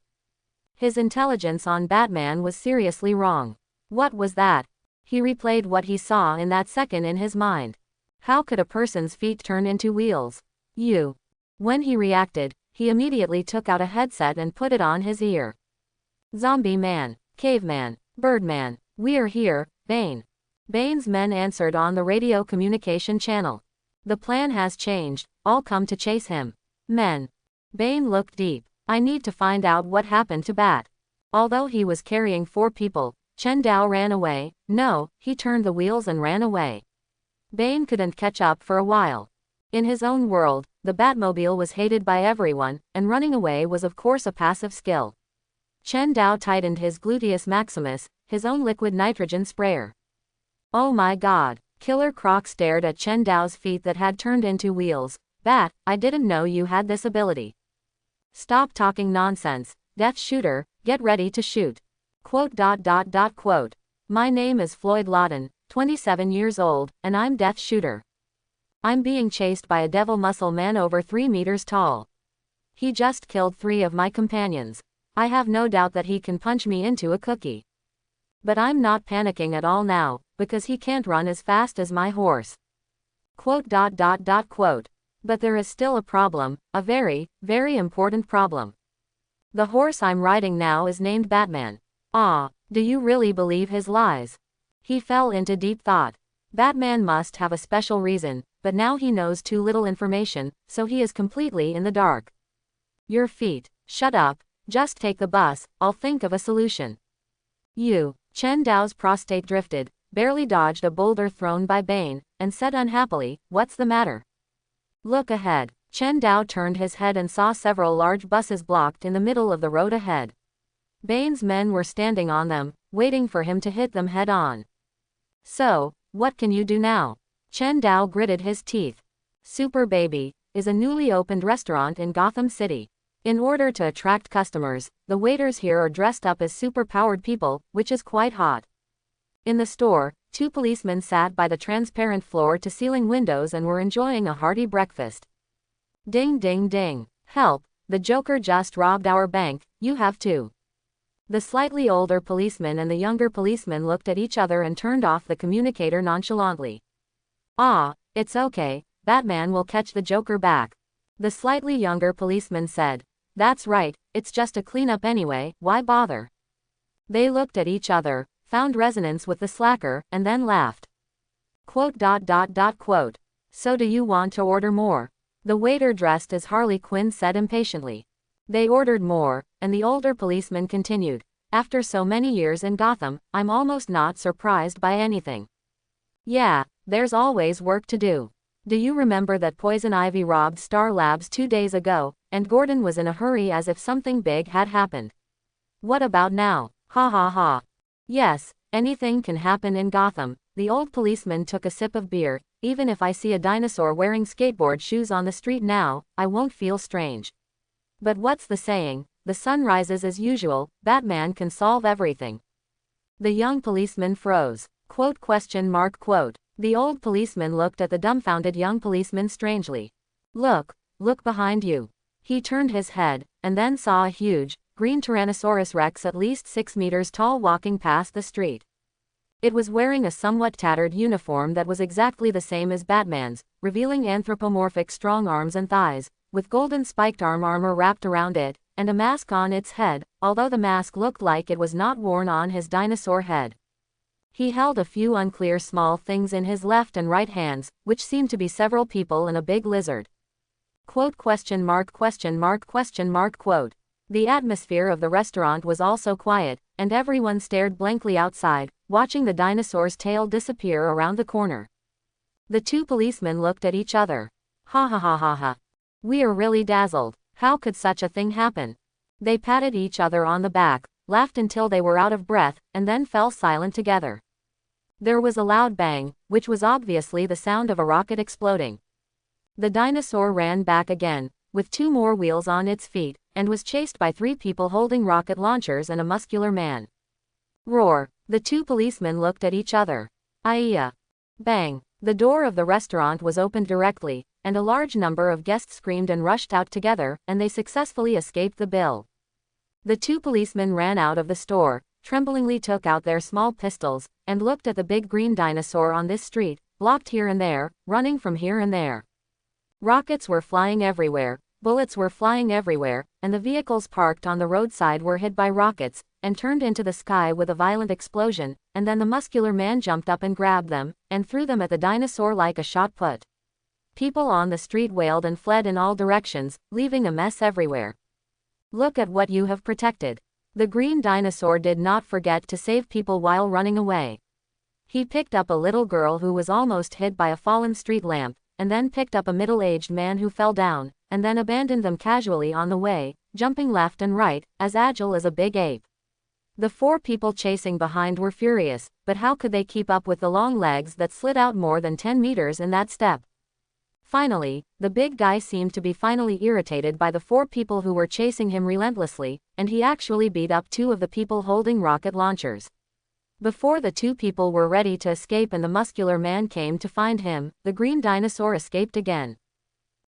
A: His intelligence on Batman was seriously wrong. What was that? He replayed what he saw in that second in his mind. How could a person's feet turn into wheels? When he reacted, he immediately took out a headset and put it on his ear. Zombie man, caveman, birdman, we're here, Bane. Bane's men answered on the radio communication channel. The plan has changed, all come to chase him. Men. Bane looked deep. I need to find out what happened to Bat. Although he was carrying 4 people, Chen Dao ran away. No, he turned the wheels and ran away. Bane couldn't catch up for a while. In his own world, the Batmobile was hated by everyone, and running away was of course a passive skill. Chen Dao tightened his gluteus maximus, his own liquid nitrogen sprayer. Oh my god. Killer Croc stared at Chen Dao's feet that had turned into wheels. Bat, I didn't know you had this ability. Stop talking nonsense, Death Shooter, get ready to shoot. Quote. My name is Floyd Lawton, 27 years old, and I'm Death Shooter. I'm being chased by a devil muscle man over 3 meters tall. He just killed 3 of my companions. I have no doubt that he can punch me into a cookie. But I'm not panicking at all now, because he can't run as fast as my horse. Quote. But there is still a problem, a very, very important problem. The horse I'm riding now is named Batman. Ah, do you really believe his lies? He fell into deep thought. Batman must have a special reason, but now he knows too little information, so he is completely in the dark. Your feet. Shut up, just take the bus, I'll think of a solution. Chen Dao's prostate drifted, barely dodged a boulder thrown by Bane, and said unhappily, what's the matter? Look ahead. Chen Dao turned his head and saw several large buses blocked in the middle of the road ahead. Bane's men were standing on them, waiting for him to hit them head on. So, what can you do now? Chen Dao gritted his teeth. Super Baby is a newly opened restaurant in Gotham City. In order to attract customers, the waiters here are dressed up as super-powered people, which is quite hot. In the store, 2 policemen sat by the transparent floor-to-ceiling windows and were enjoying a hearty breakfast. Ding ding ding. Help, the Joker just robbed our bank, you have to. The slightly older policeman and the younger policeman looked at each other and turned off the communicator nonchalantly. Ah, it's okay, Batman will catch the Joker back. The slightly younger policeman said. That's right, it's just a cleanup anyway, why bother? They looked at each other, found resonance with the slacker, and then laughed. Quote. So do you want to order more? The waiter dressed as Harley Quinn said impatiently. They ordered more, and the older policeman continued. After so many years in Gotham, I'm almost not surprised by anything. Yeah, there's always work to do. Do you remember that Poison Ivy robbed Star Labs 2 days ago, and Gordon was in a hurry as if something big had happened? What about now? Ha ha ha. Yes, anything can happen in Gotham. The old policeman took a sip of beer. Even if I see a dinosaur wearing skateboard shoes on the street now, I won't feel strange. But what's the saying? The sun rises as usual, Batman can solve everything. The young policeman froze. Quote. The old policeman looked at the dumbfounded young policeman strangely. Look behind you. He turned his head, and then saw a huge, green Tyrannosaurus Rex at least 6 meters tall walking past the street. It was wearing a somewhat tattered uniform that was exactly the same as Batman's, revealing anthropomorphic strong arms and thighs, with golden spiked armor wrapped around it, and a mask on its head, although the mask looked like it was not worn on his dinosaur head. He held a few unclear small things in his left and right hands, which seemed to be several people and a big lizard. Quote. The atmosphere of the restaurant was also quiet, and everyone stared blankly outside, watching the dinosaur's tail disappear around the corner. The 2 policemen looked at each other. Ha ha ha ha ha. We are really dazzled. How could such a thing happen? They patted each other on the back, laughed until they were out of breath, and then fell silent together. There was a loud bang, which was obviously the sound of a rocket exploding. The dinosaur ran back again, with 2 more wheels on its feet, and was chased by 3 people holding rocket launchers and a muscular man. Roar. The 2 policemen looked at each other. Aiya. Bang. The door of the restaurant was opened directly, and a large number of guests screamed and rushed out together, and they successfully escaped the bill. The 2 policemen ran out of the store, tremblingly took out their small pistols, and looked at the big green dinosaur on this street, blocked here and there, running from here and there. Rockets were flying everywhere, bullets were flying everywhere, and the vehicles parked on the roadside were hit by rockets, and turned into the sky with a violent explosion, and then the muscular man jumped up and grabbed them, and threw them at the dinosaur like a shot put. People on the street wailed and fled in all directions, leaving a mess everywhere. Look at what you have protected. The green dinosaur did not forget to save people while running away. He picked up a little girl who was almost hit by a fallen street lamp, and then picked up a middle-aged man who fell down, and then abandoned them casually on the way, jumping left and right, as agile as a big ape. The 4 people chasing behind were furious, but how could they keep up with the long legs that slid out more than 10 meters in that step? Finally, the big guy seemed to be finally irritated by the 4 people who were chasing him relentlessly, and he actually beat up 2 of the people holding rocket launchers. Before the 2 people were ready to escape and the muscular man came to find him, the green dinosaur escaped again.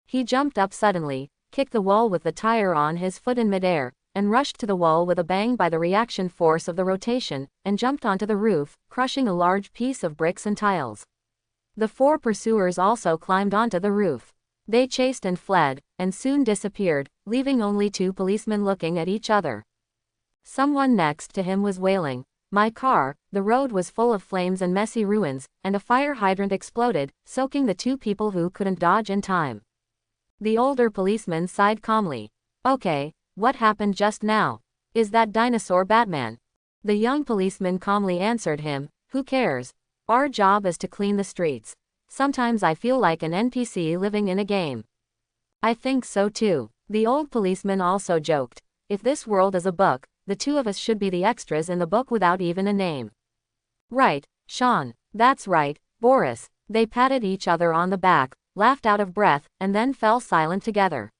A: He jumped up suddenly, kicked the wall with the tire on his foot in midair, and rushed to the wall with a bang by the reaction force of the rotation, and jumped onto the roof, crushing a large piece of bricks and tiles. The 4 pursuers also climbed onto the roof. They chased and fled, and soon disappeared, leaving only 2 policemen looking at each other. Someone next to him was wailing, "My car!" The road was full of flames and messy ruins, and a fire hydrant exploded, soaking the 2 people who couldn't dodge in time. The older policeman sighed calmly. "Okay, what happened just now? Is that dinosaur Batman?" The young policeman calmly answered him, "Who cares? Our job is to clean the streets. Sometimes I feel like an NPC living in a game." "I think so too." The old policeman also joked, "If this world is a book, the 2 of us should be the extras in the book without even a name." "Right, Sean. That's right, Boris." They patted each other on the back, laughed out of breath, and then fell silent together.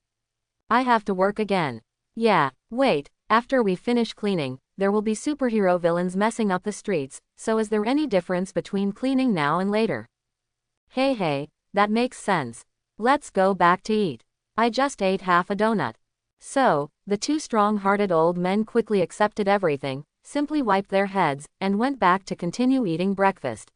A: "I have to work again." "Yeah, wait, after we finish cleaning, there will be superhero villains messing up the streets, so is there any difference between cleaning now and later?" Hey, that makes sense. Let's go back to eat. I just ate half a donut." So, the 2 strong-hearted old men quickly accepted everything, simply wiped their heads, and went back to continue eating breakfast.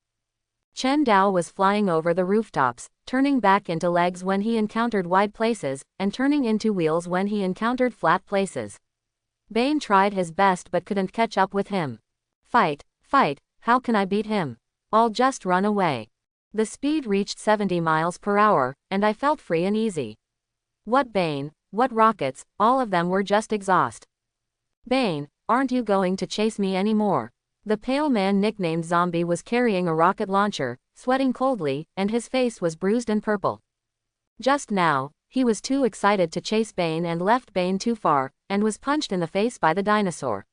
A: Chen Dao was flying over the rooftops, turning back into legs when he encountered wide places, and turning into wheels when he encountered flat places. Bane tried his best but couldn't catch up with him. Fight, how can I beat him? I'll just run away." The speed reached 70 miles per hour, and I felt free and easy. What Bane, what rockets, all of them were just exhaust. "Bane, aren't you going to chase me anymore?" The pale man nicknamed Zombie was carrying a rocket launcher, sweating coldly, and his face was bruised and purple. Just now, he was too excited to chase Bane and left Bane too far, and was punched in the face by the dinosaur.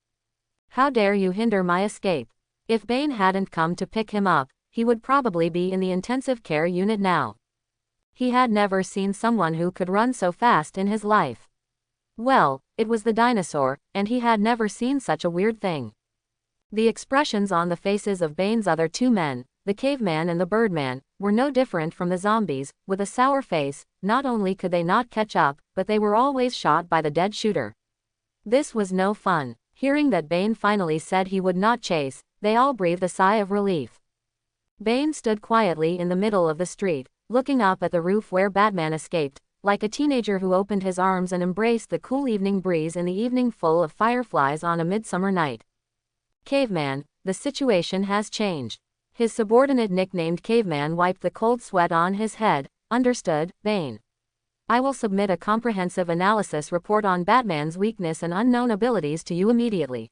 A: "How dare you hinder my escape?" If Bane hadn't come to pick him up, he would probably be in the intensive care unit now. He had never seen someone who could run so fast in his life. Well, it was the dinosaur, and he had never seen such a weird thing. The expressions on the faces of Bane's other 2 men, the caveman and the birdman, were no different from the zombies, with a sour face. Not only could they not catch up, but they were always shot by the dead shooter. This was no fun. Hearing that Bane finally said he would not chase, they all breathed a sigh of relief. Bane stood quietly in the middle of the street, looking up at the roof where Batman escaped, like a teenager who opened his arms and embraced the cool evening breeze in the evening full of fireflies on a midsummer night. "Caveman, the situation has changed." His subordinate nicknamed Caveman wiped the cold sweat on his head. "Understood, Bane. I will submit a comprehensive analysis report on Batman's weakness and unknown abilities to you immediately."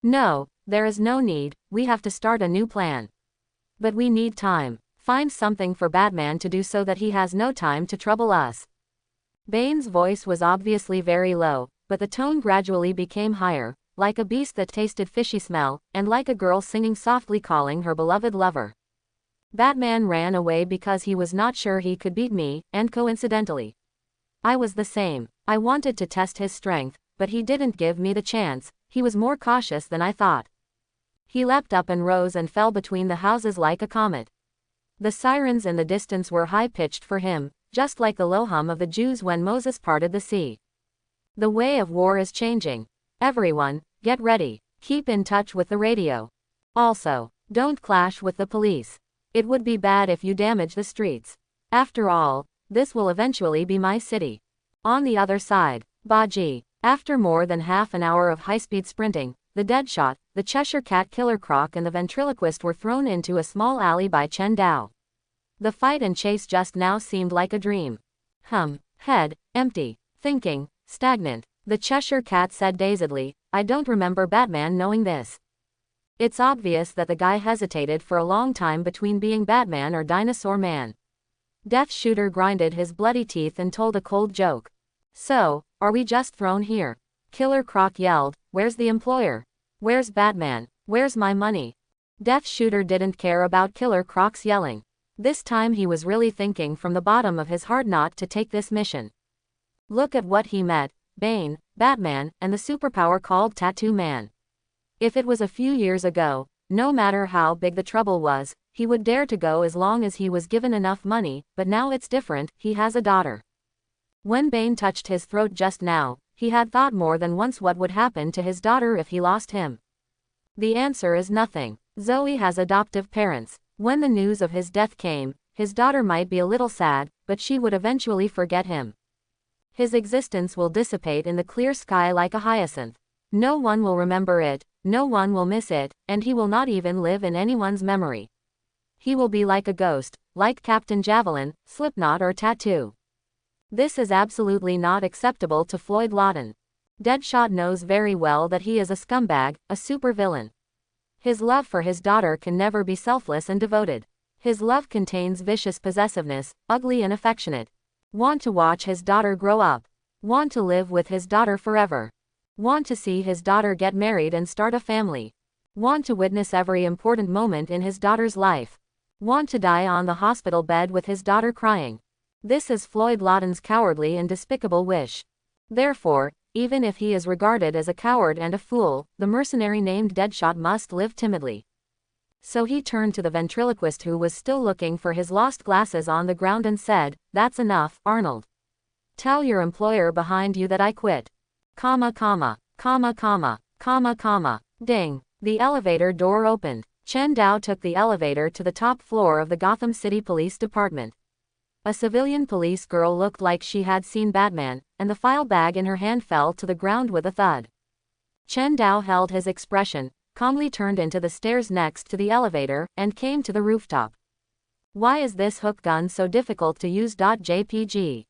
A: "No, there is no need, we have to start a new plan." "But we need time. Find something for Batman to do so that he has no time to trouble us." Bane's voice was obviously very low, but the tone gradually became higher, like a beast that tasted fishy smell, and like a girl singing softly calling her beloved lover. "Batman ran away because he was not sure he could beat me, and coincidentally, I was the same. I wanted to test his strength, but he didn't give me the chance. He was more cautious than I thought. He leapt up and rose and fell between the houses like a comet. The sirens in the distance were high-pitched for him, just like the low hum of the Jews when Moses parted the sea. The way of war is changing. Everyone, get ready. Keep in touch with the radio. Also, don't clash with the police. It would be bad if you damage the streets. After all, this will eventually be my city." On the other side, Baji. After more than half an hour of high-speed sprinting, the Deadshot, the Cheshire Cat Killer Croc and the ventriloquist were thrown into a small alley by Chen Dao. The fight and chase just now seemed like a dream. Head, empty, thinking, stagnant. The Cheshire Cat said dazedly, "I don't remember Batman knowing this." It's obvious that the guy hesitated for a long time between being Batman or Dinosaur Man. Death Shooter grinded his bloody teeth and told a cold joke. "So, are we just thrown here?" Killer Croc yelled, "Where's the employer? Where's Batman? Where's my money?" Death Shooter didn't care about Killer Croc's yelling. This time he was really thinking from the bottom of his heart not to take this mission. Look at what he met: Bane, Batman, and the superpower called Tattoo Man. If it was a few years ago, no matter how big the trouble was, he would dare to go as long as he was given enough money, but now it's different. He has a daughter. When Bane touched his throat just now, He had thought more than once what would happen to his daughter if he lost him. The answer is nothing. Zoe has adoptive parents. When the news of his death came, his daughter might be a little sad, but she would eventually forget him. His existence will dissipate in the clear sky like a hyacinth. No one will remember it, no one will miss it, and he will not even live in anyone's memory. He will be like a ghost, like Captain Javelin, Slipknot or Tattoo. This is absolutely not acceptable to Floyd Lawton. Deadshot knows very well that he is a scumbag, a supervillain. His love for his daughter can never be selfless and devoted. His love contains vicious possessiveness, ugly and affectionate. Want to watch his daughter grow up. Want to live with his daughter forever. Want to see his daughter get married and start a family. Want to witness every important moment in his daughter's life. Want to die on the hospital bed with his daughter crying. This is Floyd Lawton's cowardly and despicable wish. Therefore, even if he is regarded as a coward and a fool, the mercenary named Deadshot must live timidly. So he turned to the ventriloquist who was still looking for his lost glasses on the ground and said, "That's enough, Arnold. Tell your employer behind you that I quit. Comma comma, comma comma, comma comma." Ding. The elevator door opened. Chen Dao took the elevator to the top floor of the Gotham City Police Department. A civilian police girl looked like she had seen Batman, and the file bag in her hand fell to the ground with a thud. Chen Dao held his expression, calmly turned into the stairs next to the elevator, and came to the rooftop. Why is this hook gun so difficult to use? JPG.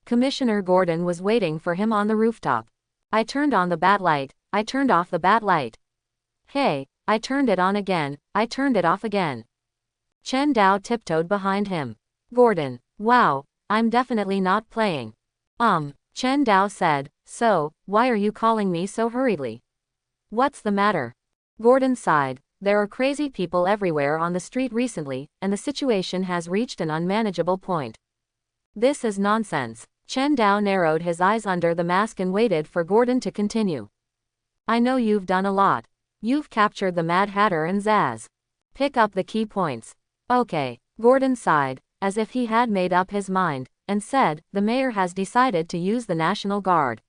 A: Commissioner Gordon was waiting for him on the rooftop. I turned on the bat light, I turned off the bat light. Hey, I turned it on again, I turned it off again. Chen Dao tiptoed behind him. Gordon, wow, I'm definitely not playing. Chen Dao said, so, why are you calling me so hurriedly? What's the matter? Gordon sighed. There are crazy people everywhere on the street recently, and the situation has reached an unmanageable point. This is nonsense. Chen Dao narrowed his eyes under the mask and waited for Gordon to continue. I know you've done a lot. You've captured the Mad Hatter and Zaz. Pick up the key points. Okay. Gordon sighed, as if he had made up his mind, and said, the mayor has decided to use the National Guard.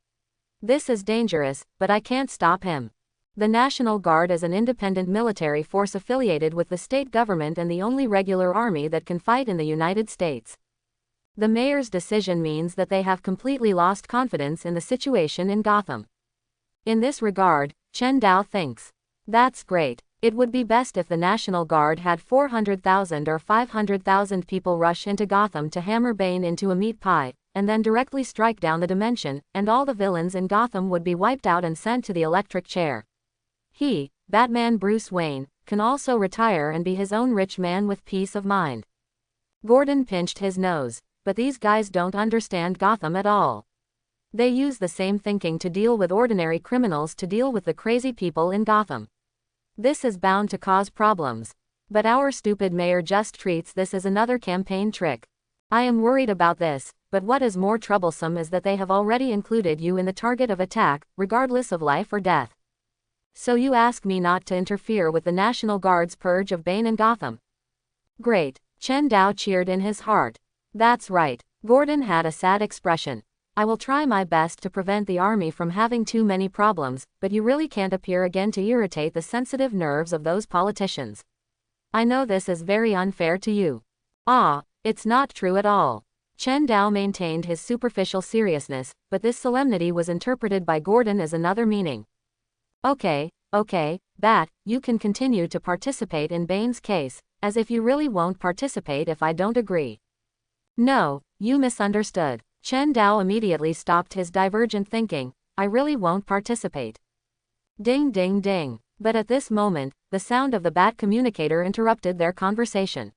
A: This is dangerous, but I can't stop him. The National Guard is an independent military force affiliated with the state government and the only regular army that can fight in the United States. The mayor's decision means that they have completely lost confidence in the situation in Gotham. In this regard, Chen Dao thinks, that's great. It would be best if the National Guard had 400,000 or 500,000 people rush into Gotham to hammer Bane into a meat pie, and then directly strike down the dimension, and all the villains in Gotham would be wiped out and sent to the electric chair. He, Batman Bruce Wayne, can also retire and be his own rich man with peace of mind. Gordon pinched his nose, but these guys don't understand Gotham at all. They use the same thinking to deal with ordinary criminals to deal with the crazy people in Gotham. This is bound to cause problems. But our stupid mayor just treats this as another campaign trick. I am worried about this, but what is more troublesome is that they have already included you in the target of attack, regardless of life or death. So you ask me not to interfere with the National Guard's purge of Bane and Gotham. Great. Chen Dao cheered in his heart. That's right. Gordon had a sad expression. I will try my best to prevent the army from having too many problems, but you really can't appear again to irritate the sensitive nerves of those politicians. I know this is very unfair to you. It's not true at all. Chen Dao maintained his superficial seriousness, but this solemnity was interpreted by Gordon as another meaning. Okay, Bat, you can continue to participate in Bane's case, as if you really won't participate if I don't agree. No, you misunderstood. Chen Dao immediately stopped his divergent thinking. I really won't participate. Ding ding ding. But at this moment, the sound of the bat communicator interrupted their conversation.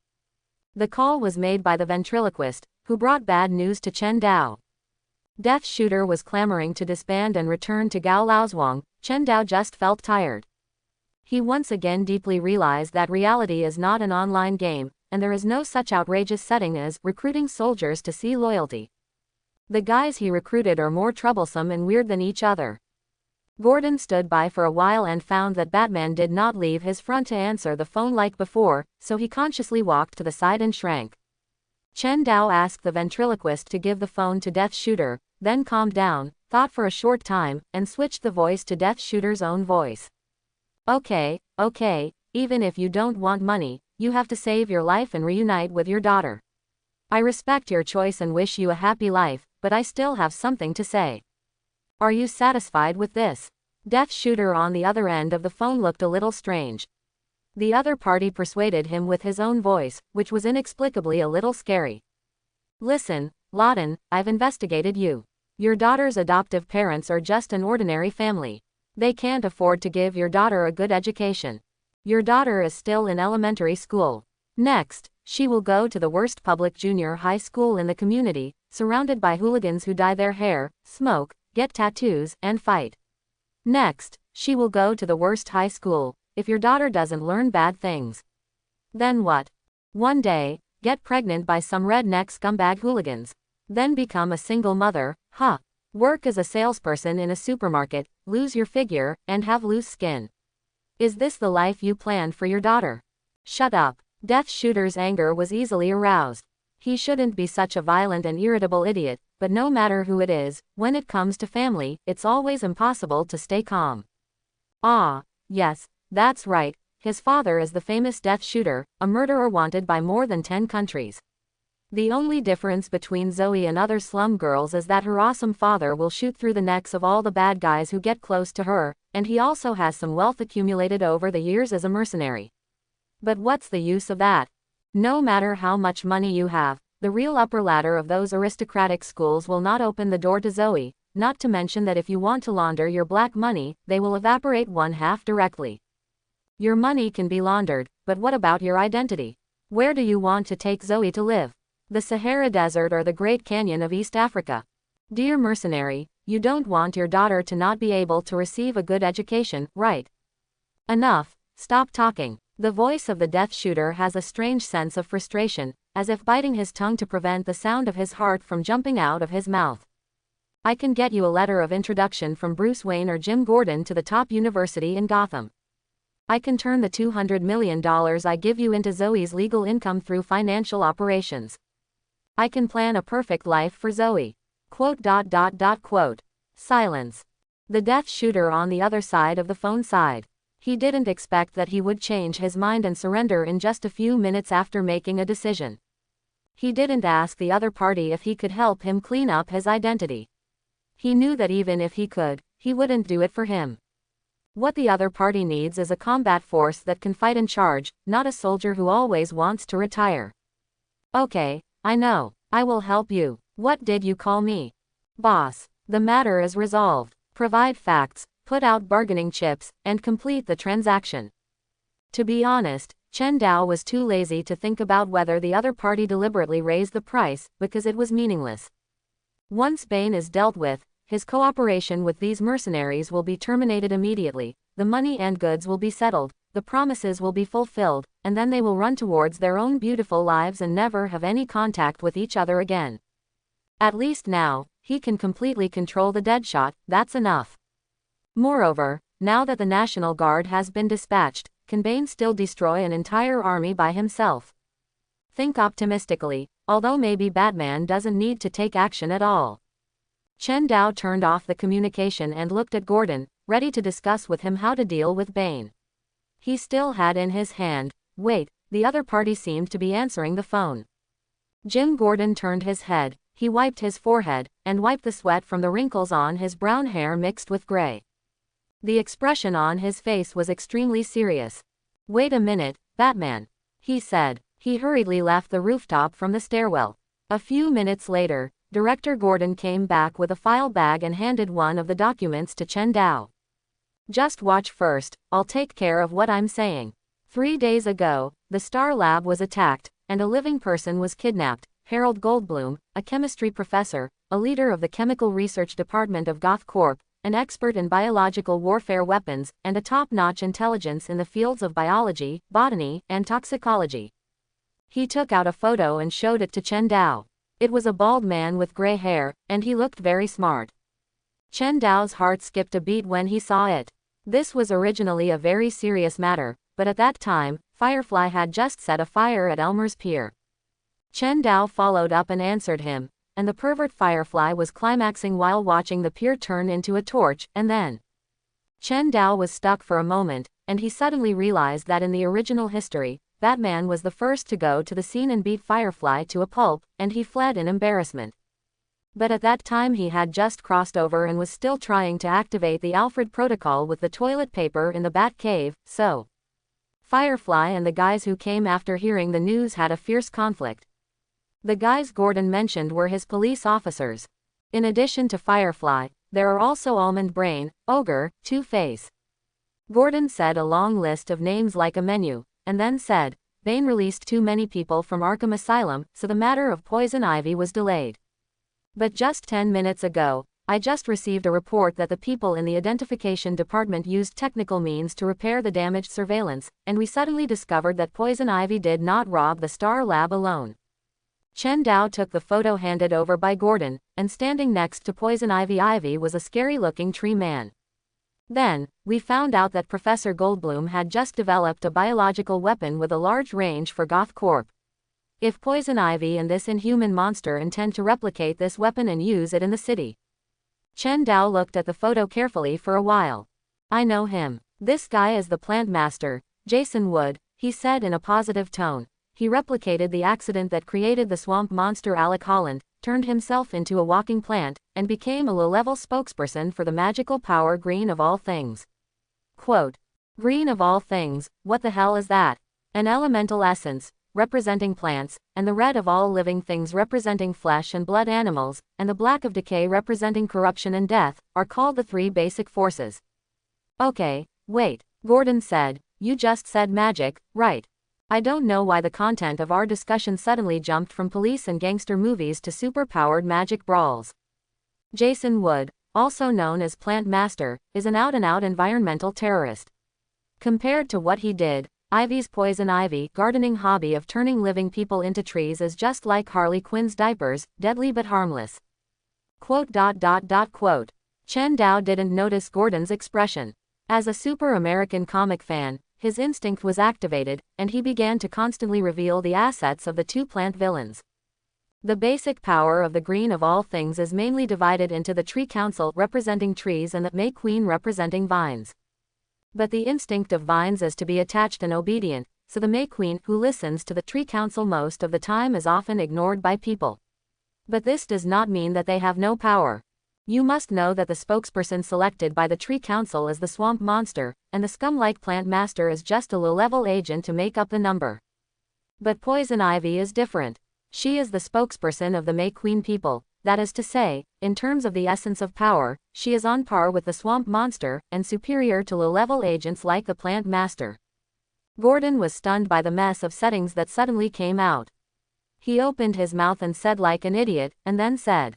A: The call was made by the ventriloquist, who brought bad news to Chen Dao. Death Shooter was clamoring to disband and return to Gao Laozhuang. Chen Dao just felt tired. He once again deeply realized that reality is not an online game, and there is no such outrageous setting as recruiting soldiers to see loyalty. The guys he recruited are more troublesome and weird than each other. Gordon stood by for a while and found that Batman did not leave his front to answer the phone like before, so he consciously walked to the side and shrank. Chen Dao asked the ventriloquist to give the phone to Death Shooter, then calmed down, thought for a short time, and switched the voice to Death Shooter's own voice. Okay, even if you don't want money, you have to save your life and reunite with your daughter. I respect your choice and wish you a happy life, but I still have something to say. Are you satisfied with this? Death Shooter on the other end of the phone looked a little strange. The other party persuaded him with his own voice, which was inexplicably a little scary. Listen, Lawton, I've investigated you. Your daughter's adoptive parents are just an ordinary family. They can't afford to give your daughter a good education. Your daughter is still in elementary school. Next, she will go to the worst public junior high school in the community, surrounded by hooligans who dye their hair, smoke, get tattoos, and fight. Next, she will go to the worst high school, if your daughter doesn't learn bad things. Then what? One day, get pregnant by some redneck scumbag hooligans. Then become a single mother, work as a salesperson in a supermarket, lose your figure, and have loose skin. Is this the life you planned for your daughter? Shut up. Death Shooter's anger was easily aroused. He shouldn't be such a violent and irritable idiot, but no matter who it is, when it comes to family, it's always impossible to stay calm. Ah, yes, that's right, his father is the famous Death Shooter, a murderer wanted by more than 10 countries. The only difference between Zoe and other slum girls is that her awesome father will shoot through the necks of all the bad guys who get close to her, and he also has some wealth accumulated over the years as a mercenary. But what's the use of that? No matter how much money you have, the real upper ladder of those aristocratic schools will not open the door to Zoe, not to mention that if you want to launder your black money, they will evaporate one half directly. Your money can be laundered, but what about your identity? Where do you want to take Zoe to live? The Sahara Desert or the Great Canyon of East Africa? Dear mercenary, you don't want your daughter to not be able to receive a good education, right? Enough, stop talking. The voice of the Death Shooter has a strange sense of frustration, as if biting his tongue to prevent the sound of his heart from jumping out of his mouth. I can get you a letter of introduction from Bruce Wayne or Jim Gordon to the top university in Gotham. I can turn the $200 million I give you into Zoe's legal income through financial operations. I can plan a perfect life for Zoe. ... Silence. The Death Shooter on the other side of the phone sighed. He didn't expect that he would change his mind and surrender in just a few minutes after making a decision. He didn't ask the other party if he could help him clean up his identity. He knew that even if he could, he wouldn't do it for him. What the other party needs is a combat force that can fight and charge, not a soldier who always wants to retire. Okay, I know. I will help you. What did you call me? Boss. The matter is resolved. Provide facts, put out bargaining chips, and complete the transaction. To be honest, Chen Dao was too lazy to think about whether the other party deliberately raised the price, because it was meaningless. Once Bane is dealt with, his cooperation with these mercenaries will be terminated immediately, the money and goods will be settled, the promises will be fulfilled, and then they will run towards their own beautiful lives and never have any contact with each other again. At least now, he can completely control the Deadshot, that's enough. Moreover, now that the National Guard has been dispatched, can Bane still destroy an entire army by himself? Think optimistically, although maybe Batman doesn't need to take action at all. Chen Dao turned off the communication and looked at Gordon, ready to discuss with him how to deal with Bane. He still had in his hand, wait, the other party seemed to be answering the phone. Jim Gordon turned his head, he wiped his forehead, and wiped the sweat from the wrinkles on his brown hair mixed with gray. The expression on his face was extremely serious. Wait a minute, Batman, he said. He hurriedly left the rooftop from the stairwell. A few minutes later, Director Gordon came back with a file bag and handed one of the documents to Chen Dao. Just watch first, I'll take care of what I'm saying. 3 days ago, the Star Lab was attacked, and a living person was kidnapped. Harold Goldblum, a chemistry professor, a leader of the Chemical Research Department of Goth Corp., an expert in biological warfare weapons, and a top-notch intelligence in the fields of biology, botany, and toxicology. He took out a photo and showed it to Chen Dao. It was a bald man with gray hair, and he looked very smart. Chen Dao's heart skipped a beat when he saw it. This was originally a very serious matter, but at that time, Firefly had just set a fire at Elmer's Pier. Chen Dao followed up and answered him, and the pervert Firefly was climaxing while watching the pier turn into a torch, and then Chen Dao was stuck for a moment, and he suddenly realized that in the original history, Batman was the first to go to the scene and beat Firefly to a pulp, and he fled in embarrassment. But at that time he had just crossed over and was still trying to activate the Alfred protocol with the toilet paper in the Bat Cave, so Firefly and the guys who came after hearing the news had a fierce conflict. The guys Gordon mentioned were his police officers. In addition to Firefly, there are also Almond Brain, Ogre, Two-Face. Gordon said a long list of names like a menu, and then said, Bane released too many people from Arkham Asylum, so the matter of Poison Ivy was delayed. But just 10 minutes ago, I just received a report that the people in the identification department used technical means to repair the damaged surveillance, and we suddenly discovered that Poison Ivy did not rob the Star Lab alone. Chen Dao took the photo handed over by Gordon, and standing next to Poison Ivy was a scary-looking tree man. Then, we found out that Professor Goldblum had just developed a biological weapon with a large range for Goth Corp. If Poison Ivy and this inhuman monster intend to replicate this weapon and use it in the city. Chen Dao looked at the photo carefully for a while. I know him. This guy is the plant master, Jason Wood, he said in a positive tone. He replicated the accident that created the swamp monster Alec Holland, turned himself into a walking plant, and became a low-level spokesperson for the magical power green of all things. Quote, green of all things, what the hell is that? An elemental essence, representing plants, and the red of all living things representing flesh and blood animals, and the black of decay representing corruption and death, are called the three basic forces. Okay, wait, Gordon said, you just said magic, right? I don't know why the content of our discussion suddenly jumped from police and gangster movies to super-powered magic brawls. Jason Wood, also known as Plant Master, is an out-and-out environmental terrorist. Compared to what he did, Ivy's Poison Ivy gardening hobby of turning living people into trees is just like Harley Quinn's diapers, deadly but harmless. Quote. Chen Dao didn't notice Gordon's expression. As a super American comic fan, his instinct was activated, and he began to constantly reveal the assets of the two plant villains. The basic power of the green of all things is mainly divided into the Tree Council representing trees and the May Queen representing vines. But the instinct of vines is to be attached and obedient, so the May Queen who listens to the Tree Council most of the time is often ignored by people. But this does not mean that they have no power. You must know that the spokesperson selected by the Tree Council is the Swamp Monster, and the scum-like Plant Master is just a low-level agent to make up the number. But Poison Ivy is different. She is the spokesperson of the May Queen people, that is to say, in terms of the essence of power, she is on par with the Swamp Monster, and superior to low-level agents like the Plant Master. Gordon was stunned by the mess of settings that suddenly came out. He opened his mouth and said like an idiot, and then said,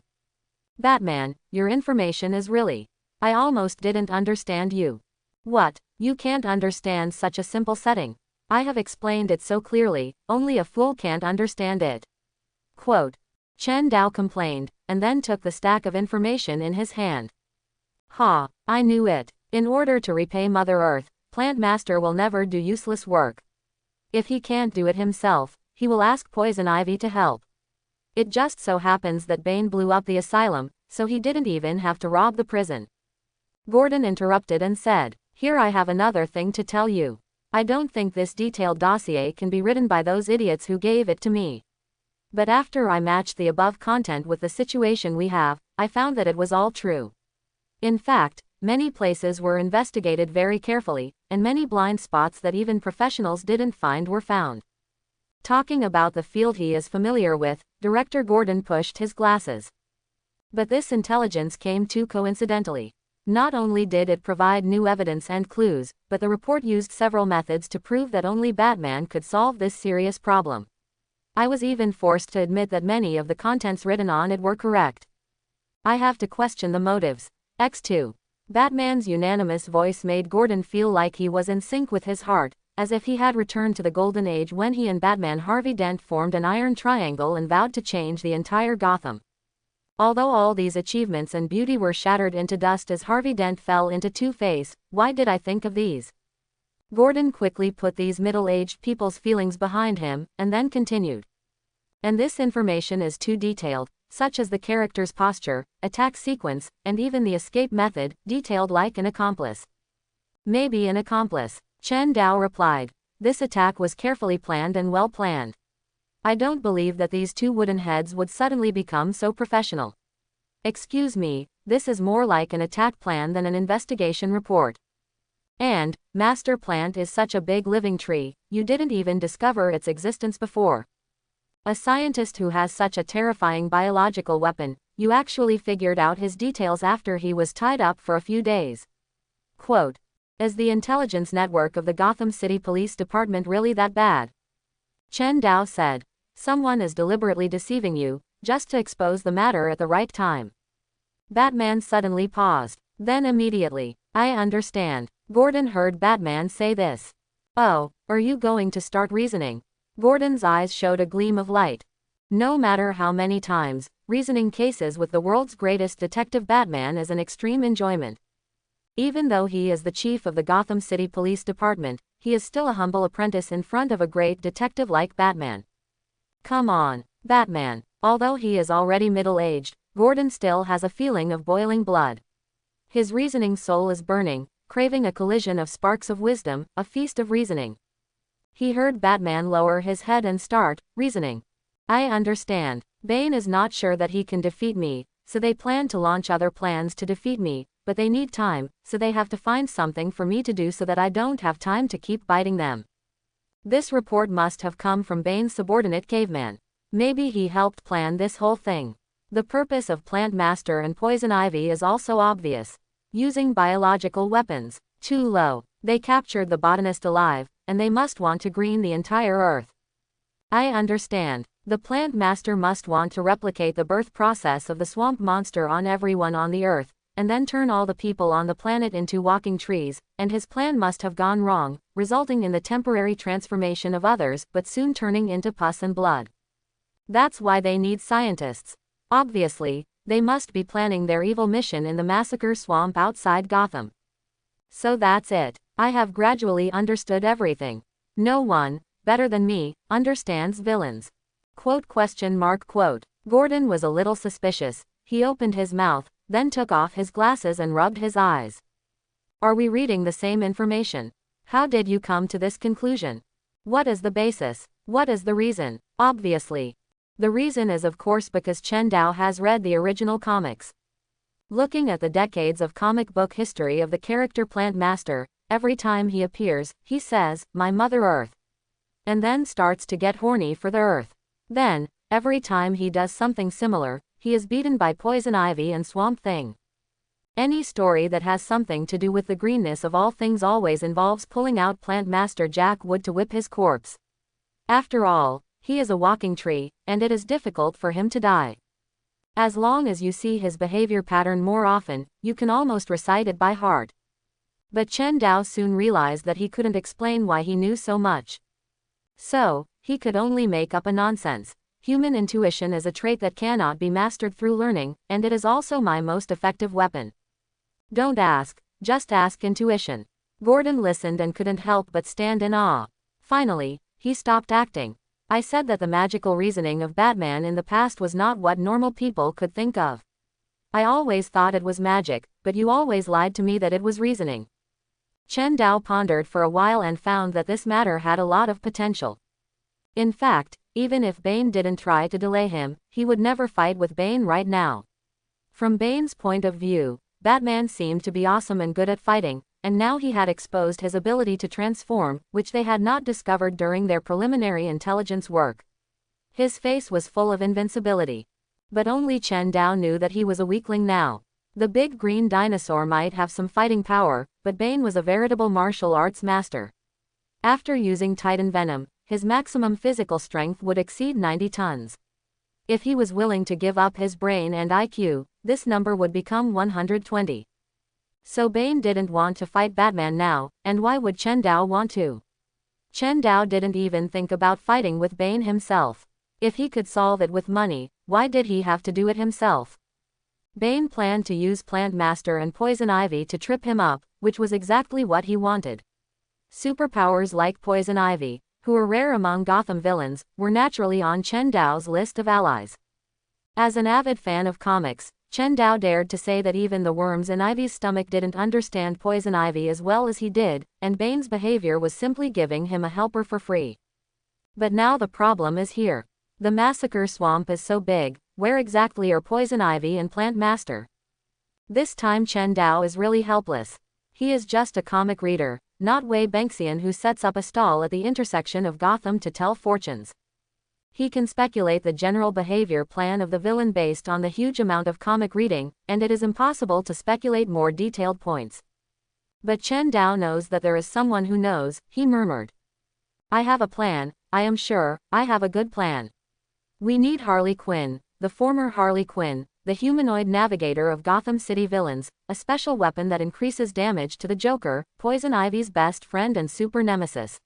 A: Batman, your information is really. I almost didn't understand you. What? You can't understand such a simple setting. I have explained it so clearly, only a fool can't understand it. Quote. Chen Dao complained, and then took the stack of information in his hand. Ha, I knew it. In order to repay Mother Earth, Plant Master will never do useless work. If he can't do it himself, he will ask Poison Ivy to help. It just so happens that Bane blew up the asylum, so he didn't even have to rob the prison. Gordon interrupted and said, here I have another thing to tell you. I don't think this detailed dossier can be written by those idiots who gave it to me. But after I matched the above content with the situation we have, I found that it was all true. In fact, many places were investigated very carefully, and many blind spots that even professionals didn't find were found. Talking about the field he is familiar with, Director Gordon pushed his glasses. But this intelligence came too coincidentally. Not only did it provide new evidence and clues, but the report used several methods to prove that only Batman could solve this serious problem. I was even forced to admit that many of the contents written on it were correct. I have to question the motives. X2. Batman's unanimous voice made Gordon feel like he was in sync with his heart, as if he had returned to the golden age when he and Batman Harvey Dent formed an iron triangle and vowed to change the entire Gotham. Although all these achievements and beauty were shattered into dust as Harvey Dent fell into Two-Face, why did I think of these? Gordon quickly put these middle-aged people's feelings behind him, and then continued. And this information is too detailed, such as the character's posture, attack sequence, and even the escape method, detailed like an accomplice. Maybe an accomplice, Chen Dao replied. This attack was carefully planned and well planned. I don't believe that these two wooden heads would suddenly become so professional. Excuse me, this is more like an attack plan than an investigation report. And, Master Plant is such a big living tree, you didn't even discover its existence before. A scientist who has such a terrifying biological weapon, you actually figured out his details after he was tied up for a few days. Quote, is the intelligence network of the Gotham City Police Department really that bad? Chen Dao said. Someone is deliberately deceiving you, just to expose the matter at the right time. Batman suddenly paused. Then immediately, I understand. Gordon heard Batman say this. Oh, are you going to start reasoning? Gordon's eyes showed a gleam of light. No matter how many times, reasoning cases with the world's greatest detective Batman is an extreme enjoyment. Even though he is the chief of the Gotham City Police Department, he is still a humble apprentice in front of a great detective like Batman. Come on, Batman. Although he is already middle-aged, Gordon still has a feeling of boiling blood. His reasoning soul is burning, craving a collision of sparks of wisdom, a feast of reasoning. He heard Batman lower his head and start reasoning. I understand. Bane is not sure that he can defeat me, so they plan to launch other plans to defeat me, but they need time, so they have to find something for me to do so that I don't have time to keep biting them. This report must have come from Bane's subordinate caveman. Maybe he helped plan this whole thing. The purpose of Plant Master and Poison Ivy is also obvious. Using biological weapons. Too low. They captured the botanist alive, and they must want to green the entire Earth. I understand. The Plant Master must want to replicate the birth process of the swamp monster on everyone on the Earth, and then turn all the people on the planet into walking trees, and his plan must have gone wrong, resulting in the temporary transformation of others but soon turning into pus and blood. That's why they need scientists. Obviously, they must be planning their evil mission in the massacre swamp outside Gotham. So that's it. I have gradually understood everything. No one, better than me, understands villains. Quote. Gordon was a little suspicious. He opened his mouth, then took off his glasses and rubbed his eyes. Are we reading the same information? How did you come to this conclusion? What is the basis? What is the reason? Obviously. The reason is of course because Chen Dao has read the original comics. Looking at the decades of comic book history of the character Plant Master, every time he appears, he says, "My Mother Earth." And then starts to get horny for the Earth. Then, every time he does something similar, he is beaten by Poison Ivy and Swamp Thing. Any story that has something to do with the greenness of all things always involves pulling out Plant Master Jack Wood to whip his corpse. After all, he is a walking tree, and it is difficult for him to die. As long as you see his behavior pattern more often, you can almost recite it by heart. But Chen Dao soon realized that he couldn't explain why he knew so much. So, he could only make up a nonsense. Human intuition is a trait that cannot be mastered through learning, and it is also my most effective weapon. Don't ask, just ask intuition. Gordon listened and couldn't help but stand in awe. Finally, he stopped acting. I said that the magical reasoning of Batman in the past was not what normal people could think of. I always thought it was magic, but you always lied to me that it was reasoning. Chen Dao pondered for a while and found that this matter had a lot of potential. In fact, even if Bane didn't try to delay him, he would never fight with Bane right now. From Bane's point of view, Batman seemed to be awesome and good at fighting, and now he had exposed his ability to transform, which they had not discovered during their preliminary intelligence work. His face was full of invincibility. But only Chen Dao knew that he was a weakling now. The big green dinosaur might have some fighting power, but Bane was a veritable martial arts master. After using Titan Venom, his maximum physical strength would exceed 90 tons. If he was willing to give up his brain and IQ, this number would become 120. So Bane didn't want to fight Batman now, and why would Chen Dao want to? Chen Dao didn't even think about fighting with Bane himself. If he could solve it with money, why did he have to do it himself? Bane planned to use Plant Master and Poison Ivy to trip him up, which was exactly what he wanted. Superpowers like Poison Ivy, who were rare among Gotham villains, were naturally on Chen Dao's list of allies. As an avid fan of comics, Chen Dao dared to say that even the worms in Ivy's stomach didn't understand Poison Ivy as well as he did, and Bane's behavior was simply giving him a helper for free. But now the problem is here. The massacre swamp is so big, where exactly are Poison Ivy and Plant Master? This time Chen Dao is really helpless. He is just a comic reader, not Wei Banxian who sets up a stall at the intersection of Gotham to tell fortunes. He can speculate the general behavior plan of the villain based on the huge amount of comic reading, and it is impossible to speculate more detailed points. But Chen Dao knows that there is someone who knows, he murmured. I have a plan, I am sure, I have a good plan. We need Harley Quinn, the former Harley Quinn, the humanoid navigator of Gotham City villains, a special weapon that increases damage to the Joker, Poison Ivy's best friend and super nemesis.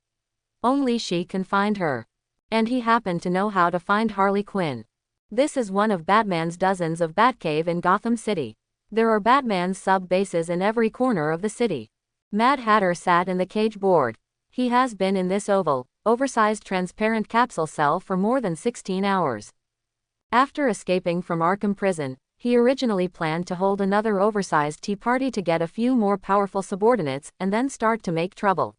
A: Only she can find her. And he happened to know how to find Harley Quinn. This is one of Batman's dozens of Batcave in Gotham City. There are Batman's sub-bases in every corner of the city. Mad Hatter sat in the cage board. He has been in this oversized transparent capsule cell for more than 16 hours. After escaping from Arkham Prison, he originally planned to hold another oversized tea party to get a few more powerful subordinates and then start to make trouble.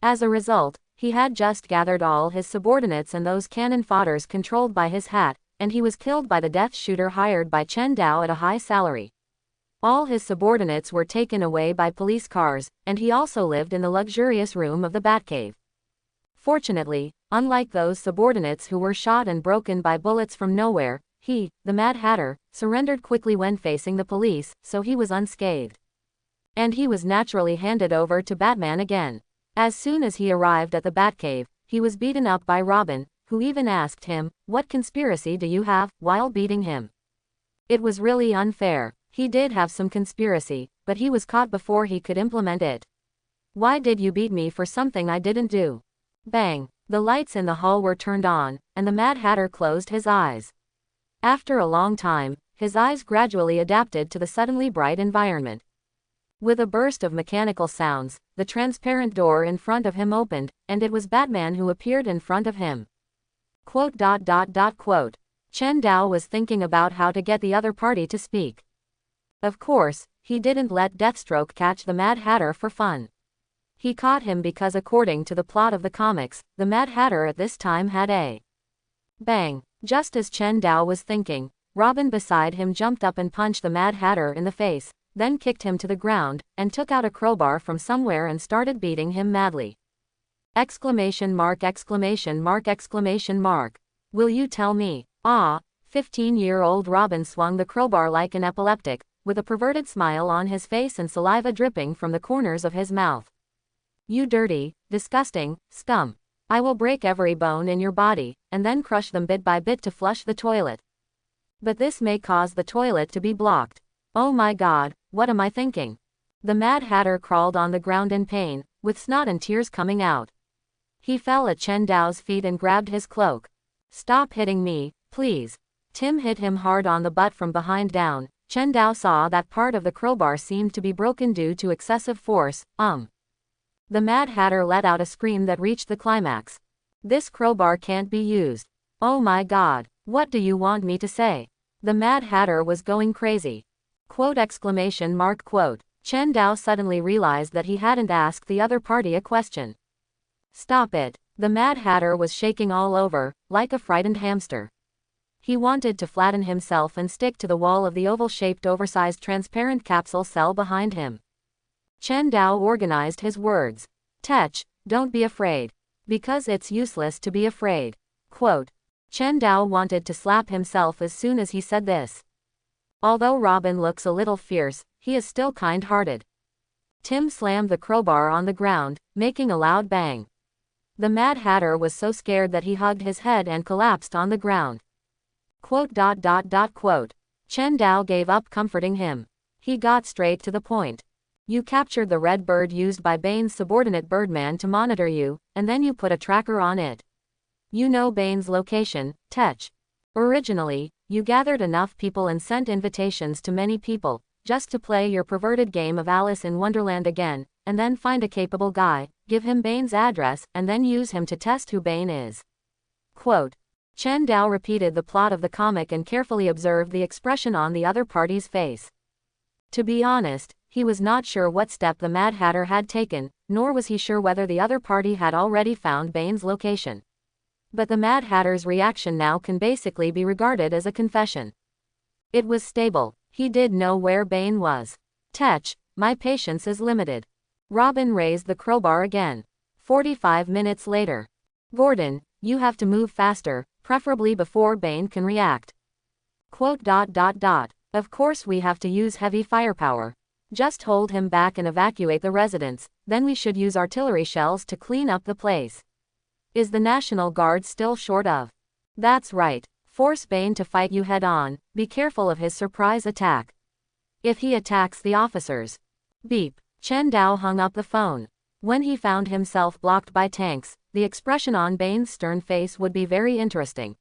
A: As a result, he had just gathered all his subordinates and those cannon fodders controlled by his hat, and he was killed by the death shooter hired by Chen Dao at a high salary. All his subordinates were taken away by police cars, and he also lived in the luxurious room of the Batcave. Fortunately, unlike those subordinates who were shot and broken by bullets from nowhere, he, the Mad Hatter, surrendered quickly when facing the police, so he was unscathed. And he was naturally handed over to Batman again. As soon as he arrived at the Batcave, he was beaten up by Robin, who even asked him, "What conspiracy do you have?" while beating him. It was really unfair. He did have some conspiracy, but he was caught before he could implement it. "Why did you beat me for something I didn't do?" Bang! The lights in the hall were turned on, and the Mad Hatter closed his eyes. After a long time, his eyes gradually adapted to the suddenly bright environment. With a burst of mechanical sounds, the transparent door in front of him opened, and it was Batman who appeared in front of him. Quote. Chen Dao was thinking about how to get the other party to speak. Of course, he didn't let Deathstroke catch the Mad Hatter for fun. He caught him because according to the plot of the comics, the Mad Hatter at this time had a bang. Just as Chen Dao was thinking, Robin beside him jumped up and punched the Mad Hatter in the face, then kicked him to the ground, and took out a crowbar from somewhere and started beating him madly. Exclamation mark. Will you tell me? 15-year-old Robin swung the crowbar like an epileptic, with a perverted smile on his face and saliva dripping from the corners of his mouth. You dirty, disgusting scum. I will break every bone in your body, and then crush them bit by bit to flush the toilet. But this may cause the toilet to be blocked. Oh my God, what am I thinking? The Mad Hatter crawled on the ground in pain, with snot and tears coming out. He fell at Chen Dao's feet and grabbed his cloak. Stop hitting me, please. Tim hit him hard on the butt from behind down. Chen Dao saw that part of the crowbar seemed to be broken due to excessive force. The Mad Hatter let out a scream that reached the climax. This crowbar can't be used. Oh my God, what do you want me to say? The Mad Hatter was going crazy. Quote. Chen Dao suddenly realized that he hadn't asked the other party a question. Stop it. The Mad Hatter was shaking all over, like a frightened hamster. He wanted to flatten himself and stick to the wall of the oval-shaped oversized transparent capsule cell behind him. Chen Dao organized his words. Tech, don't be afraid. Because it's useless to be afraid. Quote. Chen Dao wanted to slap himself as soon as he said this. Although Robin looks a little fierce, he is still kind-hearted. Tim slammed the crowbar on the ground, making a loud bang. The Mad Hatter was so scared that he hugged his head and collapsed on the ground. Quote. Chen Dao gave up comforting him. He got straight to the point. You captured the red bird used by Bane's subordinate Birdman to monitor you, and then you put a tracker on it. You know Bane's location, Tech. Originally, you gathered enough people and sent invitations to many people, just to play your perverted game of Alice in Wonderland again, and then find a capable guy, give him Bane's address, and then use him to test who Bane is. Quote. Chen Dao repeated the plot of the comic and carefully observed the expression on the other party's face. To be honest, he was not sure what step the Mad Hatter had taken, nor was he sure whether the other party had already found Bane's location. But the Mad Hatter's reaction now can basically be regarded as a confession. It was stable. He did know where Bane was. Tech, my patience is limited. Robin raised the crowbar again. 45 minutes later. Gordon, you have to move faster, preferably before Bane can react. Quote. Of course we have to use heavy firepower. Just hold him back and evacuate the residents, then we should use artillery shells to clean up the place. Is the National Guard still short of? That's right. Force Bane to fight you head on, be careful of his surprise attack. If he attacks the officers. Beep. Chen Dao hung up the phone. When he found himself blocked by tanks, the expression on Bane's stern face would be very interesting.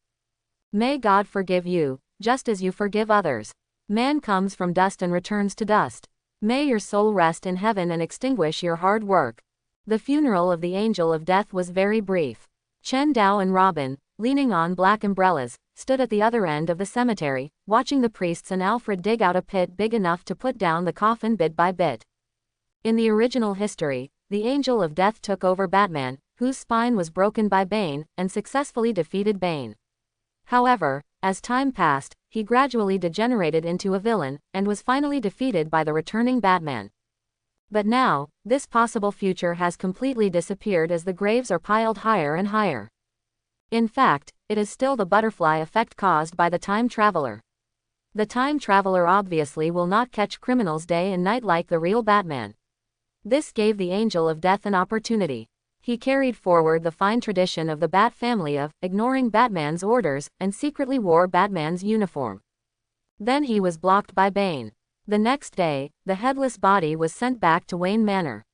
A: May God forgive you, just as you forgive others. Man comes from dust and returns to dust. May your soul rest in heaven and extinguish your hard work. The funeral of the Angel of Death was very brief. Chen Dao and Robin, leaning on black umbrellas, stood at the other end of the cemetery, watching the priests and Alfred dig out a pit big enough to put down the coffin bit by bit. In the original history, the Angel of Death took over Batman, whose spine was broken by Bane, and successfully defeated Bane. However, as time passed, he gradually degenerated into a villain, and was finally defeated by the returning Batman. But now, this possible future has completely disappeared as the graves are piled higher and higher. In fact, it is still the butterfly effect caused by the time traveler. The time traveler obviously will not catch criminals day and night like the real Batman. This gave the Angel of Death an opportunity. He carried forward the fine tradition of the Bat family of ignoring Batman's orders and secretly wore Batman's uniform. Then he was blocked by Bane. The next day, the headless body was sent back to Wayne Manor.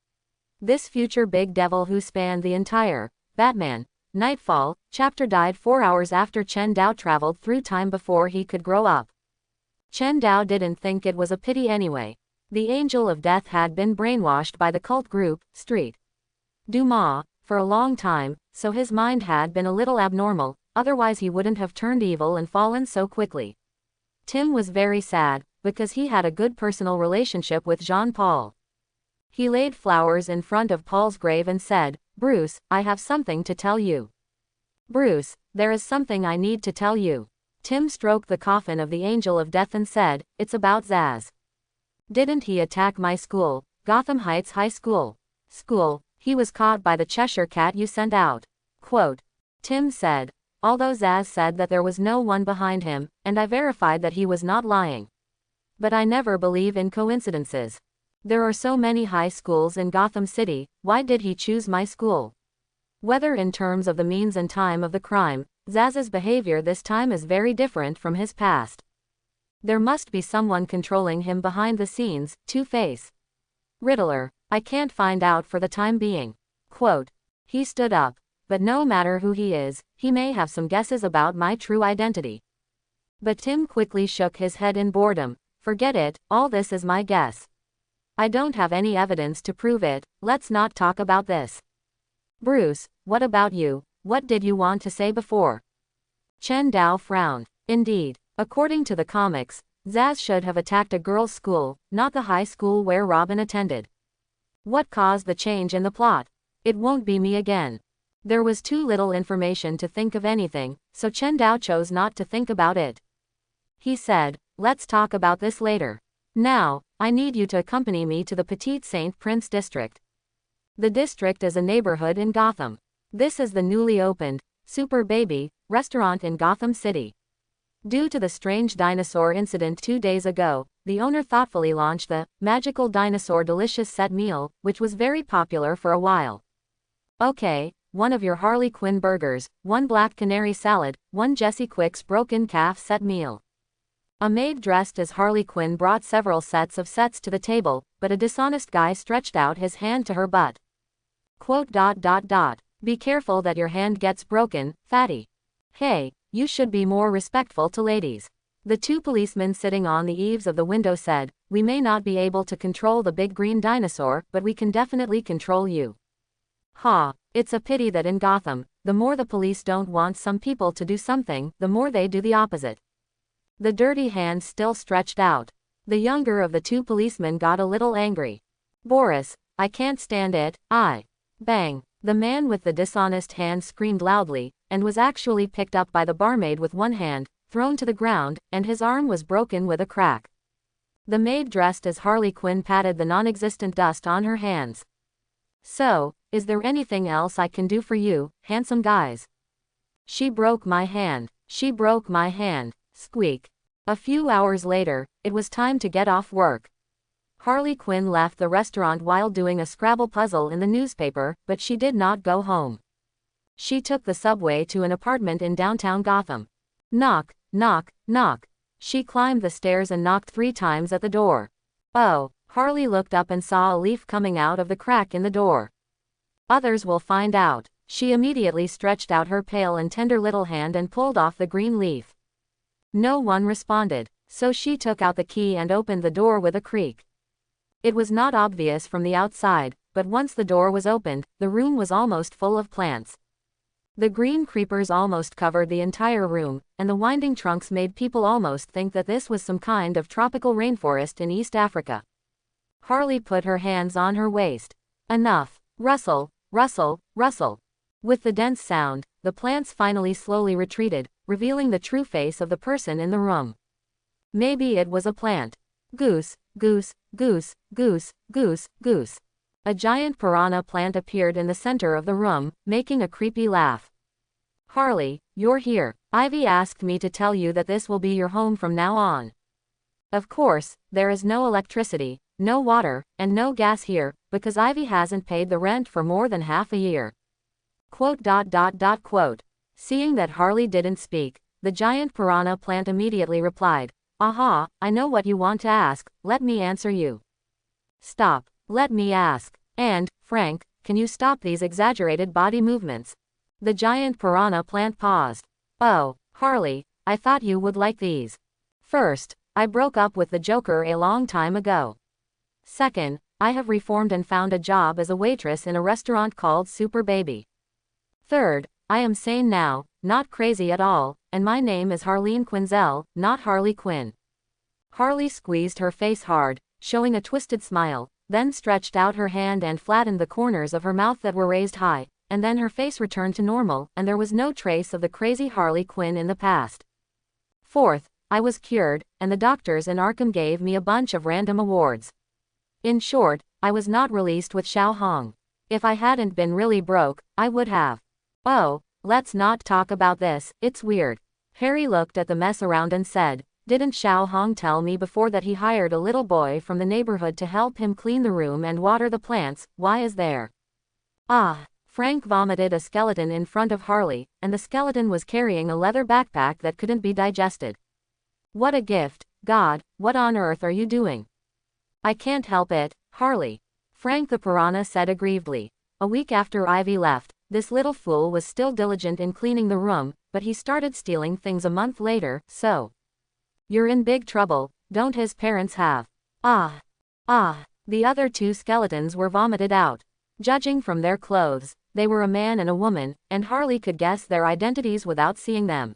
A: This future big devil who spanned the entire Batman Nightfall chapter died 4 hours after Chen Dao traveled through time before he could grow up. Chen Dao didn't think it was a pity anyway. The Angel of Death had been brainwashed by the cult group, Street Dumas, for a long time, so his mind had been a little abnormal, otherwise he wouldn't have turned evil and fallen so quickly. Tim was very sad, because he had a good personal relationship with Jean-Paul. He laid flowers in front of Paul's grave and said, "Bruce, I have something to tell you." "Bruce, there is something I need to tell you." Tim stroked the coffin of the Angel of Death and said, "It's about Zaz. Didn't he attack my school, Gotham Heights High School? He was caught by the Cheshire Cat you sent out." Quote. Tim said. Although Zaz said that there was no one behind him, and I verified that he was not lying. But I never believe in coincidences. There are so many high schools in Gotham City, why did he choose my school? Whether in terms of the means and time of the crime, Zaz's behavior this time is very different from his past. There must be someone controlling him behind the scenes, Two-Face. Riddler, I can't find out for the time being. Quote. He stood up. But no matter who he is, he may have some guesses about my true identity. But Tim quickly shook his head in boredom. Forget it, all this is my guess. I don't have any evidence to prove it, let's not talk about this. Bruce, what about you? What did you want to say before? Chen Dao frowned. Indeed, according to the comics, Zaz should have attacked a girls' school, not the high school where Robin attended. What caused the change in the plot? It won't be me again. There was too little information to think of anything, so Chen Dao chose not to think about it. He said, let's talk about this later. Now, I need you to accompany me to the Petite Saint Prince district. The district is a neighborhood in Gotham. This is the newly opened, Super Baby, restaurant in Gotham City. Due to the strange dinosaur incident 2 days ago, the owner thoughtfully launched the Magical Dinosaur Delicious Set Meal, which was very popular for a while. Okay, 1 of your Harley Quinn burgers, 1 Black Canary salad, 1 Jesse Quick's Broken Calf set meal. A maid dressed as Harley Quinn brought several sets to the table, but a dishonest guy stretched out his hand to her butt. Quote. Be careful that your hand gets broken, fatty. Hey, you should be more respectful to ladies. The 2 policemen sitting on the eaves of the window said, we may not be able to control the big green dinosaur, but we can definitely control you. Ha, it's a pity that in Gotham, the more the police don't want some people to do something, the more they do the opposite. The dirty hand still stretched out. The younger of the two policemen got a little angry. Boris, I can't stand it, Bang. The man with the dishonest hand screamed loudly, and was actually picked up by the barmaid with one hand, thrown to the ground, and his arm was broken with a crack. The maid dressed as Harley Quinn patted the non-existent dust on her hands. So, is there anything else I can do for you, handsome guys? She broke my hand. She broke my hand. Squeak. A few hours later, it was time to get off work. Harley Quinn left the restaurant while doing a Scrabble puzzle in the newspaper, but she did not go home. She took the subway to an apartment in downtown Gotham. Knock, knock, knock. She climbed the stairs and knocked 3 times at the door. Oh, Harley looked up and saw a leaf coming out of the crack in the door. Others will find out. She immediately stretched out her pale and tender little hand and pulled off the green leaf. No one responded, so she took out the key and opened the door with a creak. It was not obvious from the outside, but once the door was opened, the room was almost full of plants. The green creepers almost covered the entire room, and the winding trunks made people almost think that this was some kind of tropical rainforest in East Africa. Harley put her hands on her waist. Enough. Rustle, rustle, rustle. With the dense sound, the plants finally slowly retreated, revealing the true face of the person in the room. Maybe it was a plant. Goose, goose, goose, goose, goose, goose. A giant piranha plant appeared in the center of the room, making a creepy laugh. Harley, you're here. Ivy asked me to tell you that this will be your home from now on. Of course, there is no electricity, no water, and no gas here, because Ivy hasn't paid the rent for more than half a year. Quote. Seeing that Harley didn't speak, the giant piranha plant immediately replied, Aha, I know what you want to ask, let me answer you. Stop, let me ask. And, Frank, can you stop these exaggerated body movements? The giant piranha plant paused. Oh, Harley, I thought you would like these. First, I broke up with the Joker a long time ago. Second, I have reformed and found a job as a waitress in a restaurant called Super Baby. Third, I am sane now, not crazy at all, and my name is Harleen Quinzel, not Harley Quinn. Harley squeezed her face hard, showing a twisted smile, then stretched out her hand and flattened the corners of her mouth that were raised high, and then her face returned to normal, and there was no trace of the crazy Harley Quinn in the past. Fourth, I was cured, and the doctors in Arkham gave me a bunch of random awards. In short, I was not released with Xiao Hong. If I hadn't been really broke, I would have. Oh, let's not talk about this, it's weird. Harry looked at the mess around and said, Didn't Xiao Hong tell me before that he hired a little boy from the neighborhood to help him clean the room and water the plants? Why is there? Ah, Frank vomited a skeleton in front of Harley, and the skeleton was carrying a leather backpack that couldn't be digested. What a gift, God, what on earth are you doing? I can't help it, Harley. Frank the piranha said aggrievedly. A week after Ivy left, this little fool was still diligent in cleaning the room, but he started stealing things a month later, so. You're in big trouble, don't his parents have? Ah. The other 2 skeletons were vomited out. Judging from their clothes, they were a man and a woman, and Harley could guess their identities without seeing them.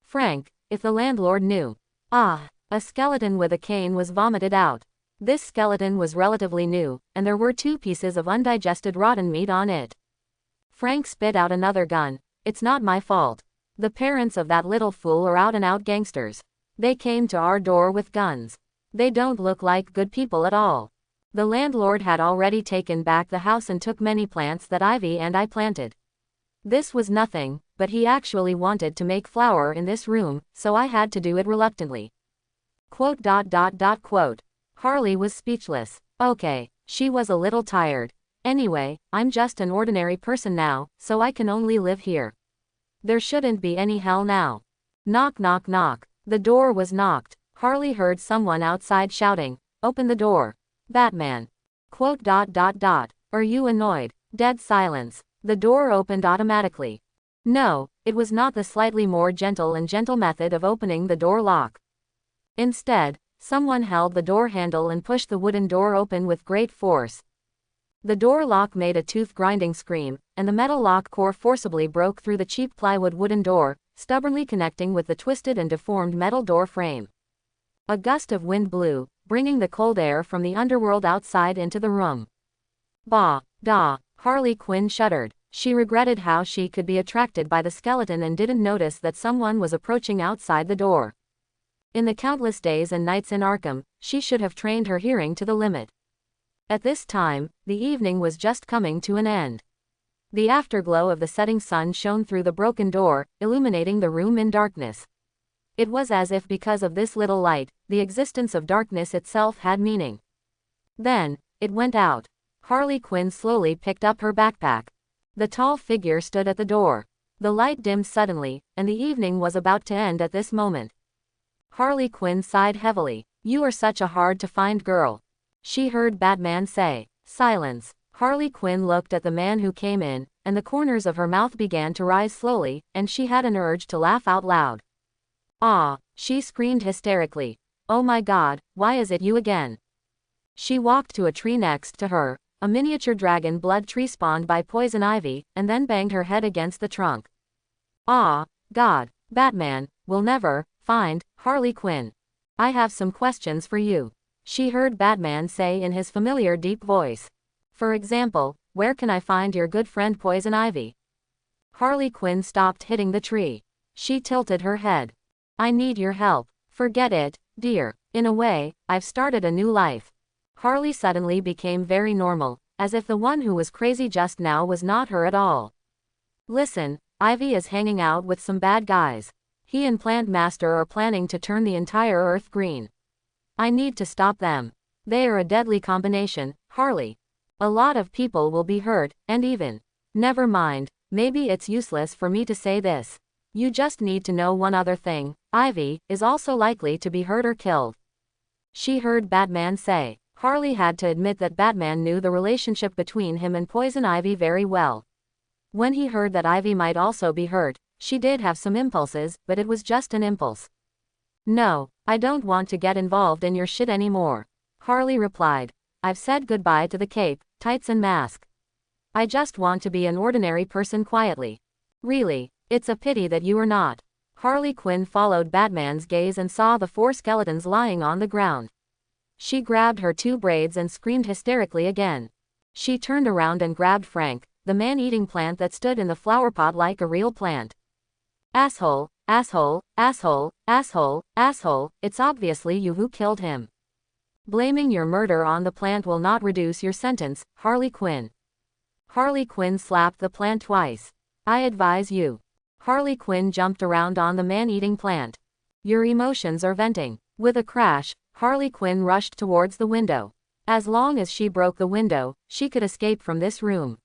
A: Frank, if the landlord knew. A skeleton with a cane was vomited out. This skeleton was relatively new, and there were 2 pieces of undigested rotten meat on it. Frank spit out another gun. It's not my fault. The parents of that little fool are out-and-out gangsters. They came to our door with guns. They don't look like good people at all. The landlord had already taken back the house and took many plants that Ivy and I planted. This was nothing, but he actually wanted to make flour in this room, so I had to do it reluctantly. Quote. Harley was speechless. Okay, she was a little tired. Anyway, I'm just an ordinary person now, so I can only live here. There shouldn't be any hell now. Knock, knock, knock. The door was knocked. Harley heard someone outside shouting, Open the door. Batman. Quote. Are you annoyed? Dead silence. The door opened automatically. No, it was not the slightly more gentle method of opening the door lock. Instead, someone held the door handle and pushed the wooden door open with great force. The door lock made a tooth-grinding scream, and the metal lock core forcibly broke through the cheap plywood wooden door, stubbornly connecting with the twisted and deformed metal door frame. A gust of wind blew, bringing the cold air from the underworld outside into the room. Bah, da, Harley Quinn shuddered. She regretted how she could be attracted by the skeleton and didn't notice that someone was approaching outside the door. In the countless days and nights in Arkham, she should have trained her hearing to the limit. At this time, the evening was just coming to an end. The afterglow of the setting sun shone through the broken door, illuminating the room in darkness. It was as if because of this little light, the existence of darkness itself had meaning. Then, it went out. Harley Quinn slowly picked up her backpack. The tall figure stood at the door. The light dimmed suddenly, and the evening was about to end at this moment. Harley Quinn sighed heavily. "You are such a hard-to-find girl," she heard Batman say. Silence. Harley Quinn looked at the man who came in, and the corners of her mouth began to rise slowly, and she had an urge to laugh out loud. "Ah!" she screamed hysterically. "Oh my God, why is it you again?" She walked to a tree next to her, a miniature dragon blood tree spawned by poison ivy, and then banged her head against the trunk. "Ah, God, Batman, will never find Harley Quinn. I have some questions for you," she heard Batman say in his familiar deep voice. "For example, where can I find your good friend Poison Ivy?" Harley Quinn stopped hitting the tree. She tilted her head. "I need your help." "Forget it, dear. In a way, I've started a new life." Harley suddenly became very normal, as if the one who was crazy just now was not her at all. "Listen, Ivy is hanging out with some bad guys. He and Plant Master are planning to turn the entire Earth green. I need to stop them. They are a deadly combination, Harley. A lot of people will be hurt, and even..." "Never mind, maybe it's useless for me to say this. You just need to know one other thing. Ivy is also likely to be hurt or killed," she heard Batman say. Harley had to admit that Batman knew the relationship between him and Poison Ivy very well. When he heard that Ivy might also be hurt, she did have some impulses, but it was just an impulse. "No, I don't want to get involved in your shit anymore," Harley replied. "I've said goodbye to the cape, tights and mask. I just want to be an ordinary person quietly. Really, it's a pity that you are not." Harley Quinn followed Batman's gaze and saw the 4 skeletons lying on the ground. She grabbed her 2 braids and screamed hysterically again. She turned around and grabbed Frank, the man-eating plant that stood in the flower pot like a real plant. "Asshole, asshole, asshole, asshole, asshole, it's obviously you who killed him. Blaming your murder on the plant will not reduce your sentence, Harley Quinn." Harley Quinn slapped the plant twice. "I advise you." Harley Quinn jumped around on the man-eating plant. "Your emotions are venting." With a crash, Harley Quinn rushed towards the window. As long as she broke the window, she could escape from this room.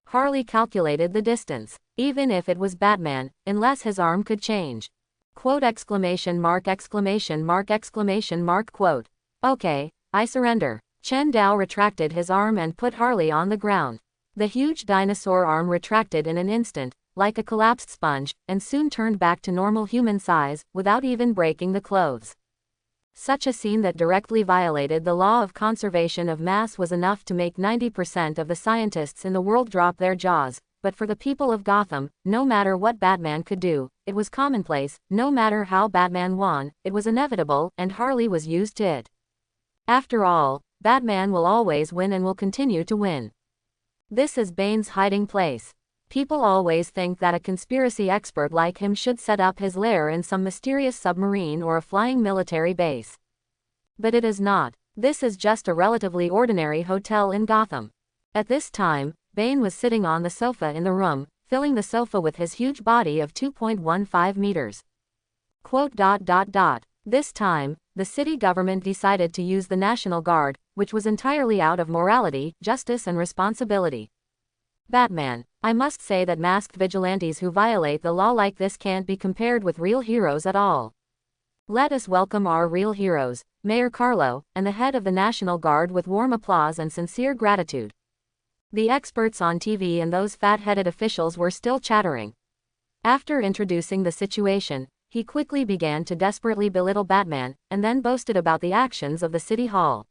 A: Harley calculated the distance, even if it was Batman, unless his arm could change. Quote exclamation mark exclamation mark exclamation mark quote. "Okay, I surrender." Chen Dao retracted his arm and put Harley on the ground. The huge dinosaur arm retracted in an instant, like a collapsed sponge, and soon turned back to normal human size, without even breaking the clothes. Such a scene that directly violated the law of conservation of mass was enough to make 90% of the scientists in the world drop their jaws, but for the people of Gotham, no matter what Batman could do, it was commonplace. No matter how Batman won, it was inevitable, and Harley was used to it. After all, Batman will always win and will continue to win. This is Bane's hiding place. People always think that a conspiracy expert like him should set up his lair in some mysterious submarine or a flying military base. But it is not. This is just a relatively ordinary hotel in Gotham. At this time, Bane was sitting on the sofa in the room, filling the sofa with his huge body of 2.15 meters. Quote. This time, the city government decided to use the National Guard, which was entirely out of morality, justice and responsibility. Batman, I must say that masked vigilantes who violate the law like this can't be compared with real heroes at all. Let us welcome our real heroes, Mayor Carlo, and the head of the National Guard with warm applause and sincere gratitude. The experts on TV and those fat-headed officials were still chattering. After introducing the situation, he quickly began to desperately belittle Batman, and then boasted about the actions of the City Hall.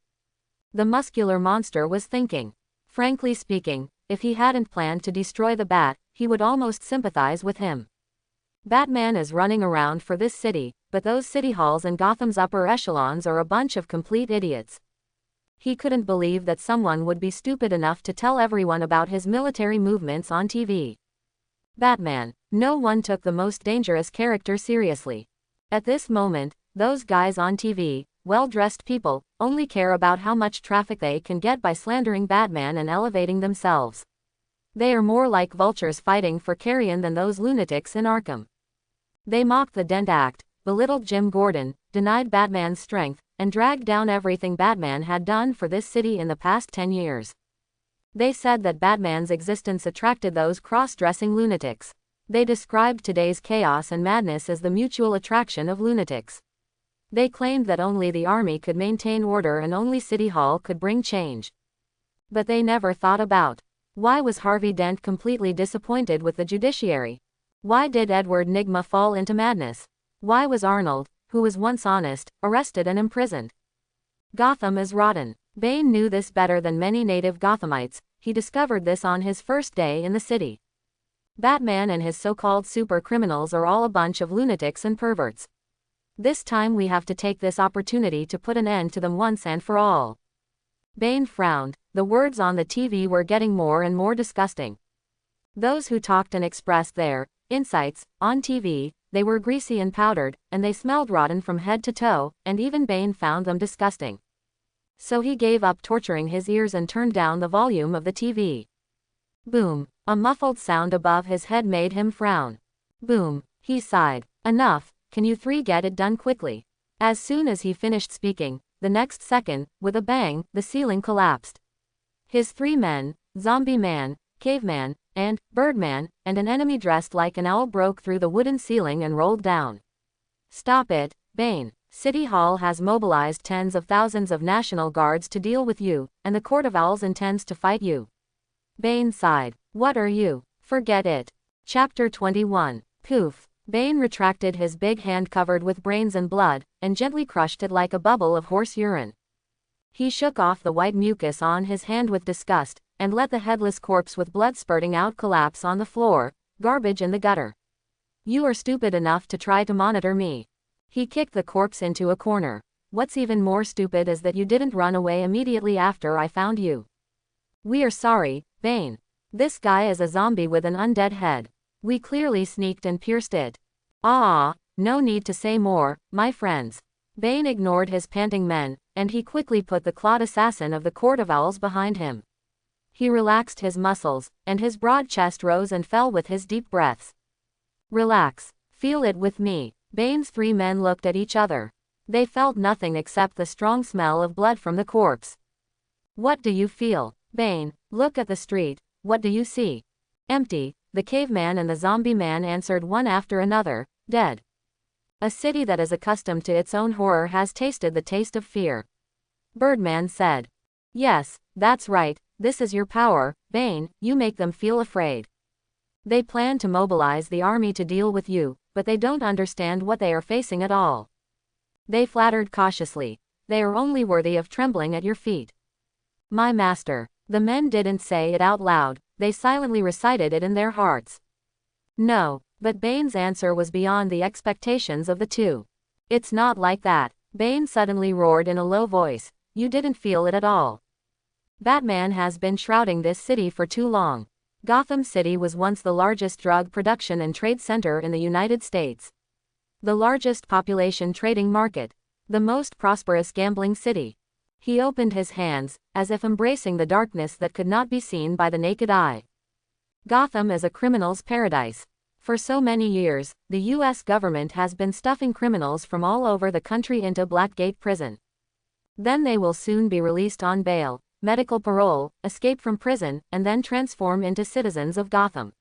A: The muscular monster was thinking. Frankly speaking, if he hadn't planned to destroy the Bat, he would almost sympathize with him. Batman is running around for this city, but those city halls and Gotham's upper echelons are a bunch of complete idiots. He couldn't believe that someone would be stupid enough to tell everyone about his military movements on TV. Batman. No one took the most dangerous character seriously. At this moment, those guys on TV, well-dressed people, only care about how much traffic they can get by slandering Batman and elevating themselves. They are more like vultures fighting for carrion than those lunatics in Arkham. They mocked the Dent Act, belittled Jim Gordon, denied Batman's strength, and dragged down everything Batman had done for this city in the past 10 years. They said that Batman's existence attracted those cross-dressing lunatics. They described today's chaos and madness as the mutual attraction of lunatics. They claimed that only the army could maintain order and only City Hall could bring change. But they never thought about, why was Harvey Dent completely disappointed with the judiciary? Why did Edward Nygma fall into madness? Why was Arnold, who was once honest, arrested and imprisoned? Gotham is rotten. Bane knew this better than many native Gothamites. He discovered this on his first day in the city. Batman and his so-called super criminals are all a bunch of lunatics and perverts. This time we have to take this opportunity to put an end to them once and for all. Bane frowned. The words on the TV were getting more and more disgusting. Those who talked and expressed their insights on TV, they were greasy and powdered, and they smelled rotten from head to toe, and even Bane found them disgusting. So he gave up torturing his ears and turned down the volume of the TV. Boom. A muffled sound above his head made him frown. Boom. He sighed. Enough. Can you three get it done quickly? As soon as he finished speaking, the next second, with a bang, the ceiling collapsed. His three men, Zombie Man, Caveman, and Birdman, and an enemy dressed like an owl broke through the wooden ceiling and rolled down. Stop it, Bane. City Hall has mobilized tens of thousands of National Guards to deal with you, and the Court of Owls intends to fight you. Bane sighed. What are you? Forget it. Chapter 21. Poof. Bane retracted his big hand covered with brains and blood, and gently crushed it like a bubble of horse urine. He shook off the white mucus on his hand with disgust, and let the headless corpse with blood spurting out collapse on the floor, garbage in the gutter. You are stupid enough to try to monitor me. He kicked the corpse into a corner. What's even more stupid is that you didn't run away immediately after I found you. We are sorry, Bane. This guy is a zombie with an undead head. We clearly sneaked and pierced it. No need to say more, my friends. Bane ignored his panting men, and he quickly put the clawed assassin of the Court of Owls behind him. He relaxed his muscles, and his broad chest rose and fell with his deep breaths. Relax. Feel it with me. Bane's three men looked at each other. They felt nothing except the strong smell of blood from the corpse. What do you feel? Bane, look at the street. What do you see? Empty. The caveman and the zombie man answered one after another, dead. A city that is accustomed to its own horror has tasted the taste of fear. Birdman said. Yes, that's right, this is your power, Bane, you make them feel afraid. They plan to mobilize the army to deal with you, but they don't understand what they are facing at all. They flattered cautiously. They are only worthy of trembling at your feet. My master. The men didn't say it out loud, they silently recited it in their hearts. No, but Bane's answer was beyond the expectations of the two. It's not like that. Bane suddenly roared in a low voice. You didn't feel it at all. Batman has been shrouding this city for too long. Gotham City was once the largest drug production and trade center in the United States. The largest population trading market. The most prosperous gambling city. He opened his hands, as if embracing the darkness that could not be seen by the naked eye. Gotham is a criminal's paradise. For so many years, the U.S. government has been stuffing criminals from all over the country into Blackgate Prison. Then they will soon be released on bail, medical parole, escape from prison, and then transform into citizens of Gotham.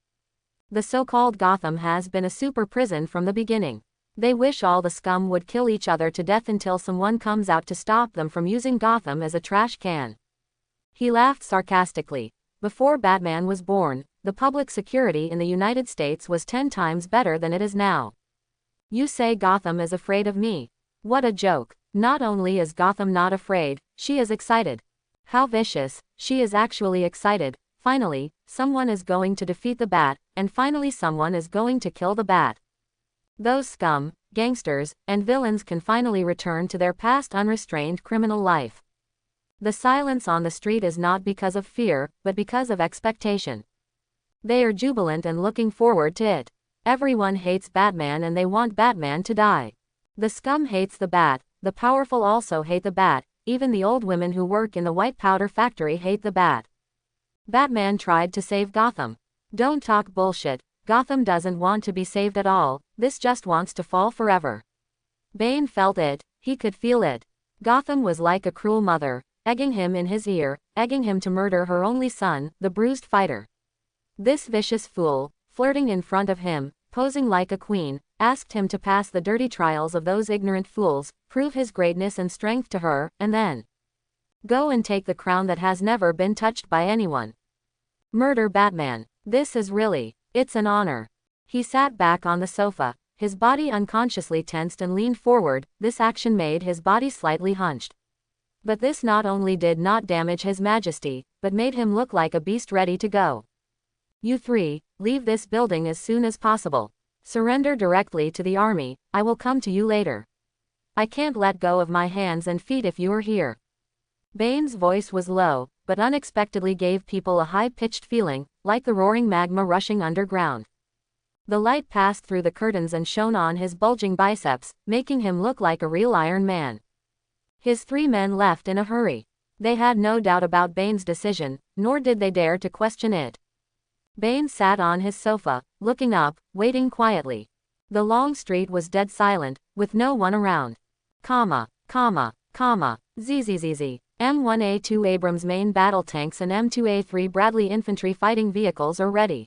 A: The so-called Gotham has been a super prison from the beginning. They wish all the scum would kill each other to death until someone comes out to stop them from using Gotham as a trash can. He laughed sarcastically. Before Batman was born, the public security in the United States was 10 times better than it is now. You say Gotham is afraid of me. What a joke. Not only is Gotham not afraid, she is excited. How vicious, she is actually excited. Finally, someone is going to defeat the Bat, and finally someone is going to kill the Bat. Those scum, gangsters, and villains can finally return to their past unrestrained criminal life. The silence on the street is not because of fear, but because of expectation. They are jubilant and looking forward to it. Everyone hates Batman and they want Batman to die. The scum hates the Bat, the powerful also hate the Bat, even the old women who work in the white powder factory hate the Bat. Batman tried to save Gotham. Don't talk bullshit, Gotham doesn't want to be saved at all, this just wants to fall forever. Bane felt it, he could feel it. Gotham was like a cruel mother, egging him in his ear, egging him to murder her only son, the bruised fighter. This vicious fool, flirting in front of him, posing like a queen, asked him to pass the dirty trials of those ignorant fools, prove his greatness and strength to her, and then go and take the crown that has never been touched by anyone. Murder Batman. This is really, it's an honor. He sat back on the sofa, his body unconsciously tensed and leaned forward. This action made his body slightly hunched. But this not only did not damage his majesty, but made him look like a beast ready to go. You three, leave this building as soon as possible. Surrender directly to the army, I will come to you later. I can't let go of my hands and feet if you are here. Bane's voice was low, but unexpectedly gave people a high-pitched feeling, like the roaring magma rushing underground. The light passed through the curtains and shone on his bulging biceps, making him look like a real Iron Man. His 3 men left in a hurry. They had no doubt about Bane's decision, nor did they dare to question it. Bane sat on his sofa, looking up, waiting quietly. The long street was dead silent, with no one around. ZZZZ. M1A2 Abrams main battle tanks and M2A3 Bradley infantry fighting vehicles are ready.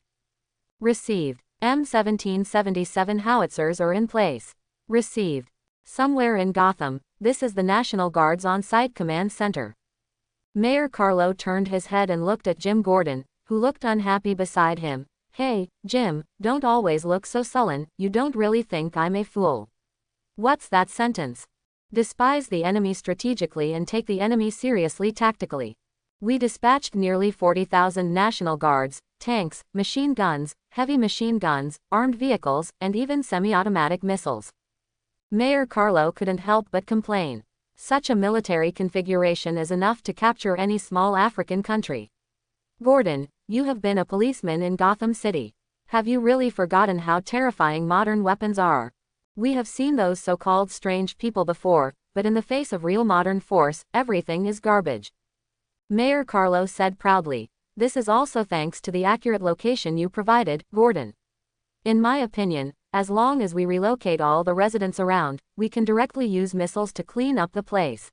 A: Received. M1777 howitzers are in place. Received. Somewhere in Gotham, this is the National Guard's on-site command center. Mayor Carlo turned his head and looked at Jim Gordon, who looked unhappy beside him. Hey, Jim, don't always look so sullen, you don't really think I'm a fool. What's that sentence? Despise the enemy strategically and take the enemy seriously tactically. We dispatched nearly 40,000 National Guards, tanks, machine guns, heavy machine guns, armed vehicles, and even semi-automatic missiles. Mayor Carlo couldn't help but complain. Such a military configuration is enough to capture any small African country. Gordon, you have been a policeman in Gotham City. Have you really forgotten how terrifying modern weapons are? We have seen those so-called strange people before, but in the face of real modern force, everything is garbage. Mayor Carlo said proudly. This is also thanks to the accurate location you provided, Gordon. In my opinion, as long as we relocate all the residents around, we can directly use missiles to clean up the place.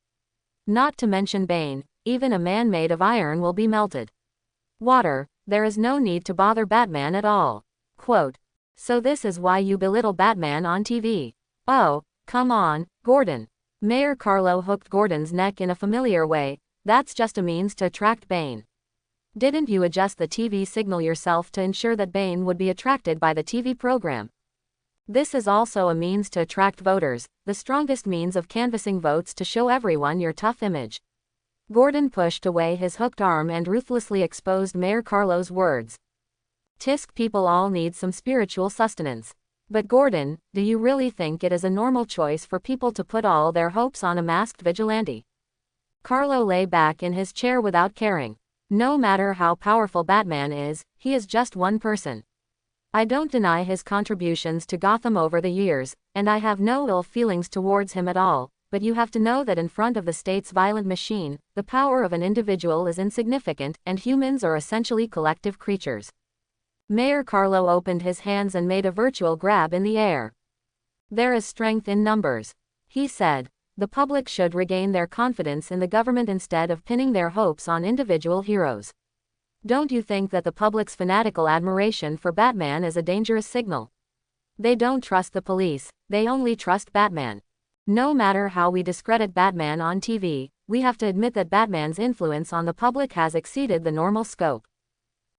A: Not to mention Bane, even a man made of iron will be melted. Water, there is no need to bother Batman at all. Quote. So this is why you belittle Batman on TV. Oh, come on, Gordon. Mayor Carlo hooked Gordon's neck in a familiar way. That's just a means to attract Bane. Didn't you adjust the TV signal yourself to ensure that Bane would be attracted by the TV program? This is also a means to attract voters, the strongest means of canvassing votes to show everyone your tough image. Gordon pushed away his hooked arm and ruthlessly exposed Mayor Carlo's words. Tisk, people all need some spiritual sustenance. But Gordon, do you really think it is a normal choice for people to put all their hopes on a masked vigilante? Carlo lay back in his chair without caring. No matter how powerful Batman is, he is just one person. I don't deny his contributions to Gotham over the years, and I have no ill feelings towards him at all, but you have to know that in front of the state's violent machine, the power of an individual is insignificant, and humans are essentially collective creatures. Mayor Carlo opened his hands and made a virtual grab in the air. There is strength in numbers. He said. The public should regain their confidence in the government instead of pinning their hopes on individual heroes. Don't you think that the public's fanatical admiration for Batman is a dangerous signal? They don't trust the police, they only trust Batman. No matter how we discredit Batman on TV, we have to admit that Batman's influence on the public has exceeded the normal scope.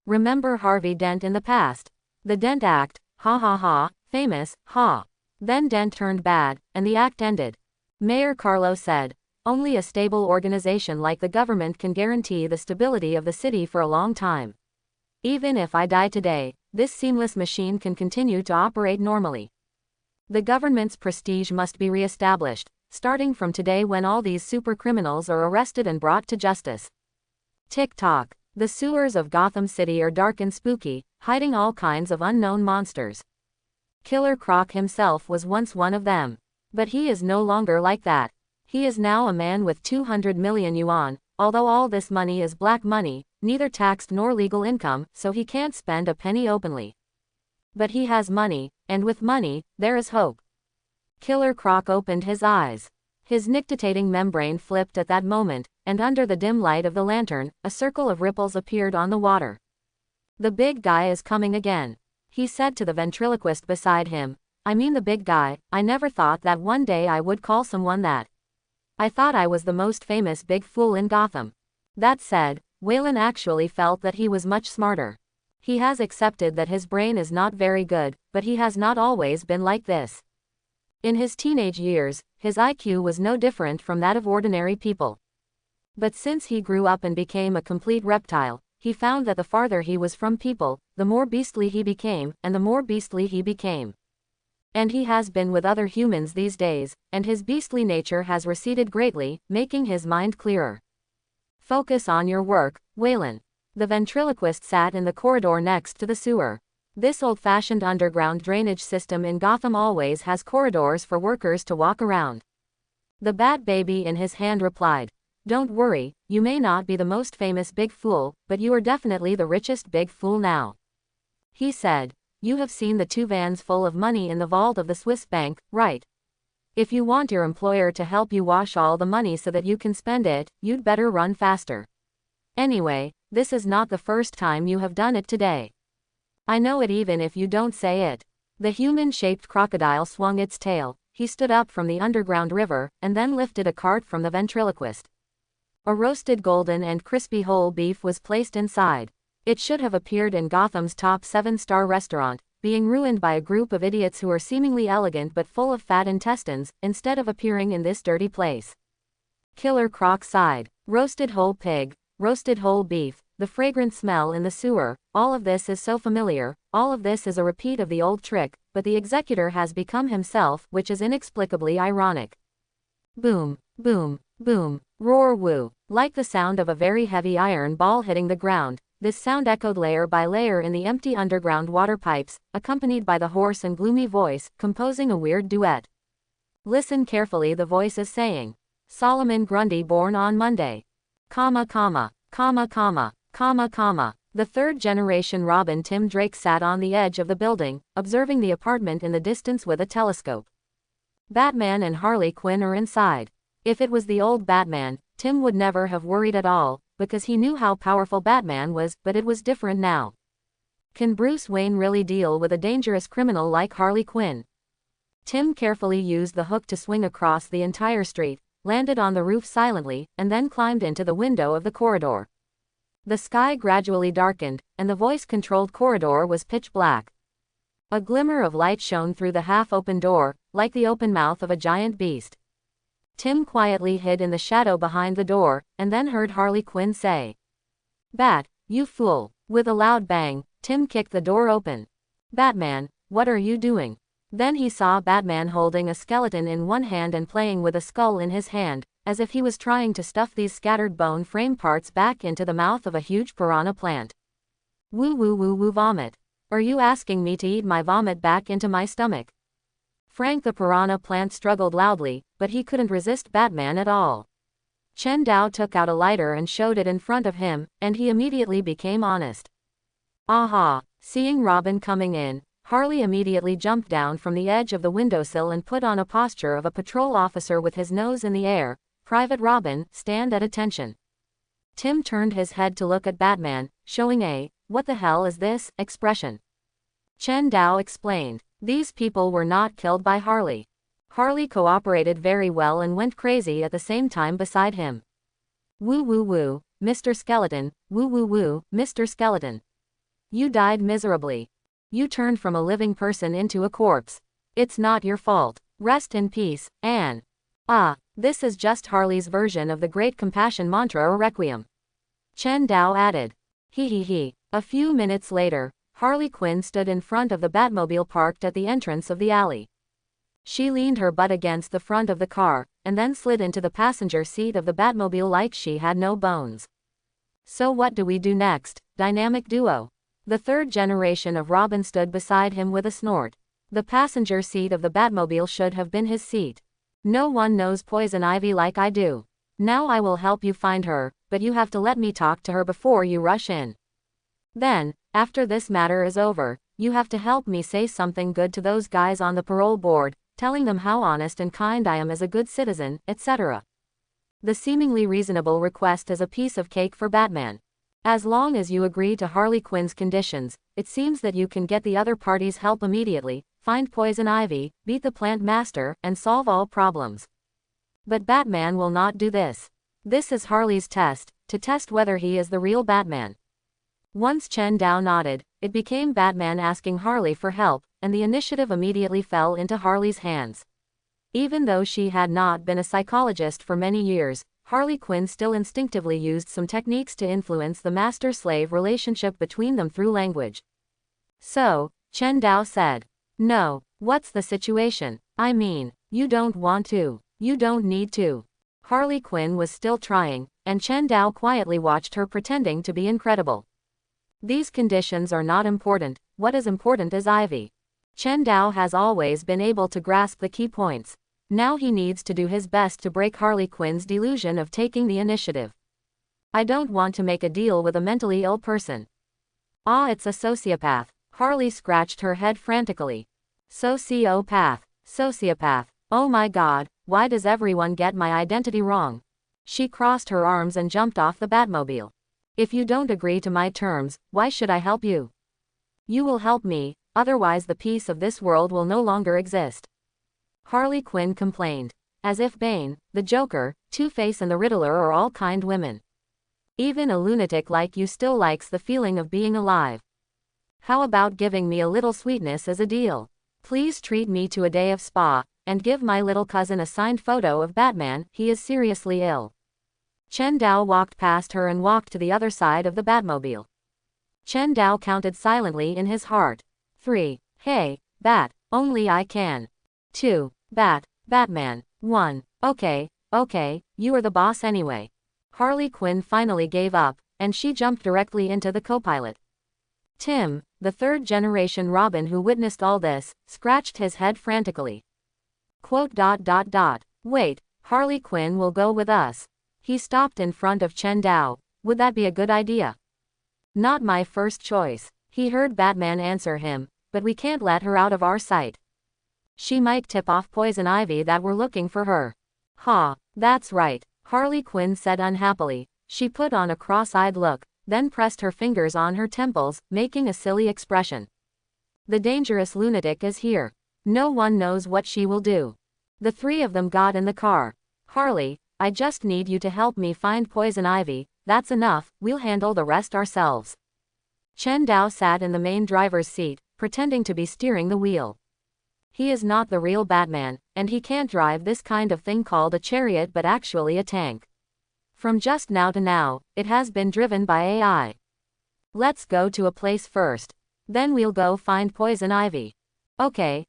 A: Remember Harvey Dent in the past? The Dent Act, ha ha ha, famous, ha. Then Dent turned bad, and the act ended. Mayor Carlo said. Only a stable organization like the government can guarantee the stability of the city for a long time. Even if I die today, this seamless machine can continue to operate normally. The government's prestige must be re-established, starting from today when all these super criminals are arrested and brought to justice. Tick-tock. The sewers of Gotham City are dark and spooky, hiding all kinds of unknown monsters. Killer Croc himself was once one of them. But he is no longer like that. He is now a man with 200 million yuan, although all this money is black money, neither taxed nor legal income, so he can't spend a penny openly. But he has money, and with money, there is hope. Killer Croc opened his eyes. His nictitating membrane flipped at that moment, and under the dim light of the lantern, a circle of ripples appeared on the water. The big guy is coming again. He said to the ventriloquist beside him. I mean the big guy, I never thought that one day I would call someone that. I thought I was the most famous big fool in Gotham. That said, Waylon actually felt that he was much smarter. He has accepted that his brain is not very good, but he has not always been like this. In his teenage years, his IQ was no different from that of ordinary people. But since he grew up and became a complete reptile, he found that the farther he was from people, the more beastly he became, and the more beastly he became. And he has been with other humans these days, and his beastly nature has receded greatly, making his mind clearer. Focus on your work, Waylon. The ventriloquist sat in the corridor next to the sewer. This old-fashioned underground drainage system in Gotham always has corridors for workers to walk around. The bat baby in his hand replied, Don't worry, you may not be the most famous big fool, but you are definitely the richest big fool now. He said, You have seen the 2 vans full of money in the vault of the Swiss bank, right? If you want your employer to help you wash all the money so that you can spend it, you'd better run faster. Anyway, this is not the first time you have done it today. I know it even if you don't say it. The human-shaped crocodile swung its tail, he stood up from the underground river, and then lifted a cart from the ventriloquist. A roasted golden and crispy whole beef was placed inside. It should have appeared in Gotham's top 7-star restaurant, being ruined by a group of idiots who are seemingly elegant but full of fat intestines, instead of appearing in this dirty place. Killer Croc sighed. Roasted whole pig, roasted whole beef, the fragrant smell in the sewer, all of this is so familiar, all of this is a repeat of the old trick, but the executor has become himself, which is inexplicably ironic. Boom, boom, boom, roar woo, like the sound of a very heavy iron ball hitting the ground. This sound echoed layer by layer in the empty underground water pipes, accompanied by the hoarse and gloomy voice, composing a weird duet. Listen carefully, the voice is saying. Solomon Grundy born on Monday. Comma comma, comma comma, comma comma. The third-generation Robin Tim Drake sat on the edge of the building, observing the apartment in the distance with a telescope. Batman and Harley Quinn are inside. If it was the old Batman, Tim would never have worried at all, because he knew how powerful Batman was, but it was different now. Can Bruce Wayne really deal with a dangerous criminal like Harley Quinn? Tim carefully used the hook to swing across the entire street, landed on the roof silently, and then climbed into the window of the corridor. The sky gradually darkened, and the voice-controlled corridor was pitch black. A glimmer of light shone through the half-open door, like the open mouth of a giant beast. Tim quietly hid in the shadow behind the door, and then heard Harley Quinn say, Bat, you fool. With a loud bang, Tim kicked the door open. Batman, what are you doing? Then he saw Batman holding a skeleton in one hand and playing with a skull in his hand, as if he was trying to stuff these scattered bone frame parts back into the mouth of a huge piranha plant. Woo woo woo woo vomit. Are you asking me to eat my vomit back into my stomach? Frank the piranha plant struggled loudly, but he couldn't resist Batman at all. Chen Dao took out a lighter and showed it in front of him, and he immediately became honest. Aha! Seeing Robin coming in, Harley immediately jumped down from the edge of the windowsill and put on a posture of a patrol officer with his nose in the air. Private Robin, stand at attention. Tim turned his head to look at Batman, showing a, what the hell is this, expression. Chen Dao explained, these people were not killed by Harley. Harley cooperated very well and went crazy at the same time beside him. Woo woo woo, Mr. Skeleton, woo woo woo, Mr. Skeleton. You died miserably. You turned from a living person into a corpse. It's not your fault. Rest in peace, Anne. Ah, This is just Harley's version of the Great Compassion Mantra or Requiem. Chen Dao added. He. A few minutes later, Harley Quinn stood in front of the Batmobile parked at the entrance of the alley. She leaned her butt against the front of the car, and then slid into the passenger seat of the Batmobile like she had no bones. So what do we do next, dynamic duo? The third generation of Robin stood beside him with a snort. The passenger seat of the Batmobile should have been his seat. No one knows Poison Ivy like I do. Now I will help you find her, but you have to let me talk to her before you rush in. Then, after this matter is over, you have to help me say something good to those guys on the parole board, telling them how honest and kind I am as a good citizen, etc. The seemingly reasonable request is a piece of cake for Batman. As long as you agree to Harley Quinn's conditions, it seems that you can get the other party's help immediately, find Poison Ivy, beat the Plant Master, and solve all problems. But Batman will not do this. This is Harley's test, to test whether he is the real Batman. Once Chen Dao nodded, it became Batman asking Harley for help, and the initiative immediately fell into Harley's hands. Even though she had not been a psychologist for many years, Harley Quinn still instinctively used some techniques to influence the master-slave relationship between them through language. So, Chen Dao said, "No, what's the situation? I mean, you don't want to. You don't need to." Harley Quinn was still trying, and Chen Dao quietly watched her pretending to be incredible. These conditions are not important, what is important is Ivy. Chen Dao has always been able to grasp the key points. Now he needs to do his best to break Harley Quinn's delusion of taking the initiative. I don't want to make a deal with a mentally ill person. It's a sociopath. Harley scratched her head frantically. Sociopath. Oh my god, why does everyone get my identity wrong? She crossed her arms and jumped off the Batmobile. If you don't agree to my terms, why should I help you? You will help me, otherwise the peace of this world will no longer exist. Harley Quinn complained. As if Bane, the Joker, Two-Face and the Riddler are all kind women. Even a lunatic like you still likes the feeling of being alive. How about giving me a little sweetness as a deal? Please treat me to a day of spa, and give my little cousin a signed photo of Batman, he is seriously ill. Chen Dao walked past her and walked to the other side of the Batmobile. Chen Dao counted silently in his heart. 3. Hey, Bat, only I can. 2. Batman. 1. Okay, you are the boss anyway. Harley Quinn finally gave up, and she jumped directly into the co-pilot. Tim, the third-generation Robin who witnessed all this, scratched his head frantically. Wait, Harley Quinn will go with us. He stopped in front of Chen Dao. Would that be a good idea? Not my first choice. He heard Batman answer him, but we can't let her out of our sight. She might tip off Poison Ivy that we're looking for her. That's right, Harley Quinn said unhappily. She put on a cross-eyed look, then pressed her fingers on her temples, making a silly expression. The dangerous lunatic is here. No one knows what she will do. The three of them got in the car. Harley, I just need you to help me find Poison Ivy, that's enough, we'll handle the rest ourselves. Chen Dao sat in the main driver's seat, pretending to be steering the wheel. He is not the real Batman, and he can't drive this kind of thing called a chariot but actually a tank. From just now to now, it has been driven by AI. Let's go to a place first. Then we'll go find Poison Ivy. Okay,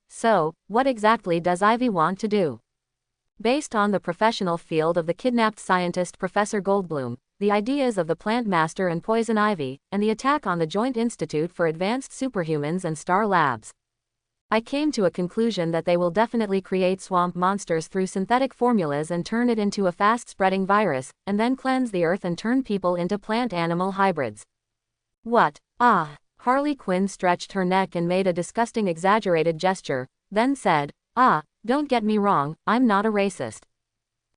A: so, what exactly does Ivy want to do? Based on the professional field of the kidnapped scientist Professor Goldblum, the ideas of the Plant Master and Poison Ivy, and the attack on the Joint Institute for Advanced Superhumans and Star Labs, I came to a conclusion that they will definitely create swamp monsters through synthetic formulas and turn it into a fast-spreading virus, and then cleanse the earth and turn people into plant-animal hybrids. What? Harley Quinn stretched her neck and made a disgusting exaggerated gesture, then said, don't get me wrong, I'm not a racist.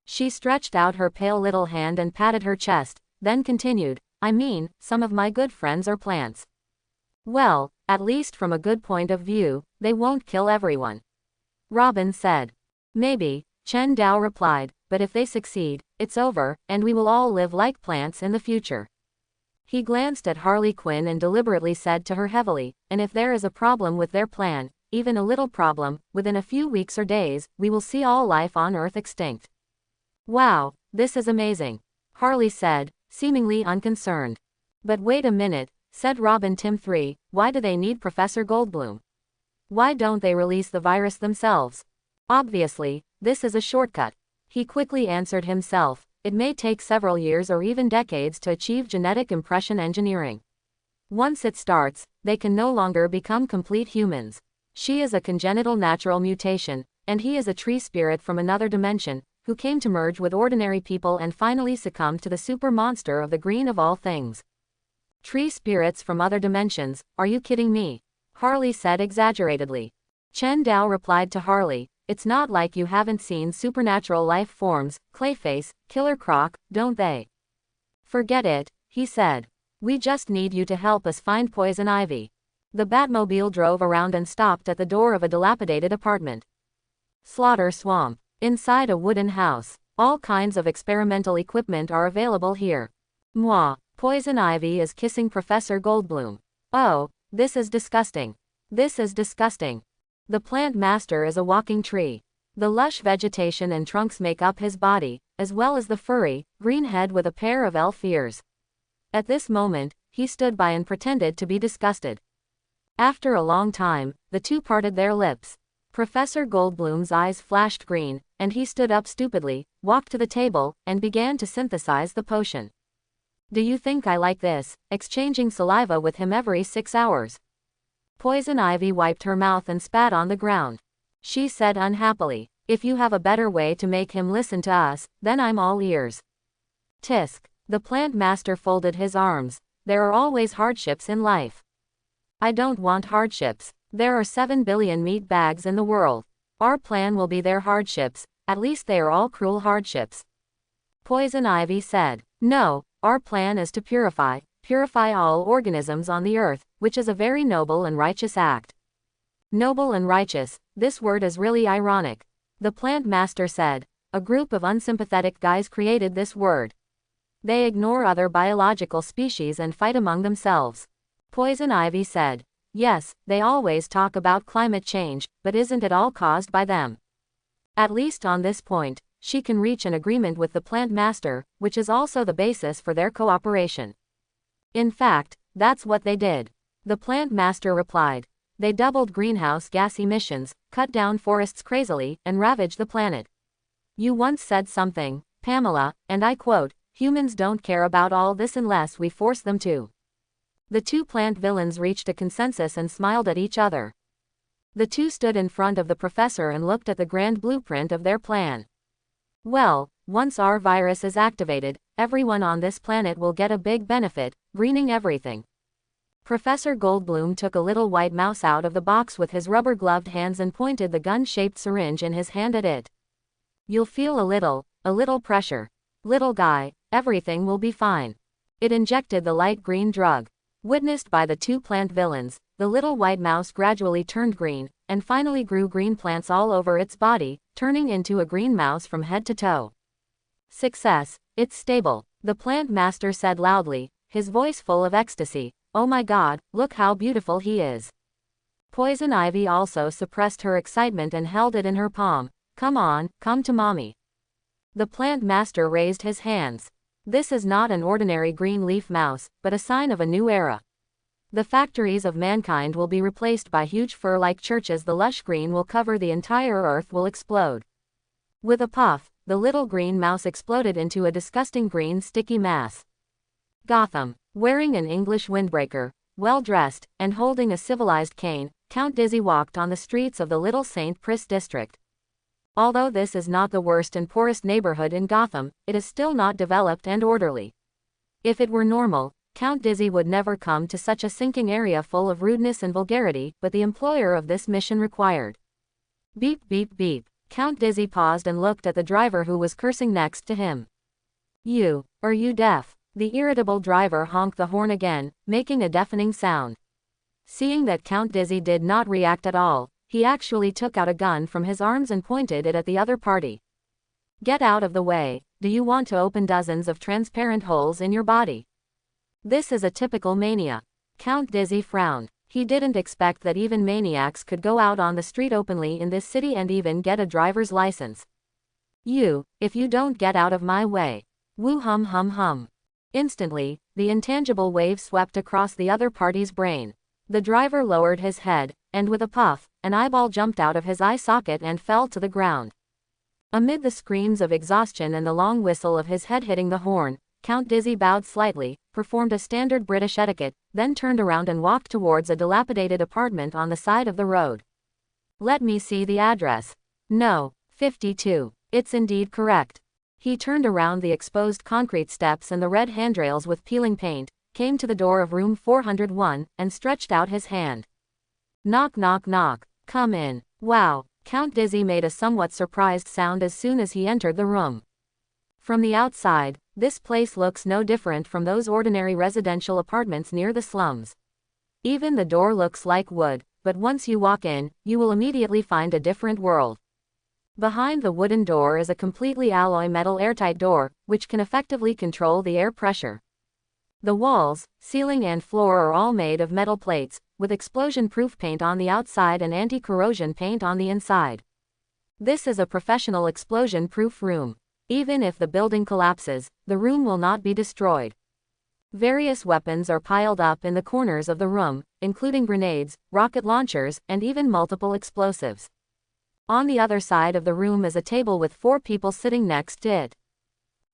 A: She stretched out her pale little hand and patted her chest, then continued, I mean, some of my good friends are plants. Well, at least from a good point of view, they won't kill everyone. Robin said. Maybe, Chen Dao replied, but if they succeed, it's over, and we will all live like plants in the future. He glanced at Harley Quinn and deliberately said to her heavily, and if there is a problem with their plan, even a little problem, within a few weeks or days, we will see all life on Earth extinct. Wow, this is amazing, Harley said, seemingly unconcerned. But wait a minute, said Robin Tim 3, why do they need Professor Goldblum? Why don't they release the virus themselves? Obviously, this is a shortcut. He quickly answered himself, it may take several years or even decades to achieve genetic impression engineering. Once it starts, they can no longer become complete humans. She is a congenital natural mutation, and he is a tree spirit from another dimension, who came to merge with ordinary people and finally succumbed to the super monster of the green of all things. Tree spirits from other dimensions, are you kidding me? Harley said exaggeratedly. Chen Dao replied to Harley, it's not like you haven't seen supernatural life forms, Clayface, Killer Croc, don't they? Forget it, he said. We just need you to help us find Poison Ivy. The Batmobile drove around and stopped at the door of a dilapidated apartment. Slaughter Swamp. Inside a wooden house. All kinds of experimental equipment are available here. Mwah. Poison Ivy is kissing Professor Goldblum. Oh, this is disgusting. This is disgusting. The plant master is a walking tree. The lush vegetation and trunks make up his body, as well as the furry, green head with a pair of elf ears. At this moment, he stood by and pretended to be disgusted. After a long time, the two parted their lips. Professor Goldblum's eyes flashed green, and he stood up stupidly, walked to the table, and began to synthesize the potion. Do you think I like this, exchanging saliva with him every 6 hours? Poison Ivy wiped her mouth and spat on the ground. She said unhappily, if you have a better way to make him listen to us, then I'm all ears. Tisk. The plant master folded his arms. There are always hardships in life. I don't want hardships. There are 7 billion meat bags in the world. Our plan will be their hardships, at least they are all cruel hardships. Poison Ivy said, no, our plan is to purify all organisms on the earth, which is a very noble and righteous act. Noble and righteous, this word is really ironic. The plant master said, a group of unsympathetic guys created this word. They ignore other biological species and fight among themselves. Poison Ivy said, yes, they always talk about climate change, but isn't it all caused by them? At least on this point, she can reach an agreement with the plant master, which is also the basis for their cooperation. In fact, that's what they did. The plant master replied. They doubled greenhouse gas emissions, cut down forests crazily, and ravaged the planet. You once said something, Pamela, and I quote, humans don't care about all this unless we force them to. The two plant villains reached a consensus and smiled at each other. The two stood in front of the professor and looked at the grand blueprint of their plan. Well, once our virus is activated, everyone on this planet will get a big benefit, greening everything. Professor Goldblum took a little white mouse out of the box with his rubber-gloved hands and pointed the gun-shaped syringe in his hand at it. You'll feel a little pressure. Little guy, everything will be fine. It injected the light green drug. Witnessed by the two plant villains, the little white mouse gradually turned green, and finally grew green plants all over its body, turning into a green mouse from head to toe. Success, it's stable, the plant master said loudly, his voice full of ecstasy. Oh my God, look how beautiful he is. Poison Ivy also suppressed her excitement and held it in her palm. Come on, come to mommy. The plant master raised his hands. This is not an ordinary green leaf mouse, but a sign of a new era. The factories of mankind will be replaced by huge fur-like churches. The lush green will cover the entire earth will explode. With a puff, the little green mouse exploded into a disgusting green sticky mass. Gotham. Wearing an English windbreaker, well-dressed, and holding a civilized cane, Count Dizzy walked on the streets of the Little St. Pris district. Although this is not the worst and poorest neighborhood in Gotham, it is still not developed and orderly. If it were normal, Count Dizzy would never come to such a sinking area full of rudeness and vulgarity, but the employer of this mission required. Beep beep beep. Count Dizzy paused and looked at the driver who was cursing next to him. Are you deaf? The irritable driver honked the horn again, making a deafening sound. Seeing that Count Dizzy did not react at all, he actually took out a gun from his arms and pointed it at the other party. Get out of the way, do you want to open dozens of transparent holes in your body? This is a typical mania. Count Dizzy frowned. He didn't expect that even maniacs could go out on the street openly in this city and even get a driver's license. If you don't get out of my way. Woo hum hum hum. Instantly, the intangible wave swept across the other party's brain. The driver lowered his head, and with a puff, an eyeball jumped out of his eye socket and fell to the ground. Amid the screams of exhaustion and the long whistle of his head hitting the horn, Count Dizzy bowed slightly, performed a standard British etiquette, then turned around and walked towards a dilapidated apartment on the side of the road. Let me see the address. No, 52. It's indeed correct. He turned around the exposed concrete steps and the red handrails with peeling paint, came to the door of room 401, and stretched out his hand. Knock knock knock. Come in. Wow. Count Dizzy made a somewhat surprised sound as soon as he entered the room. From the outside, this place looks no different from those ordinary residential apartments near the slums. Even the door looks like wood, but once you walk in, you will immediately find a different world. Behind the wooden door is a completely alloy metal airtight door, which can effectively control the air pressure. The walls, ceiling and floor are all made of metal plates, with explosion-proof paint on the outside and anti-corrosion paint on the inside. This is a professional explosion-proof room. Even if the building collapses, the room will not be destroyed. Various weapons are piled up in the corners of the room, including grenades, rocket launchers, and even multiple explosives. On the other side of the room is a table with 4 people sitting next to it.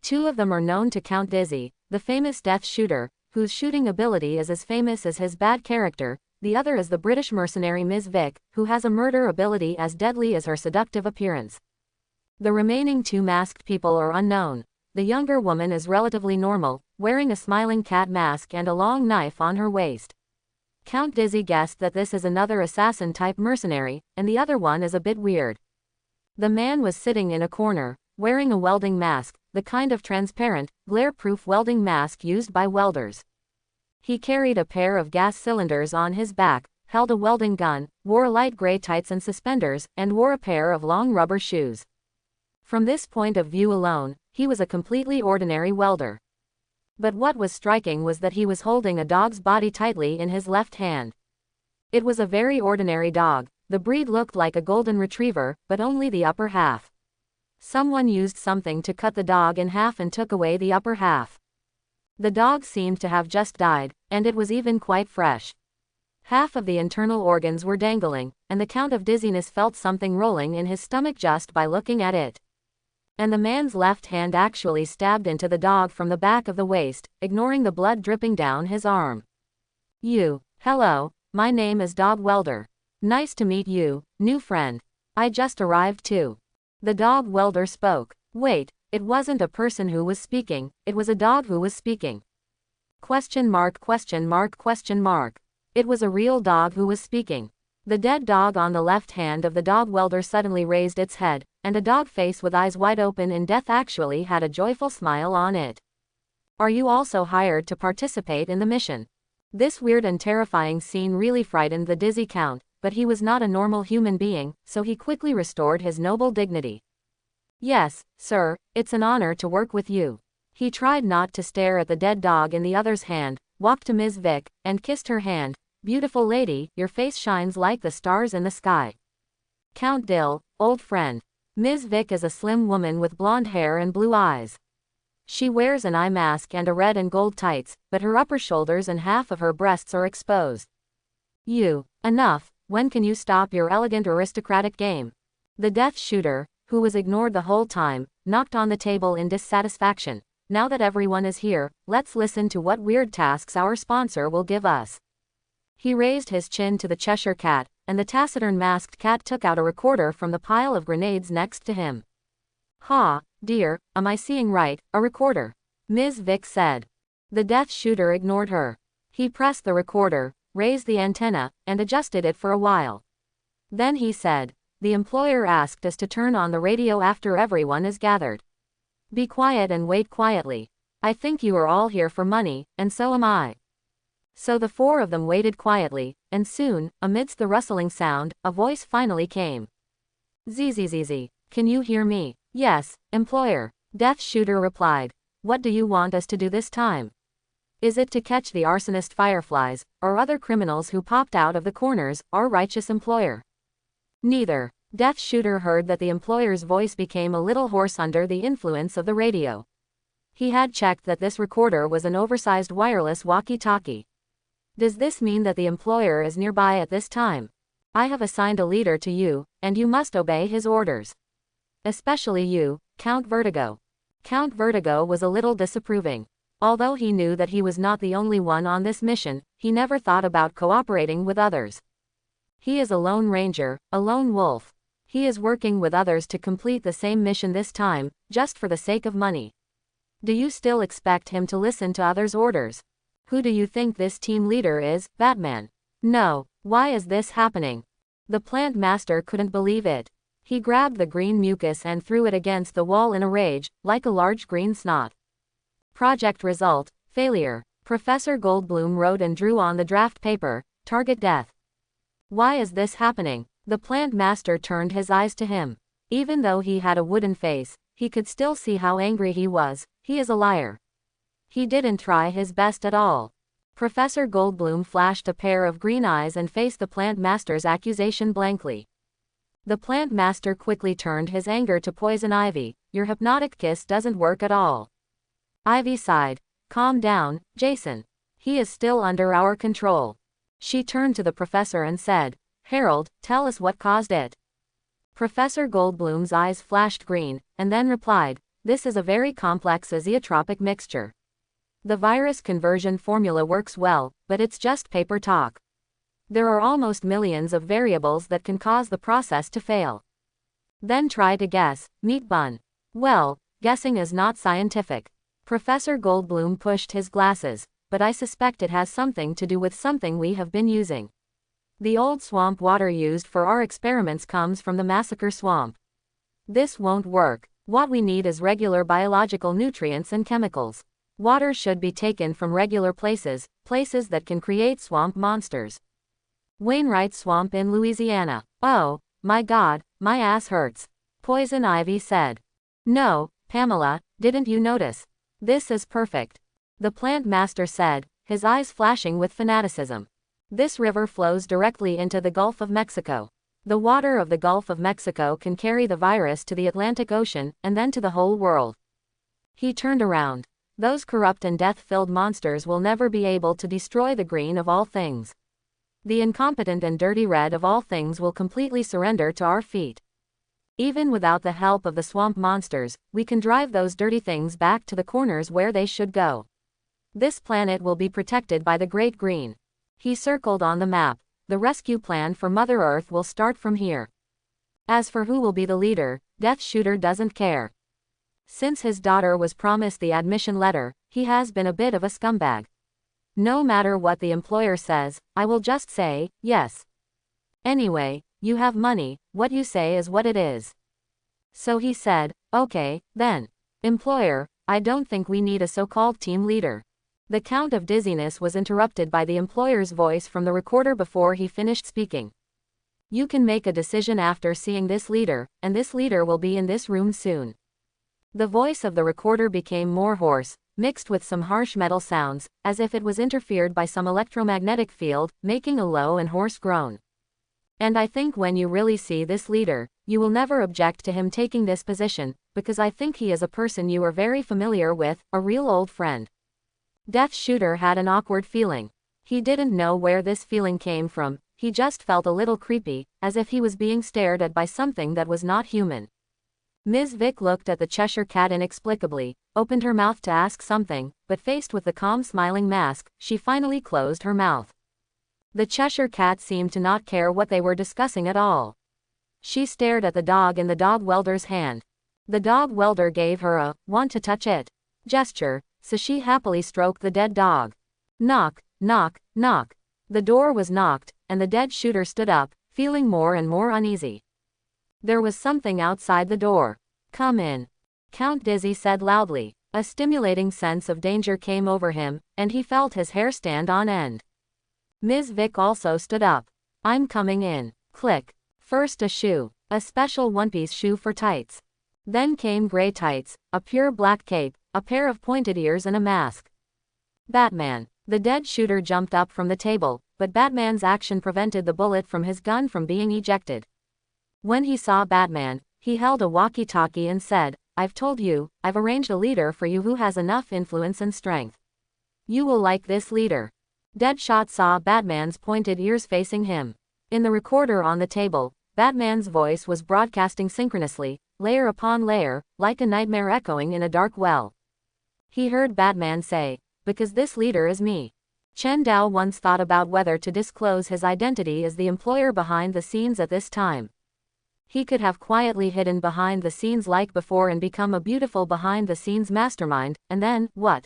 A: 2 of them are known to Count Dizzy, the famous death shooter, whose shooting ability is as famous as his bad character. The other is the British mercenary Ms. Vick, who has a murder ability as deadly as her seductive appearance. The remaining 2 masked people are unknown. The younger woman is relatively normal, wearing a smiling cat mask and a long knife on her waist. Count Dizzy guessed that this is another assassin-type mercenary, and the other one is a bit weird. The man was sitting in a corner, wearing a welding mask, the kind of transparent, glare-proof welding mask used by welders. He carried a pair of gas cylinders on his back, held a welding gun, wore light gray tights and suspenders, and wore a pair of long rubber shoes. From this point of view alone, he was a completely ordinary welder. But what was striking was that he was holding a dog's body tightly in his left hand. It was a very ordinary dog. The breed looked like a golden retriever, but only the upper half. Someone used something to cut the dog in half and took away the upper half. The dog seemed to have just died, and it was even quite fresh. Half of the internal organs were dangling, and the Count of Dizziness felt something rolling in his stomach just by looking at it. And the man's left hand actually stabbed into the dog from the back of the waist, ignoring the blood dripping down his arm. Hello, my name is Dog Welder. Nice to meet you, new friend. I just arrived too. The dog welder spoke. Wait, it wasn't a person who was speaking, it was a dog who was speaking. Question mark question mark question mark. It was a real dog who was speaking. The dead dog on the left hand of the dog welder suddenly raised its head, and a dog face with eyes wide open in death actually had a joyful smile on it. Are you also hired to participate in the mission? This weird and terrifying scene really frightened the Dizzy Count, but he was not a normal human being, so he quickly restored his noble dignity. Yes, sir, it's an honor to work with you. He tried not to stare at the dead dog in the other's hand, walked to Ms. Vick, and kissed her hand. Beautiful lady, your face shines like the stars in the sky. Count Dill, old friend. Ms. Vick is a slim woman with blonde hair and blue eyes. She wears an eye mask and a red and gold tights, but her upper shoulders and half of her breasts are exposed. Enough, when can you stop your elegant aristocratic game? The death shooter, who was ignored the whole time, knocked on the table in dissatisfaction. Now that everyone is here, let's listen to what weird tasks our sponsor will give us. He raised his chin to the Cheshire Cat, and the taciturn masked cat took out a recorder from the pile of grenades next to him. Ha, dear, am I seeing right, a recorder? Ms. Vick said. The death shooter ignored her. He pressed the recorder, raised the antenna, and adjusted it for a while. Then he said, the employer asked us to turn on the radio after everyone is gathered. Be quiet and wait quietly. I think you are all here for money, and so am I. So the 4 of them waited quietly, and soon, amidst the rustling sound, a voice finally came. Zzz, can you hear me? Yes, employer. Death shooter replied. What do you want us to do this time? Is it to catch the arsonist fireflies, or other criminals who popped out of the corners, our righteous employer? Neither. Death Shooter heard that the employer's voice became a little hoarse under the influence of the radio. He had checked that this recorder was an oversized wireless walkie-talkie. Does this mean that the employer is nearby at this time? I have assigned a leader to you, and you must obey his orders. Especially you, Count Vertigo. Count Vertigo was a little disapproving. Although he knew that he was not the only one on this mission, he never thought about cooperating with others. He is a lone ranger, a lone wolf. He is working with others to complete the same mission this time, just for the sake of money. Do you still expect him to listen to others' orders? Who do you think this team leader is, Batman? No. Why is this happening? The plant master couldn't believe it. He grabbed the green mucus and threw it against the wall in a rage, like a large green snot. Project result, failure. Professor Goldblum wrote and drew on the draft paper, target death. Why is this happening? The plant master turned his eyes to him. Even though he had a wooden face, he could still see how angry he was. He is a liar. He didn't try his best at all. Professor Goldblum flashed a pair of green eyes and faced the plant master's accusation blankly. The plant master quickly turned his anger to Poison Ivy. Your hypnotic kiss doesn't work at all. Ivy sighed. Calm down, Jason. He is still under our control. She turned to the professor and said, Harold, tell us what caused it. Professor Goldblum's eyes flashed green, and then replied, this is a very complex azeotropic mixture. The virus conversion formula works well, but it's just paper talk. There are almost millions of variables that can cause the process to fail. Then try to guess, meat bun. Well, guessing is not scientific. Professor Goldblum pushed his glasses, but I suspect it has something to do with something we have been using. The old swamp water used for our experiments comes from the massacre swamp. This won't work. What we need is regular biological nutrients and chemicals. Water should be taken from regular places, places that can create swamp monsters. Wainwright Swamp in Louisiana. Oh, my God, my ass hurts. Poison Ivy said. No, Pamela, didn't you notice? This is perfect. The plant master said, his eyes flashing with fanaticism. This river flows directly into the Gulf of Mexico. The water of the Gulf of Mexico can carry the virus to the Atlantic Ocean, and then to the whole world. He turned around. Those corrupt and death-filled monsters will never be able to destroy the green of all things. The incompetent and dirty red of all things will completely surrender to our feet. Even without the help of the swamp monsters, we can drive those dirty things back to the corners where they should go. This planet will be protected by the Great Green. He circled on the map. The rescue plan for Mother Earth will start from here. As for who will be the leader, Death Shooter doesn't care. Since his daughter was promised the admission letter, he has been a bit of a scumbag. No matter what the employer says, I will just say, yes. Anyway, you have money, what you say is what it is. So he said, okay, then. Employer, I don't think we need a so-called team leader. The Count of Dizziness was interrupted by the employer's voice from the recorder before he finished speaking. You can make a decision after seeing this leader, and this leader will be in this room soon. The voice of the recorder became more hoarse, mixed with some harsh metal sounds, as if it was interfered by some electromagnetic field, making a low and hoarse groan. And I think when you really see this leader, you will never object to him taking this position, because I think he is a person you are very familiar with, a real old friend. Death Shooter had an awkward feeling. He didn't know where this feeling came from, he just felt a little creepy, as if he was being stared at by something that was not human. Ms. Vick looked at the Cheshire Cat inexplicably, opened her mouth to ask something, but faced with the calm smiling mask, she finally closed her mouth. The Cheshire Cat seemed to not care what they were discussing at all. She stared at the dog in the dog welder's hand. The dog welder gave her a, want to touch it, gesture, so she happily stroked the dead dog. Knock, knock, knock. The door was knocked, and the Dead Shooter stood up, feeling more and more uneasy. There was something outside the door. Come in. Count Dizzy said loudly. A stimulating sense of danger came over him, and he felt his hair stand on end. Ms. Vick also stood up. I'm coming in. Click. First a shoe. A special one-piece shoe for tights. Then came gray tights, a pure black cape, a pair of pointed ears and a mask. Batman. The dead shooter jumped up from the table, but Batman's action prevented the bullet from his gun from being ejected. When he saw Batman, he held a walkie-talkie and said, "I've told you, I've arranged a leader for you who has enough influence and strength. You will like this leader." Deadshot saw Batman's pointed ears facing him. In the recorder on the table, Batman's voice was broadcasting synchronously, layer upon layer, like a nightmare echoing in a dark well. He heard Batman say, "Because this leader is me." Chen Dao once thought about whether to disclose his identity as the employer behind the scenes at this time. He could have quietly hidden behind the scenes like before and become a beautiful behind-the-scenes mastermind, and then, what?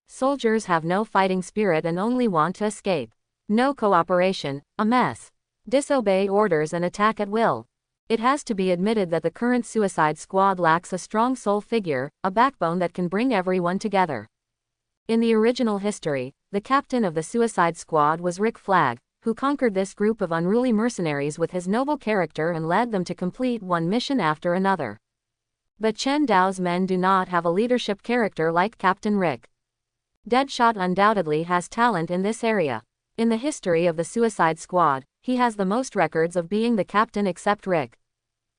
A: Soldiers have no fighting spirit and only want to escape. No cooperation, a mess. Disobey orders and attack at will. It has to be admitted that the current Suicide Squad lacks a strong soul figure, a backbone that can bring everyone together. In the original history, the captain of the Suicide Squad was Rick Flag, who conquered this group of unruly mercenaries with his noble character and led them to complete one mission after another. But Chen Dao's men do not have a leadership character like Captain Rick. Deadshot undoubtedly has talent in this area. In the history of the Suicide Squad, he has the most records of being the captain except Rick.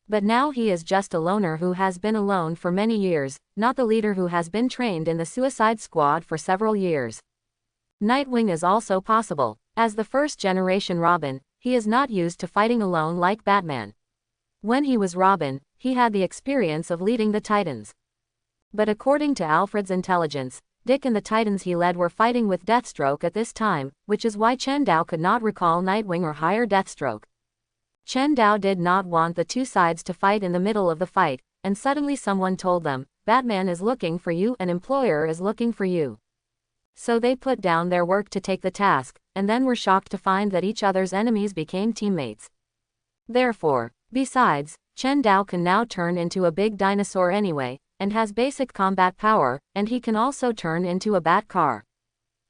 A: But now he is just a loner who has been alone for many years, not the leader who has been trained in the Suicide Squad for several years. Nightwing is also possible. As the first-generation Robin, he is not used to fighting alone like Batman. When he was Robin, he had the experience of leading the Titans. But according to Alfred's intelligence, Dick and the Titans he led were fighting with Deathstroke at this time, which is why Chen Dao could not recall Nightwing or hire Deathstroke. Chen Dao did not want the two sides to fight in the middle of the fight, and suddenly someone told them, "Batman is looking for you, an employer is looking for you." So they put down their work to take the task, and then were shocked to find that each other's enemies became teammates. Therefore, besides, Chen Dao can now turn into a big dinosaur anyway, and has basic combat power, and he can also turn into a bat car.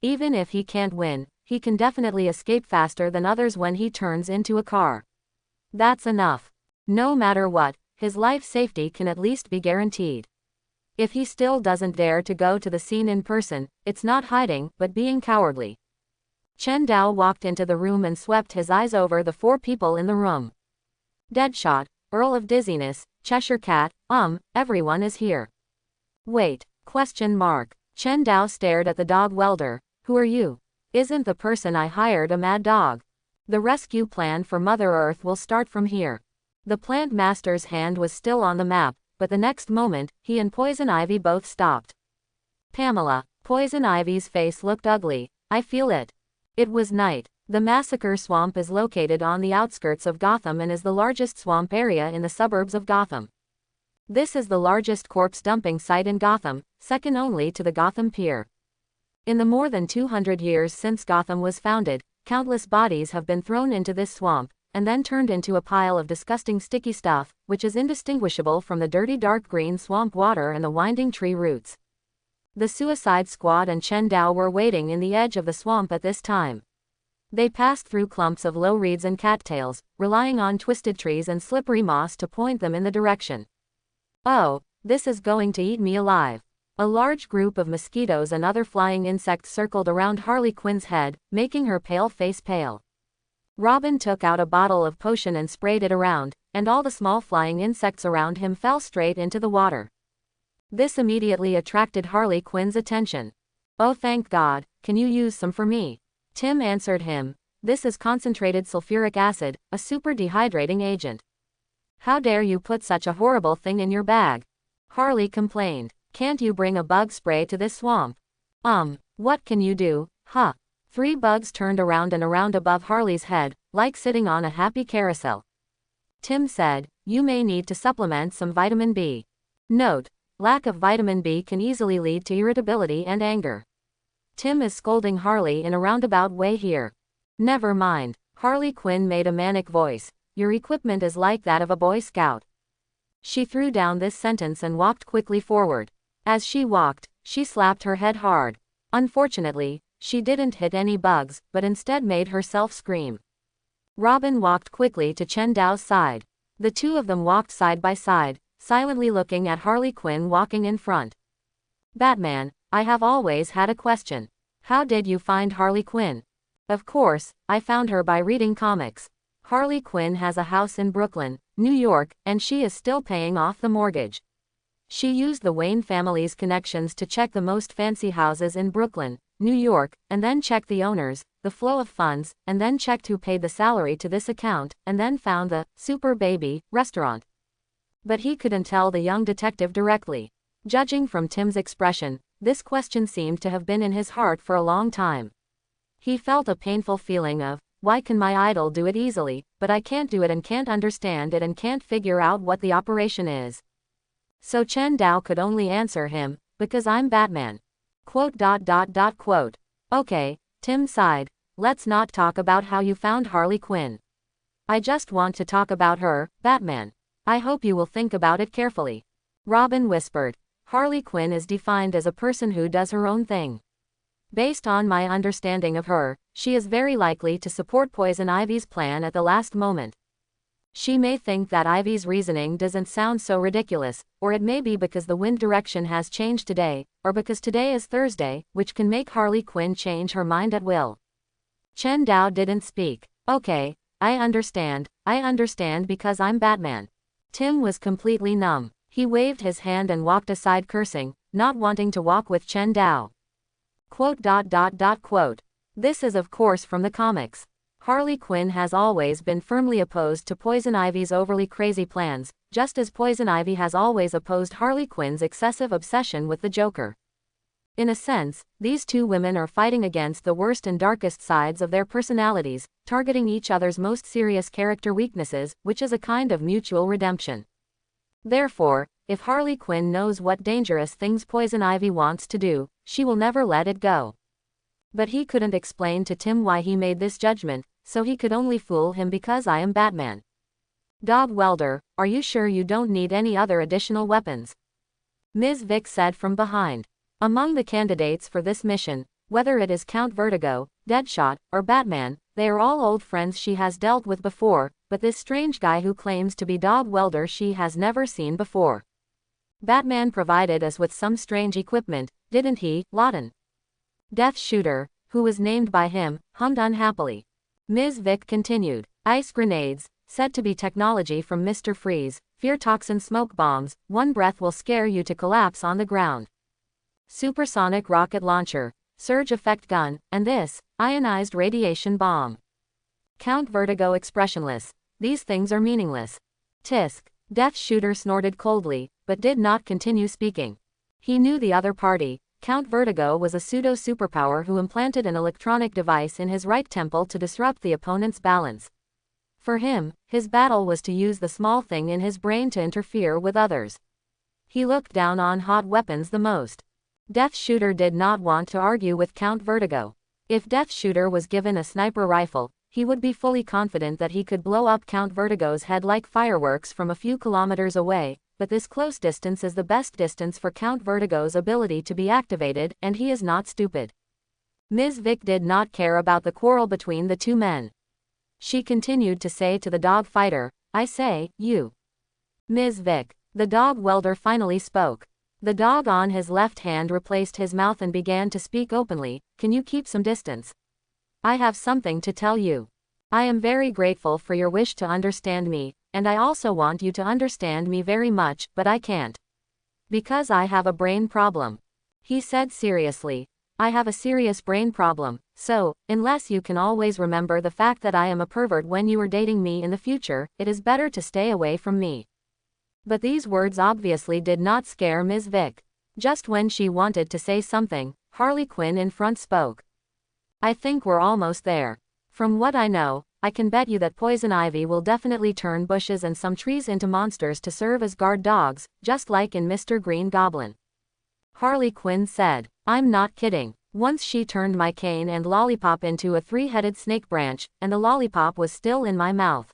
A: Even if he can't win, he can definitely escape faster than others when he turns into a car. That's enough. No matter what, his life safety can at least be guaranteed. If he still doesn't dare to go to the scene in person, it's not hiding, but being cowardly. Chen Dao walked into the room and swept his eyes over the four people in the room. Deadshot, Earl of Dizziness, Cheshire Cat, everyone is here. Wait, ? Chen Dao stared at the dog welder. Who are you? Isn't the person I hired a mad dog? The rescue plan for Mother Earth will start from here. The plant master's hand was still on the map, but the next moment, he and Poison Ivy both stopped. Pamela, Poison Ivy's face looked ugly. I feel it. It was night. The Massacre Swamp is located on the outskirts of Gotham and is the largest swamp area in the suburbs of Gotham. This is the largest corpse dumping site in Gotham, second only to the Gotham Pier. In the more than 200 years since Gotham was founded, countless bodies have been thrown into this swamp, and then turned into a pile of disgusting sticky stuff, which is indistinguishable from the dirty dark green swamp water and the winding tree roots. The Suicide Squad and Chen Dao were waiting in the edge of the swamp at this time. They passed through clumps of low reeds and cattails, relying on twisted trees and slippery moss to point them in the direction. Oh, this is going to eat me alive. A large group of mosquitoes and other flying insects circled around Harley Quinn's head, making her pale face pale. Robin took out a bottle of potion and sprayed it around, and all the small flying insects around him fell straight into the water. This immediately attracted Harley Quinn's attention. Oh, thank God, can you use some for me? Tim answered him. This is concentrated sulfuric acid, a super dehydrating agent. How dare you put such a horrible thing in your bag? Harley complained. Can't you bring a bug spray to this swamp? What can you do, huh? 3 bugs turned around and around above Harley's head, like sitting on a happy carousel. Tim said, you may need to supplement some vitamin B. Note, lack of vitamin B can easily lead to irritability and anger. Tim is scolding Harley in a roundabout way here. Never mind. Harley Quinn made a manic voice. Your equipment is like that of a Boy Scout. She threw down this sentence and walked quickly forward. As she walked, she slapped her head hard. Unfortunately, she didn't hit any bugs, but instead made herself scream. Robin walked quickly to Chen Dao's side. The two of them walked side by side, silently looking at Harley Quinn walking in front. Batman, I have always had a question. How did you find Harley Quinn? Of course, I found her by reading comics. Harley Quinn has a house in Brooklyn, New York, and she is still paying off the mortgage. She used the Wayne family's connections to check the most fancy houses in Brooklyn, New York, and then checked the owners, the flow of funds, and then checked who paid the salary to this account, and then found the Super Baby restaurant. But he couldn't tell the young detective directly. Judging from Tim's expression, this question seemed to have been in his heart for a long time. He felt a painful feeling of, why can my idol do it easily, but I can't do it and can't understand it and can't figure out what the operation is. So Chen Dao could only answer him, because I'm Batman. Quote. Okay, Tim sighed, let's not talk about how you found Harley Quinn. I just want to talk about her, Batman. I hope you will think about it carefully. Robin whispered. Harley Quinn is defined as a person who does her own thing. Based on my understanding of her, she is very likely to support Poison Ivy's plan at the last moment. She may think that Ivy's reasoning doesn't sound so ridiculous, or it may be because the wind direction has changed today, or because today is Thursday, which can make Harley Quinn change her mind at will. Chen Dao didn't speak. Okay, I understand because I'm Batman. Tim was completely numb. He waved his hand and walked aside cursing, not wanting to walk with Chen Dao. Quote. This is of course from the comics. Harley Quinn has always been firmly opposed to Poison Ivy's overly crazy plans, just as Poison Ivy has always opposed Harley Quinn's excessive obsession with the Joker. In a sense, these two women are fighting against the worst and darkest sides of their personalities, targeting each other's most serious character weaknesses, which is a kind of mutual redemption. Therefore, if Harley Quinn knows what dangerous things Poison Ivy wants to do, she will never let it go. But he couldn't explain to Tim why he made this judgment, so he could only fool him because I am Batman. Dog Welder, are you sure you don't need any other additional weapons? Ms. Vick said from behind. Among the candidates for this mission, whether it is Count Vertigo, Deadshot, or Batman, they are all old friends she has dealt with before, but this strange guy who claims to be Dog Welder she has never seen before. Batman provided us with some strange equipment, didn't he, Lawton? Death Shooter, who was named by him, hummed unhappily. Ms. Vick continued. Ice grenades, said to be technology from Mr. Freeze, fear toxin smoke bombs, one breath will scare you to collapse on the ground. Supersonic rocket launcher, surge effect gun, and this, ionized radiation bomb. Count Vertigo expressionless. These things are meaningless. Tisk. Death Shooter snorted coldly, but did not continue speaking. He knew the other party. Count Vertigo was a pseudo-superpower who implanted an electronic device in his right temple to disrupt the opponent's balance. For him, his battle was to use the small thing in his brain to interfere with others. He looked down on hot weapons the most. Death Shooter did not want to argue with Count Vertigo. If Death Shooter was given a sniper rifle, he would be fully confident that he could blow up Count Vertigo's head like fireworks from a few kilometers away, but this close distance is the best distance for Count Vertigo's ability to be activated, and he is not stupid. Ms. Vick did not care about the quarrel between the two men. She continued to say to the dog fighter, I say, you. Ms. Vick. The dog welder finally spoke. The dog on his left hand replaced his mouth and began to speak openly, can you keep some distance? I have something to tell you. I am very grateful for your wish to understand me, and I also want you to understand me very much, but I can't. Because I have a brain problem. He said seriously. I have a serious brain problem, so, unless you can always remember the fact that I am a pervert when you are dating me in the future, it is better to stay away from me. But these words obviously did not scare Ms. Vick. Just when she wanted to say something, Harley Quinn in front spoke. I think we're almost there. From what I know, I can bet you that Poison Ivy will definitely turn bushes and some trees into monsters to serve as guard dogs, just like in Mr. Green Goblin. Harley Quinn said, I'm not kidding. Once she turned my cane and lollipop into a three-headed snake branch, and the lollipop was still in my mouth.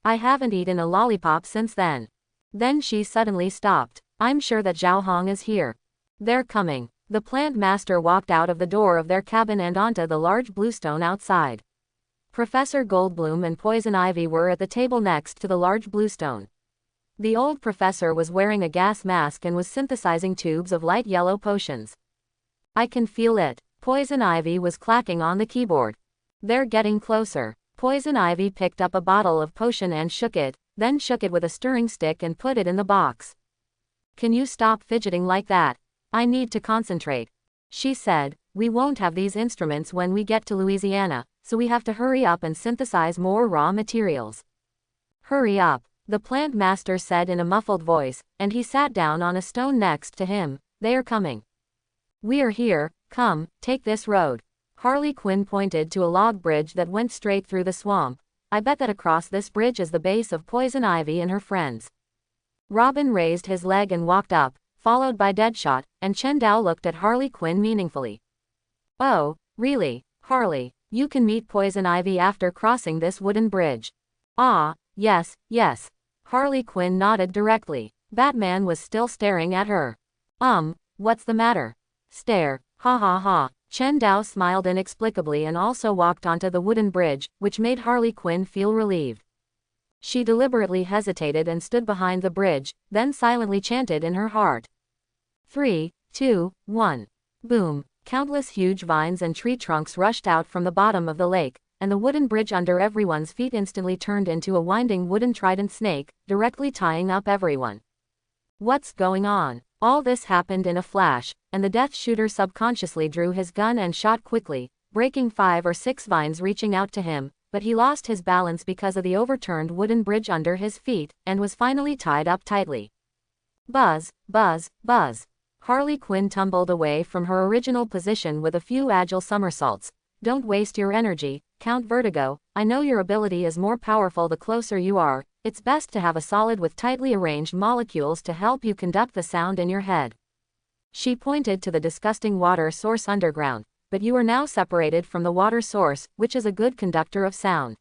A: I haven't eaten a lollipop since then. Then she suddenly stopped. I'm sure that Zhao Hong is here. They're coming. The plant master walked out of the door of their cabin and onto the large bluestone outside. Professor Goldblum and Poison Ivy were at the table next to the large bluestone. The old professor was wearing a gas mask and was synthesizing tubes of light yellow potions. I can feel it. Poison Ivy was clacking on the keyboard. They're getting closer. Poison Ivy picked up a bottle of potion and shook it, then shook it with a stirring stick and put it in the box. Can you stop fidgeting like that? I need to concentrate. She said, we won't have these instruments when we get to Louisiana, so we have to hurry up and synthesize more raw materials. Hurry up, the plant master said in a muffled voice, and he sat down on a stone next to him. They are coming. We are here, come, take this road. Harley Quinn pointed to a log bridge that went straight through the swamp. I bet that across this bridge is the base of Poison Ivy and her friends. Robin raised his leg and walked up, followed by Deadshot, and Chendao looked at Harley Quinn meaningfully. Oh, really, Harley, you can meet Poison Ivy after crossing this wooden bridge. Ah, yes, yes. Harley Quinn nodded directly. Batman was still staring at her. What's the matter? Stare, ha ha ha. Chendao smiled inexplicably and also walked onto the wooden bridge, which made Harley Quinn feel relieved. She deliberately hesitated and stood behind the bridge, then silently chanted in her heart. 3, 2, 1. Boom. Countless huge vines and tree trunks rushed out from the bottom of the lake, and the wooden bridge under everyone's feet instantly turned into a winding wooden trident snake, directly tying up everyone. What's going on? All this happened in a flash, and the Death Shooter subconsciously drew his gun and shot quickly, breaking 5 or 6 vines reaching out to him, but he lost his balance because of the overturned wooden bridge under his feet, and was finally tied up tightly. Buzz, buzz, buzz. Harley Quinn tumbled away from her original position with a few agile somersaults. Don't waste your energy, Count Vertigo. I know your ability is more powerful the closer you are. It's best to have a solid with tightly arranged molecules to help you conduct the sound in your head. She pointed to the disgusting water source underground, but you are now separated from the water source, which is a good conductor of sound.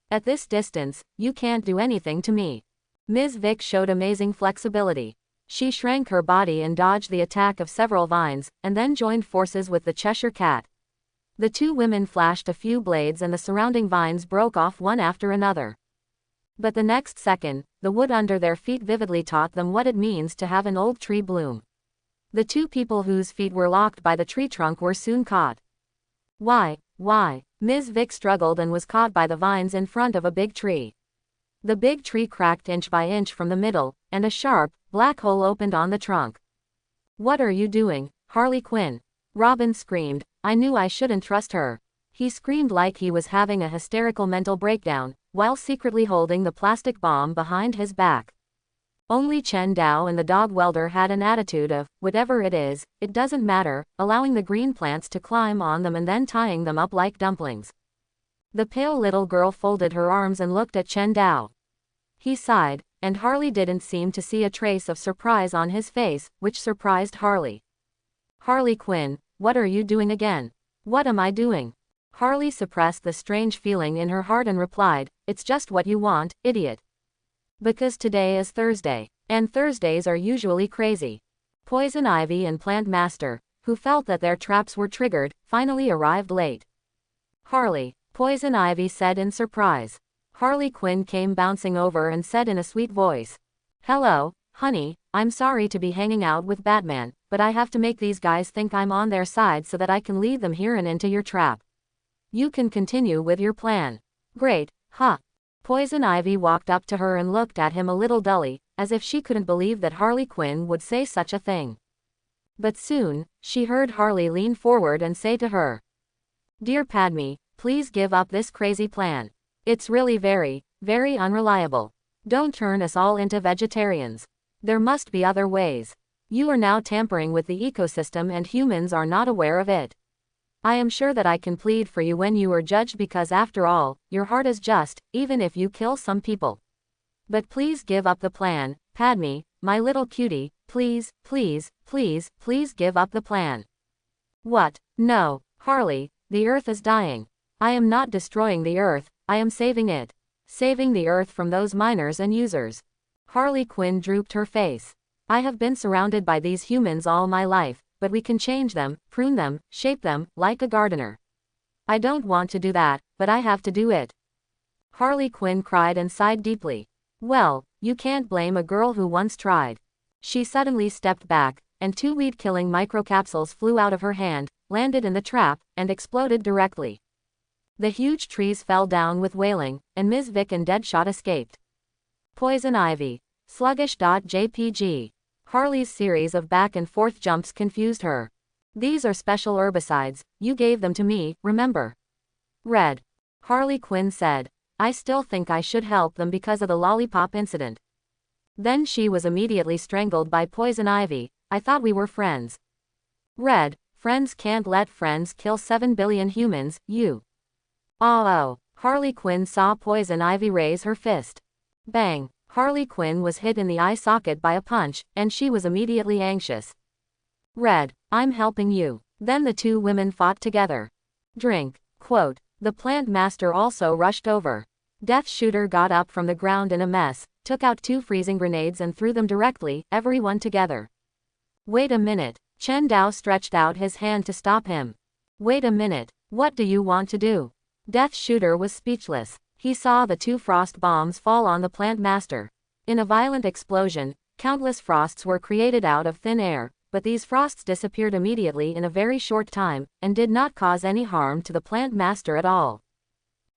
A: At this distance, you can't do anything to me. Ms. Vick showed amazing flexibility. She shrank her body and dodged the attack of several vines, and then joined forces with the Cheshire Cat. The two women flashed a few blades and the surrounding vines broke off one after another. But the next second, the wood under their feet vividly taught them what it means to have an old tree bloom. The two people whose feet were locked by the tree trunk were soon caught. Why? Ms. Vick struggled and was caught by the vines in front of a big tree. The big tree cracked inch by inch from the middle, and a sharp, black hole opened on the trunk. What are you doing, Harley Quinn? Robin screamed. I knew I shouldn't trust her. He screamed like he was having a hysterical mental breakdown, while secretly holding the plastic bomb behind his back. Only Chendao and the dog welder had an attitude of, whatever it is, it doesn't matter, allowing the green plants to climb on them and then tying them up like dumplings. The pale little girl folded her arms and looked at Chendao. He sighed, and Harley didn't seem to see a trace of surprise on his face, which surprised Harley. Harley Quinn, what are you doing again? What am I doing? Harley suppressed the strange feeling in her heart and replied, it's just what you want, idiot. Because today is Thursday, and Thursdays are usually crazy. Poison Ivy and Plant Master, who felt that their traps were triggered, finally arrived late. Harley, Poison Ivy said in surprise. Harley Quinn came bouncing over and said in a sweet voice. Hello, honey, I'm sorry to be hanging out with Batman, but I have to make these guys think I'm on their side so that I can lead them here and into your trap. You can continue with your plan. Great, huh? Poison Ivy walked up to her and looked at him a little dully, as if she couldn't believe that Harley Quinn would say such a thing. But soon, she heard Harley lean forward and say to her. Dear Padme, please give up this crazy plan. It's really very, very unreliable. Don't turn us all into vegetarians. There must be other ways. You are now tampering with the ecosystem and humans are not aware of it. I am sure that I can plead for you when you are judged because after all, your heart is just, even if you kill some people. But please give up the plan, Padme, my little cutie, please, please, please, please give up the plan. What? No, Harley, the Earth is dying. I am not destroying the Earth, I am saving it. Saving the Earth from those miners and users. Harley Quinn drooped her face. I have been surrounded by these humans all my life, but we can change them, prune them, shape them, like a gardener. I don't want to do that, but I have to do it. Harley Quinn cried and sighed deeply. Well, you can't blame a girl who once tried. She suddenly stepped back, and 2 weed-killing microcapsules flew out of her hand, landed in the trap, and exploded directly. The huge trees fell down with wailing, and Ms. Vick and Deadshot escaped. Poison Ivy. Sluggish.jpg. Harley's series of back-and-forth jumps confused her. These are special herbicides, you gave them to me, remember? Red. Harley Quinn said. I still think I should help them because of the lollipop incident. Then she was immediately strangled by Poison Ivy. I thought we were friends. Red. Friends can't let friends kill 7 billion humans, you. Oh. Harley Quinn saw Poison Ivy raise her fist. Bang. Harley Quinn was hit in the eye socket by a punch, and she was immediately anxious. Red. I'm helping you. Then the two women fought together. Drink. Quote. The plant master also rushed over. Death Shooter got up from the ground in a mess, took out 2 freezing grenades and threw them directly, everyone together. Wait a minute. Chen Dao stretched out his hand to stop him. Wait a minute. What do you want to do? Death Shooter was speechless. He saw the 2 frost bombs fall on the plant master. In a violent explosion, countless frosts were created out of thin air, but these frosts disappeared immediately in a very short time, and did not cause any harm to the plant master at all.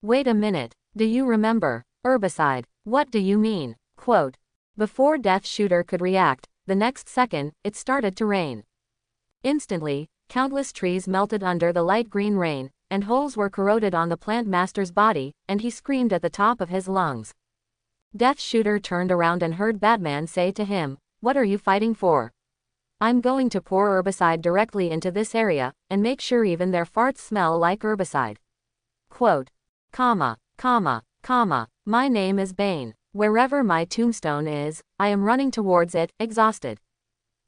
A: Wait a minute. Do you remember? Herbicide. What do you mean? Quote. Before Death Shooter could react, the next second, it started to rain. Instantly, countless trees melted under the light green rain, and holes were corroded on the plant master's body, and he screamed at the top of his lungs. Death Shooter turned around and heard Batman say to him, "What are you fighting for? I'm going to pour herbicide directly into this area, and make sure even their farts smell like herbicide." Quote. My name is Bane. Wherever my tombstone is, I am running towards it, exhausted.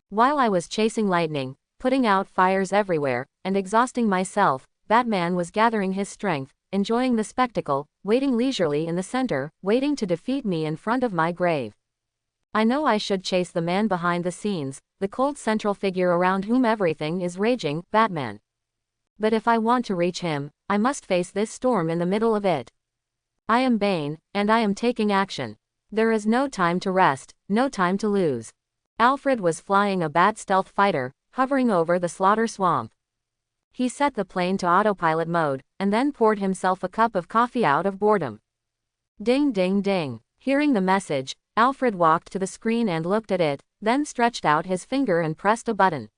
A: While I was chasing lightning, putting out fires everywhere, and exhausting myself, Batman was gathering his strength, enjoying the spectacle, waiting leisurely in the center, waiting to defeat me in front of my grave. I know I should chase the man behind the scenes, the cold central figure around whom everything is raging, Batman. But if I want to reach him, I must face this storm in the middle of it. I am Bane, and I am taking action. There is no time to rest, no time to lose. Alfred was flying a Bat stealth fighter, hovering over the slaughter swamp. He set the plane to autopilot mode, and then poured himself a cup of coffee out of boredom. Ding ding ding. Hearing the message, Alfred walked to the screen and looked at it, then stretched out his finger and pressed a button.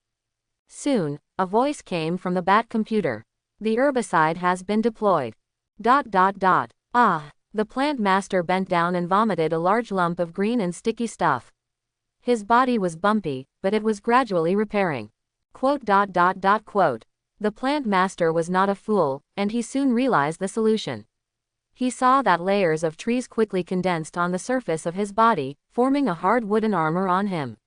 A: Soon, a voice came from the Bat computer. The herbicide has been deployed. ... Ah! The plant master bent down and vomited a large lump of green and sticky stuff. His body was bumpy, but it was gradually repairing. Quote. The plant master was not a fool, and he soon realized the solution. He saw that layers of trees quickly condensed on the surface of his body, forming a hard wooden armor on him.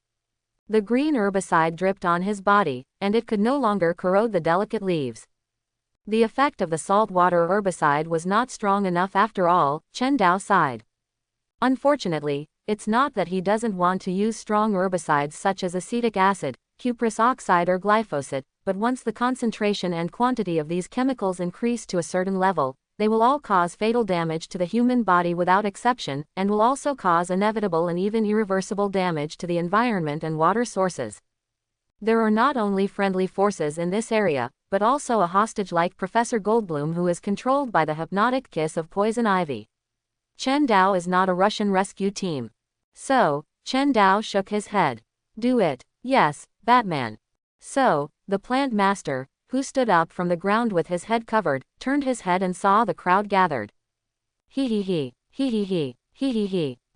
A: The green herbicide dripped on his body, and it could no longer corrode the delicate leaves. The effect of the saltwater herbicide was not strong enough after all, Chen Dao sighed. Unfortunately, it's not that he doesn't want to use strong herbicides such as acetic acid, cuprous oxide or glyphosate, but once the concentration and quantity of these chemicals increase to a certain level, they will all cause fatal damage to the human body without exception, and will also cause inevitable and even irreversible damage to the environment and water sources. There are not only friendly forces in this area, but also a hostage like Professor Goldblum who is controlled by the hypnotic kiss of Poison Ivy. Chen Dao is not a Russian rescue team. So, Chen Dao shook his head. Do it. Yes, Batman. So, the plant master, who stood up from the ground with his head covered, turned his head and saw the crowd gathered. He.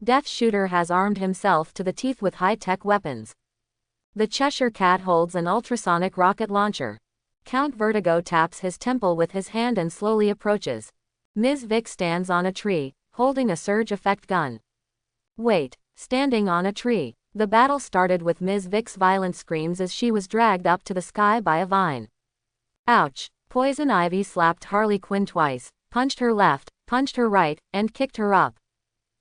A: Death Shooter has armed himself to the teeth with high-tech weapons. The Cheshire Cat holds an ultrasonic rocket launcher. Count Vertigo taps his temple with his hand and slowly approaches. Ms. Vick stands on a tree, holding a surge effect gun. Wait, standing on a tree. The battle started with Ms. Vick's violent screams as she was dragged up to the sky by a vine. Ouch! Poison Ivy slapped Harley Quinn twice, punched her left, punched her right, and kicked her up.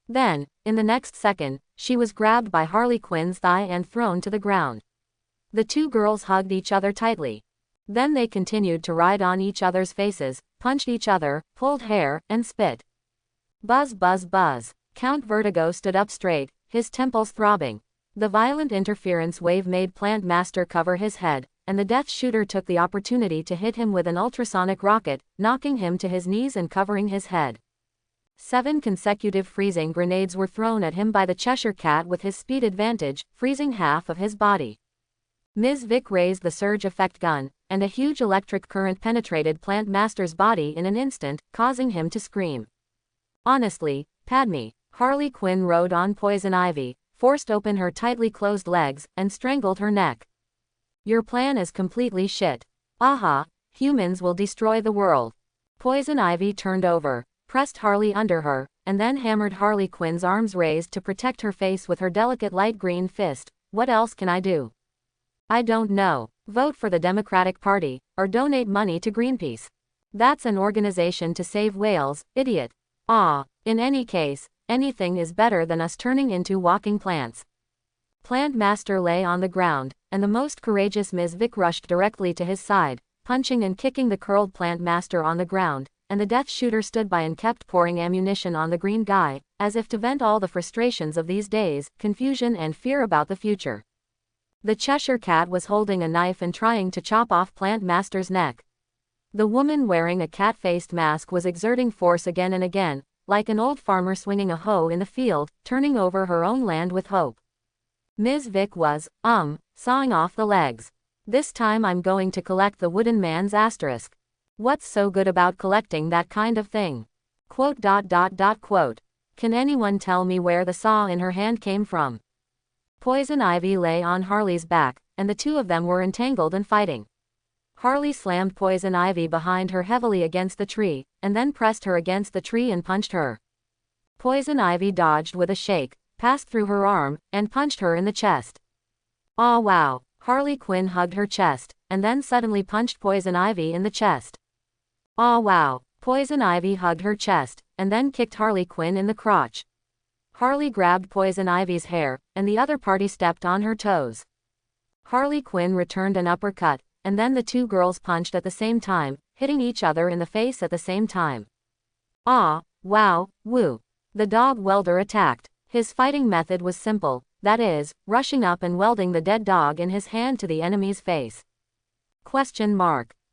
A: Then, in the next second, she was grabbed by Harley Quinn's thigh and thrown to the ground. The two girls hugged each other tightly. Then they continued to ride on each other's faces, punched each other, pulled hair, and spit. Buzz buzz buzz. Count Vertigo stood up straight, his temples throbbing. The violent interference wave made Plant Master cover his head, and the Death Shooter took the opportunity to hit him with an ultrasonic rocket, knocking him to his knees and covering his head. 7 consecutive freezing grenades were thrown at him by the Cheshire Cat with his speed advantage, freezing half of his body. Ms. Vick raised the surge effect gun, and a huge electric current penetrated Plant Master's body in an instant, causing him to scream. Honestly, Padme, Harley Quinn rode on Poison Ivy, forced open her tightly closed legs, and strangled her neck. Your plan is completely shit. Aha, humans will destroy the world. Poison Ivy turned over, pressed Harley under her, and then hammered Harley Quinn's arms raised to protect her face with her delicate light green fist. What else can I do? I don't know. Vote for the Democratic Party, or donate money to Greenpeace. That's an organization to save whales, idiot. In any case, anything is better than us turning into walking plants. Plant Master lay on the ground, and the most courageous Ms. Vick rushed directly to his side, punching and kicking the curled Plant Master on the ground, and the Death Shooter stood by and kept pouring ammunition on the green guy, as if to vent all the frustrations of these days, confusion and fear about the future. The Cheshire Cat was holding a knife and trying to chop off Plant Master's neck. The woman wearing a cat-faced mask was exerting force again and again, like an old farmer swinging a hoe in the field, turning over her own land with hope. Ms. Vick was, sawing off the legs. This time I'm going to collect the wooden man's asterisk. What's so good about collecting that kind of thing? Quote. Can anyone tell me where the saw in her hand came from? Poison Ivy lay on Harley's back, and the two of them were entangled and fighting. Harley slammed Poison Ivy behind her heavily against the tree, and then pressed her against the tree and punched her. Poison Ivy dodged with a shake, passed through her arm, and punched her in the chest. Aw wow, Harley Quinn hugged her chest, and then suddenly punched Poison Ivy in the chest. Aw wow, Poison Ivy hugged her chest, and then kicked Harley Quinn in the crotch. Harley grabbed Poison Ivy's hair, and the other party stepped on her toes. Harley Quinn returned an uppercut, and then the two girls punched at the same time, hitting each other in the face at the same time. Ah, wow, woo. The dog welder attacked. His fighting method was simple, that is, rushing up and welding the dead dog in his hand to the enemy's face.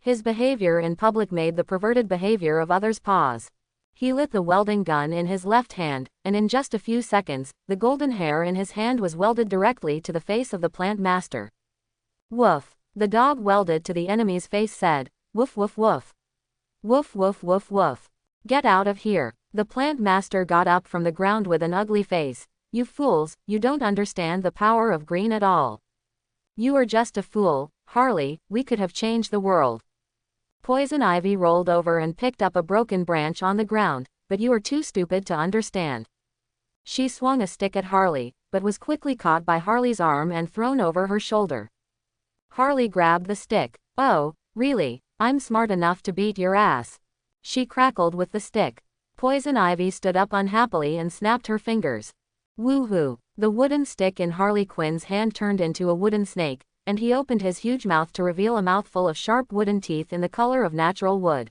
A: His behavior in public made the perverted behavior of others pause. He lit the welding gun in his left hand, and in just a few seconds, the golden hair in his hand was welded directly to the face of the Plant Master. Woof. The dog welded to the enemy's face said, woof woof woof. Woof woof woof woof. Get out of here. The Plant Master got up from the ground with an ugly face. You fools, you don't understand the power of green at all. You are just a fool, Harley, we could have changed the world. Poison Ivy rolled over and picked up a broken branch on the ground, but you are too stupid to understand. She swung a stick at Harley, but was quickly caught by Harley's arm and thrown over her shoulder. Harley grabbed the stick. Oh, really? I'm smart enough to beat your ass. She crackled with the stick. Poison Ivy stood up unhappily and snapped her fingers. Woohoo! The wooden stick in Harley Quinn's hand turned into a wooden snake, and he opened his huge mouth to reveal a mouthful of sharp wooden teeth in the color of natural wood.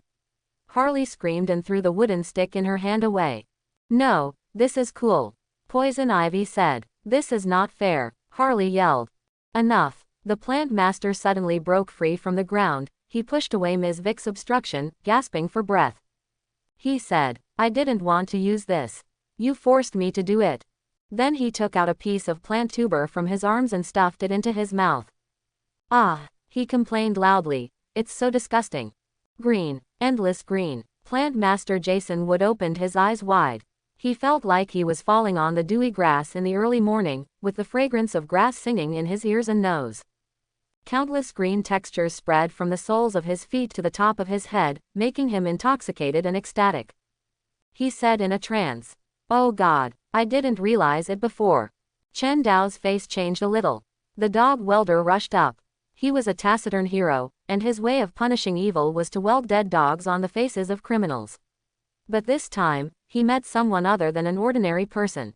A: Harley screamed and threw the wooden stick in her hand away. No, this is cool. Poison Ivy said. This is not fair, Harley yelled. Enough. The Plant Master suddenly broke free from the ground. He pushed away Ms. Vick's obstruction, gasping for breath. He said, I didn't want to use this. You forced me to do it. Then he took out a piece of plant tuber from his arms and stuffed it into his mouth. Ah, he complained loudly, it's so disgusting. Green, endless green. Plant Master Jason Wood opened his eyes wide. He felt like he was falling on the dewy grass in the early morning, with the fragrance of grass singing in his ears and nose. Countless green textures spread from the soles of his feet to the top of his head, making him intoxicated and ecstatic. He said in a trance, oh God, I didn't realize it before. Chen Dao's face changed a little. The dog welder rushed up. He was a taciturn hero, and his way of punishing evil was to weld dead dogs on the faces of criminals. But this time, he met someone other than an ordinary person.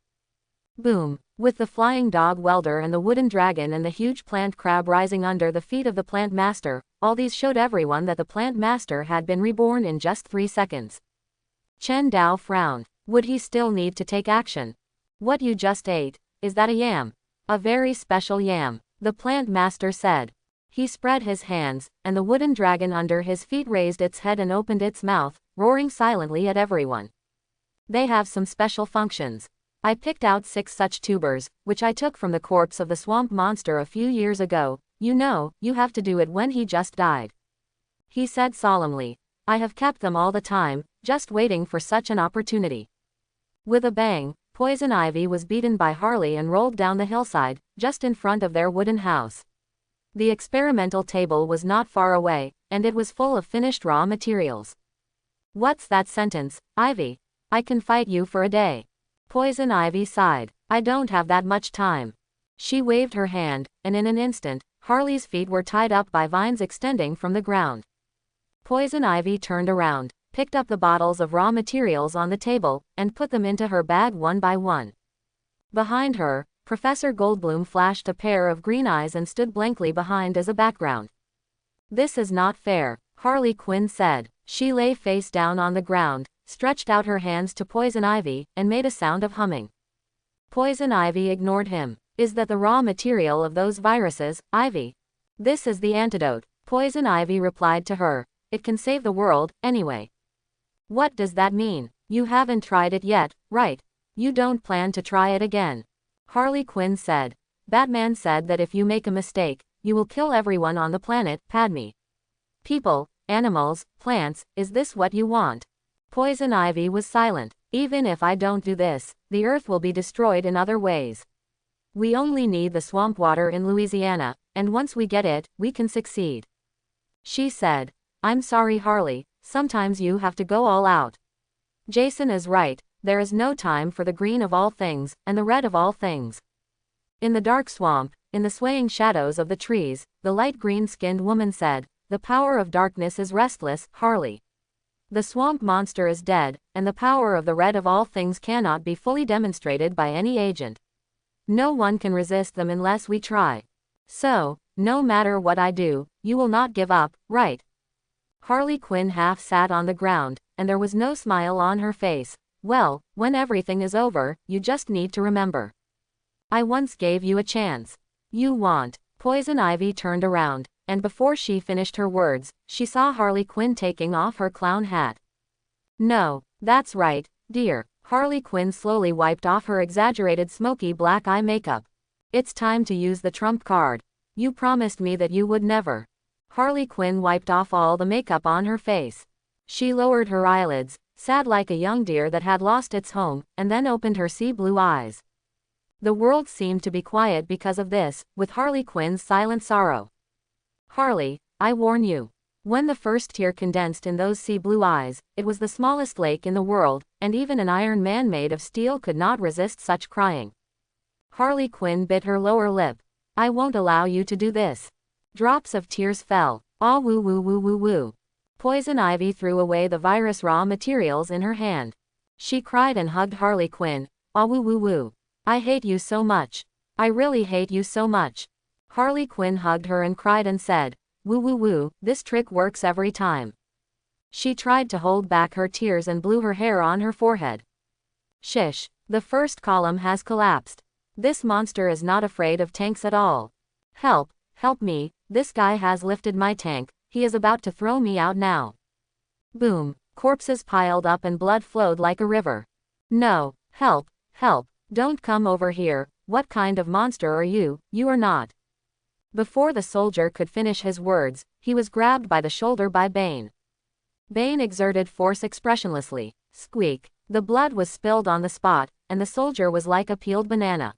A: Boom. With the flying dog welder and the wooden dragon and the huge plant crab rising under the feet of the Plant Master, all these showed everyone that the Plant Master had been reborn in just 3 seconds. Chen Dao frowned. Would he still need to take action? What you just ate, is that a yam? A very special yam, the Plant Master said. He spread his hands, and the wooden dragon under his feet raised its head and opened its mouth, roaring silently at everyone. They have some special functions. I picked out 6 such tubers, which I took from the corpse of the swamp monster a few years ago. You know, you have to do it when he just died. He said solemnly. I have kept them all the time, just waiting for such an opportunity. With a bang, Poison Ivy was beaten by Harley and rolled down the hillside, just in front of their wooden house. The experimental table was not far away, and it was full of finished raw materials. What's that sentence, Ivy? I can fight you for a day. Poison Ivy sighed. I don't have that much time. She waved her hand, and in an instant, Harley's feet were tied up by vines extending from the ground. Poison Ivy turned around, picked up the bottles of raw materials on the table, and put them into her bag one by one. Behind her, Professor Goldblum flashed a pair of green eyes and stood blankly behind as a background. This is not fair, Harley Quinn said. She lay face down on the ground, stretched out her hands to Poison Ivy, and made a sound of humming. Poison Ivy ignored him. Is that the raw material of those viruses, Ivy? This is the antidote, Poison Ivy replied to her. It can save the world, anyway. What does that mean? You haven't tried it yet, right? You don't plan to try it again. Harley Quinn said. Batman said that if you make a mistake, you will kill everyone on the planet, Padme. People, animals, plants, is this what you want? Poison Ivy was silent. Even if I don't do this, the Earth will be destroyed in other ways. We only need the swamp water in Louisiana, and once we get it, we can succeed. She said. I'm sorry, Harley, sometimes you have to go all out. Jason is right, there is no time for the green of all things, and the red of all things. In the dark swamp, in the swaying shadows of the trees, the light green-skinned woman said, the power of darkness is restless, Harley. The swamp monster is dead, and the power of the red of all things cannot be fully demonstrated by any agent. No one can resist them unless we try. So, no matter what I do, you will not give up, right? Harley Quinn half sat on the ground, and there was no smile on her face. Well, when everything is over, you just need to remember. I once gave you a chance. You want. Poison Ivy turned around, and before she finished her words, she saw Harley Quinn taking off her clown hat. No, that's right, dear. Harley Quinn slowly wiped off her exaggerated smoky black eye makeup. It's time to use the trump card. You promised me that you would never. Harley Quinn wiped off all the makeup on her face. She lowered her eyelids, sad like a young deer that had lost its home, and then opened her sea blue eyes. The world seemed to be quiet because of this, with Harley Quinn's silent sorrow. Harley, I warn you. When the first tear condensed in those sea blue eyes, it was the smallest lake in the world, and even an Iron Man made of steel could not resist such crying. Harley Quinn bit her lower lip. I won't allow you to do this. Drops of tears fell. Ah woo woo woo woo woo. Poison Ivy threw away the virus raw materials in her hand. She cried and hugged Harley Quinn. Ah woo woo woo. I hate you so much. I really hate you so much. Harley Quinn hugged her and cried and said, woo woo woo, this trick works every time. She tried to hold back her tears and blew her hair on her forehead. Shish, the first column has collapsed. This monster is not afraid of tanks at all. Help, help me, this guy has lifted my tank, he is about to throw me out now. Boom, corpses piled up and blood flowed like a river. No, help, help, don't come over here, what kind of monster are you? You are not. Before the soldier could finish his words, he was grabbed by the shoulder by Bane. Bane exerted force expressionlessly. Squeak. The blood was spilled on the spot, and the soldier was like a peeled banana.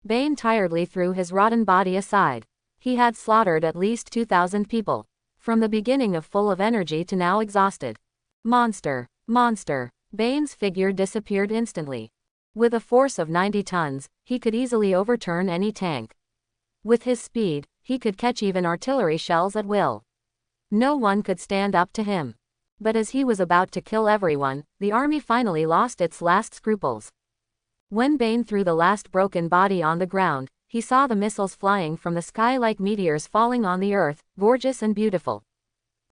A: Bane tiredly threw his rotten body aside. He had slaughtered at least 2,000 people. From the beginning of full of energy to now exhausted. Monster. Monster. Bane's figure disappeared instantly. With a force of 90 tons, he could easily overturn any tank. With his speed, he could catch even artillery shells at will. No one could stand up to him. But as he was about to kill everyone, the army finally lost its last scruples. When Bane threw the last broken body on the ground, he saw the missiles flying from the sky like meteors falling on the earth, gorgeous and beautiful.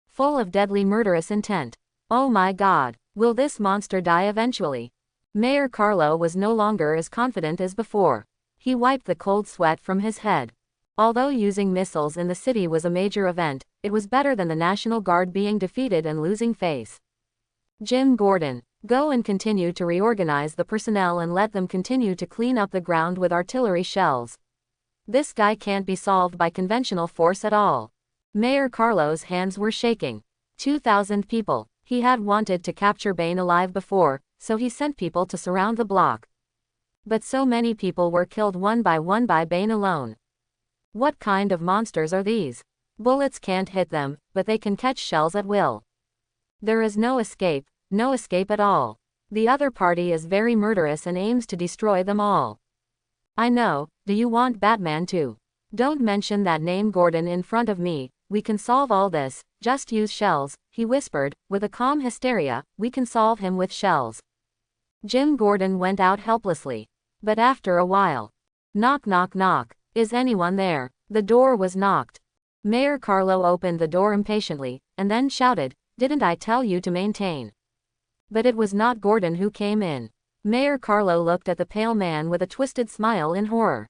A: Full of deadly murderous intent. Oh my God, will this monster die eventually? Mayor Carlo was no longer as confident as before. He wiped the cold sweat from his head. Although using missiles in the city was a major event, it was better than the National Guard being defeated and losing face. Jim Gordon, go and continue to reorganize the personnel and let them continue to clean up the ground with artillery shells. This guy can't be solved by conventional force at all. Mayor Carlo's hands were shaking. 2,000 people. He had wanted to capture Bane alive before, so he sent people to surround the block. But so many people were killed one by Bane alone. What kind of monsters are these? Bullets can't hit them, but they can catch shells at will. There is no escape at all. The other party is very murderous and aims to destroy them all. I know, do you want Batman too? Don't mention that name Gordon in front of me, we can solve all this, just use shells, he whispered, with a calm hysteria, we can solve him with shells. Jim Gordon went out helplessly. But after a while, knock knock knock, is anyone there? The door was knocked. Mayor Carlo opened the door impatiently, and then shouted, didn't I tell you to maintain? But it was not Gordon who came in. Mayor Carlo looked at the pale man with a twisted smile in horror.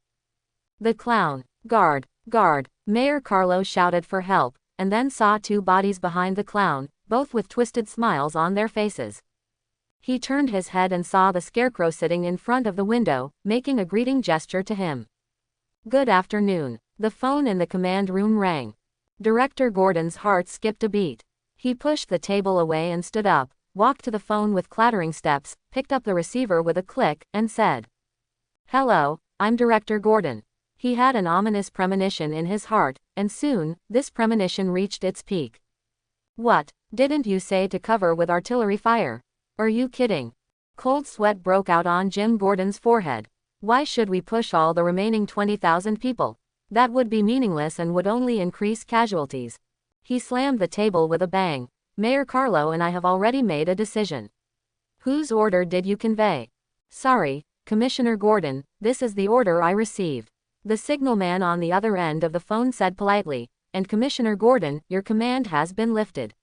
A: The clown. Guard, guard. Mayor Carlo shouted for help, and then saw two bodies behind the clown, both with twisted smiles on their faces. He turned his head and saw the scarecrow sitting in front of the window, making a greeting gesture to him. Good afternoon. The phone in the command room rang. Director Gordon's heart skipped a beat. He pushed the table away and stood up, walked to the phone with clattering steps, picked up the receiver with a click, and said, hello, I'm Director Gordon. He had an ominous premonition in his heart, and soon, this premonition reached its peak. What, didn't you say to cover with artillery fire? Are you kidding? Cold sweat broke out on Jim Gordon's forehead. Why should we push all the remaining 20,000 people? That would be meaningless and would only increase casualties. He slammed the table with a bang. Mayor Carlo and I have already made a decision. Whose order did you convey? Sorry, Commissioner Gordon, this is the order I received. The signalman on the other end of the phone said politely, and Commissioner Gordon, your command has been lifted.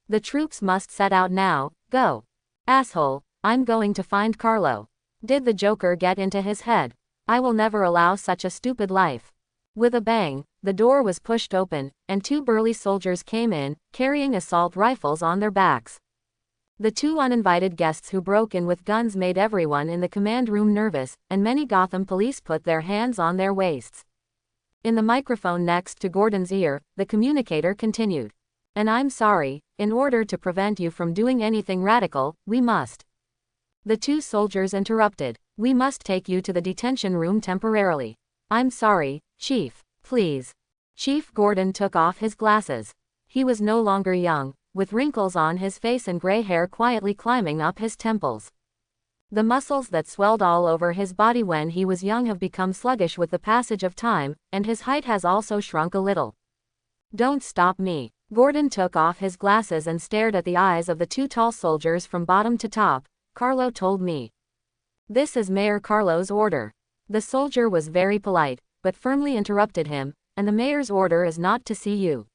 A: The troops must set out now, go. Asshole, I'm going to find Carlo. Did the Joker get into his head? I will never allow such a stupid life. With a bang, the door was pushed open, and two burly soldiers came in, carrying assault rifles on their backs. The two uninvited guests who broke in with guns made everyone in the command room nervous, and many Gotham police put their hands on their waists. In the microphone next to Gordon's ear, the communicator continued. And I'm sorry, in order to prevent you from doing anything radical, we must. The two soldiers interrupted. We must take you to the detention room temporarily. I'm sorry, Chief, please. Chief Gordon took off his glasses. He was no longer young, with wrinkles on his face and gray hair quietly climbing up his temples. The muscles that swelled all over his body when he was young have become sluggish with the passage of time, and his height has also shrunk a little. Don't stop me. Gordon took off his glasses and stared at the eyes of the two tall soldiers from bottom to top. Carlo told me. This is Mayor Carlo's order. The soldier was very polite, but firmly interrupted him, and the mayor's order is not to see you.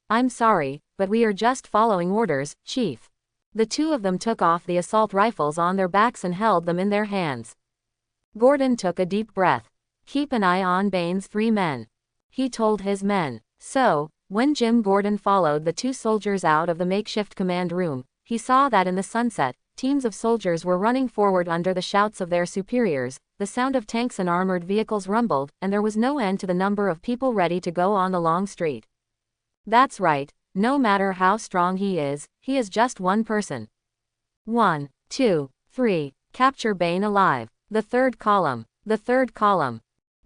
A: I'm sorry, but we are just following orders, Chief. The two of them took off the assault rifles on their backs and held them in their hands. Gordon took a deep breath. Keep an eye on Bane's 3 men. He told his men. So, when Jim Gordon followed the two soldiers out of the makeshift command room, he saw that in the sunset, teams of soldiers were running forward under the shouts of their superiors, the sound of tanks and armored vehicles rumbled, and there was no end to the number of people ready to go on the long street. That's right, no matter how strong he is just one person. 1, 2, 3, capture Bane alive. The third column.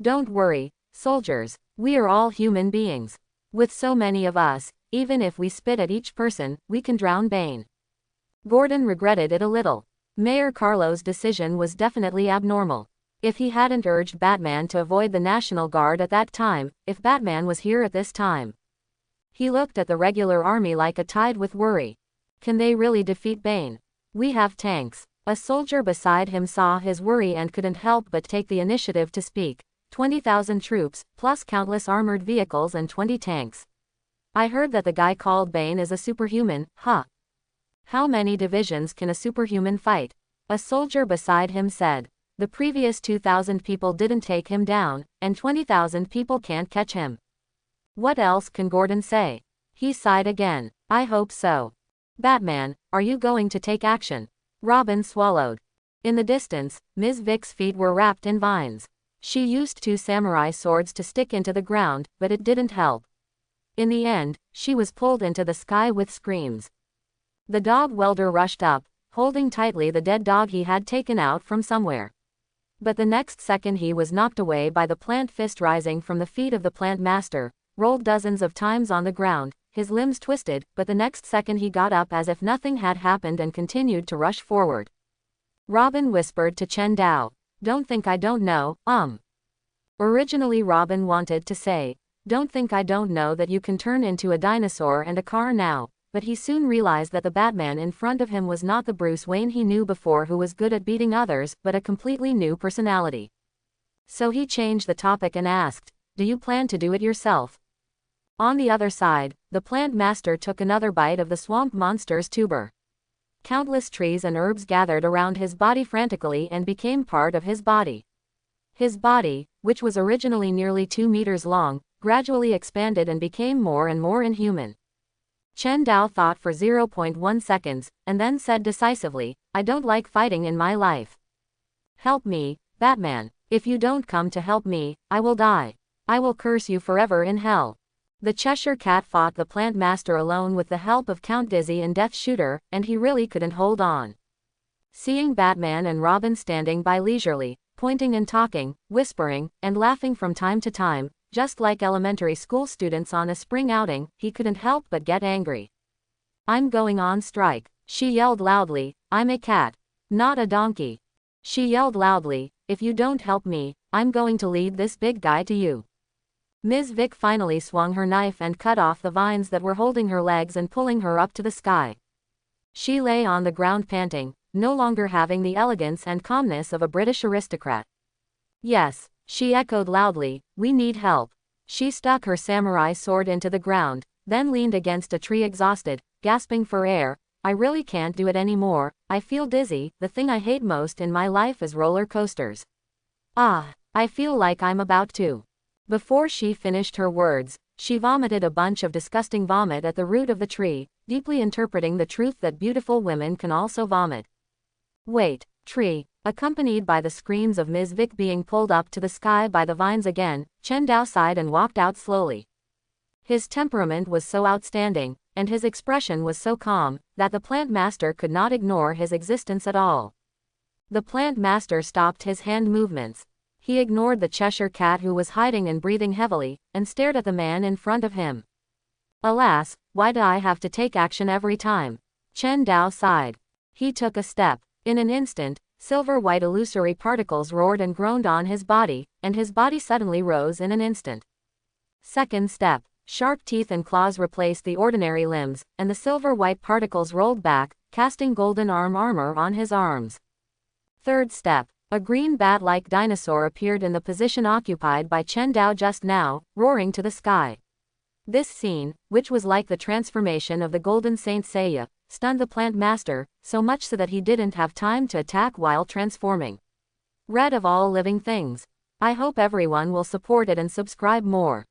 A: Don't worry, soldiers, we are all human beings. With so many of us, even if we spit at each person, we can drown Bane. Gordon regretted it a little. Mayor Carlo's decision was definitely abnormal. If he hadn't urged Batman to avoid the National Guard at that time, if Batman was here at this time. He looked at the regular army like a tide with worry. Can they really defeat Bane? We have tanks. A soldier beside him saw his worry and couldn't help but take the initiative to speak. 20,000 troops, plus countless armored vehicles and 20 tanks. I heard that the guy called Bane is a superhuman, huh? How many divisions can a superhuman fight? A soldier beside him said. The previous 2,000 people didn't take him down, and 20,000 people can't catch him. What else can Gordon say? He sighed again. I hope so. Batman, are you going to take action? Robin swallowed. In the distance, Ms. Vic's feet were wrapped in vines. She used 2 samurai swords to stick into the ground, but it didn't help. In the end, she was pulled into the sky with screams. The dog welder rushed up, holding tightly the dead dog he had taken out from somewhere. But the next second he was knocked away by the plant fist rising from the feet of the plant master, rolled dozens of times on the ground, his limbs twisted, but the next second he got up as if nothing had happened and continued to rush forward. Robin whispered to Chen Dao, "Don't think I don't know, Originally Robin wanted to say, "Don't think I don't know that you can turn into a dinosaur and a car now," but he soon realized that the Batman in front of him was not the Bruce Wayne he knew before who was good at beating others, but a completely new personality. So he changed the topic and asked, "Do you plan to do it yourself?" On the other side, the plant master took another bite of the swamp monster's tuber. Countless trees and herbs gathered around his body frantically and became part of his body. His body, which was originally nearly 2 meters long, gradually expanded and became more and more inhuman. Chen Dao thought for 0.1 seconds, and then said decisively, "I don't like fighting in my life. Help me, Batman. If you don't come to help me, I will die. I will curse you forever in hell." The Cheshire Cat fought the plant master alone with the help of Count Dizzy and Death Shooter, and he really couldn't hold on. Seeing Batman and Robin standing by leisurely, pointing and talking, whispering, and laughing from time to time, just like elementary school students on a spring outing, he couldn't help but get angry. "I'm going on strike," she yelled loudly. "I'm a cat, not a donkey." She yelled loudly, "If you don't help me, I'm going to lead this big guy to you." Ms. Vic finally swung her knife and cut off the vines that were holding her legs and pulling her up to the sky. She lay on the ground panting, no longer having the elegance and calmness of a British aristocrat. "Yes," she echoed loudly, "we need help." She stuck her samurai sword into the ground, then leaned against a tree exhausted, gasping for air. "I really can't do it anymore, I feel dizzy, the thing I hate most in my life is roller coasters. I feel like I'm about to." Before she finished her words, she vomited a bunch of disgusting vomit at the root of the tree, deeply interpreting the truth that beautiful women can also vomit. "Wait, tree." Accompanied by the screams of Ms. Vic being pulled up to the sky by the vines again, Chen Dao sighed and walked out slowly. His temperament was so outstanding, and his expression was so calm, that the plant master could not ignore his existence at all. The plant master stopped his hand movements. He ignored the Cheshire Cat who was hiding and breathing heavily, and stared at the man in front of him. "Alas, why do I have to take action every time?" Chen Dao sighed. He took a step. In an instant, silver-white illusory particles roared and groaned on his body, and his body suddenly rose in an instant. Second step. Sharp teeth and claws replaced the ordinary limbs, and the silver-white particles rolled back, casting golden armor on his arms. Third step. A green bat-like dinosaur appeared in the position occupied by Chen Dao just now, roaring to the sky. This scene, which was like the transformation of the Golden Saint Seiya, stunned the plant master, so much so that he didn't have time to attack while transforming. Read of all living things. I hope everyone will support it and subscribe more.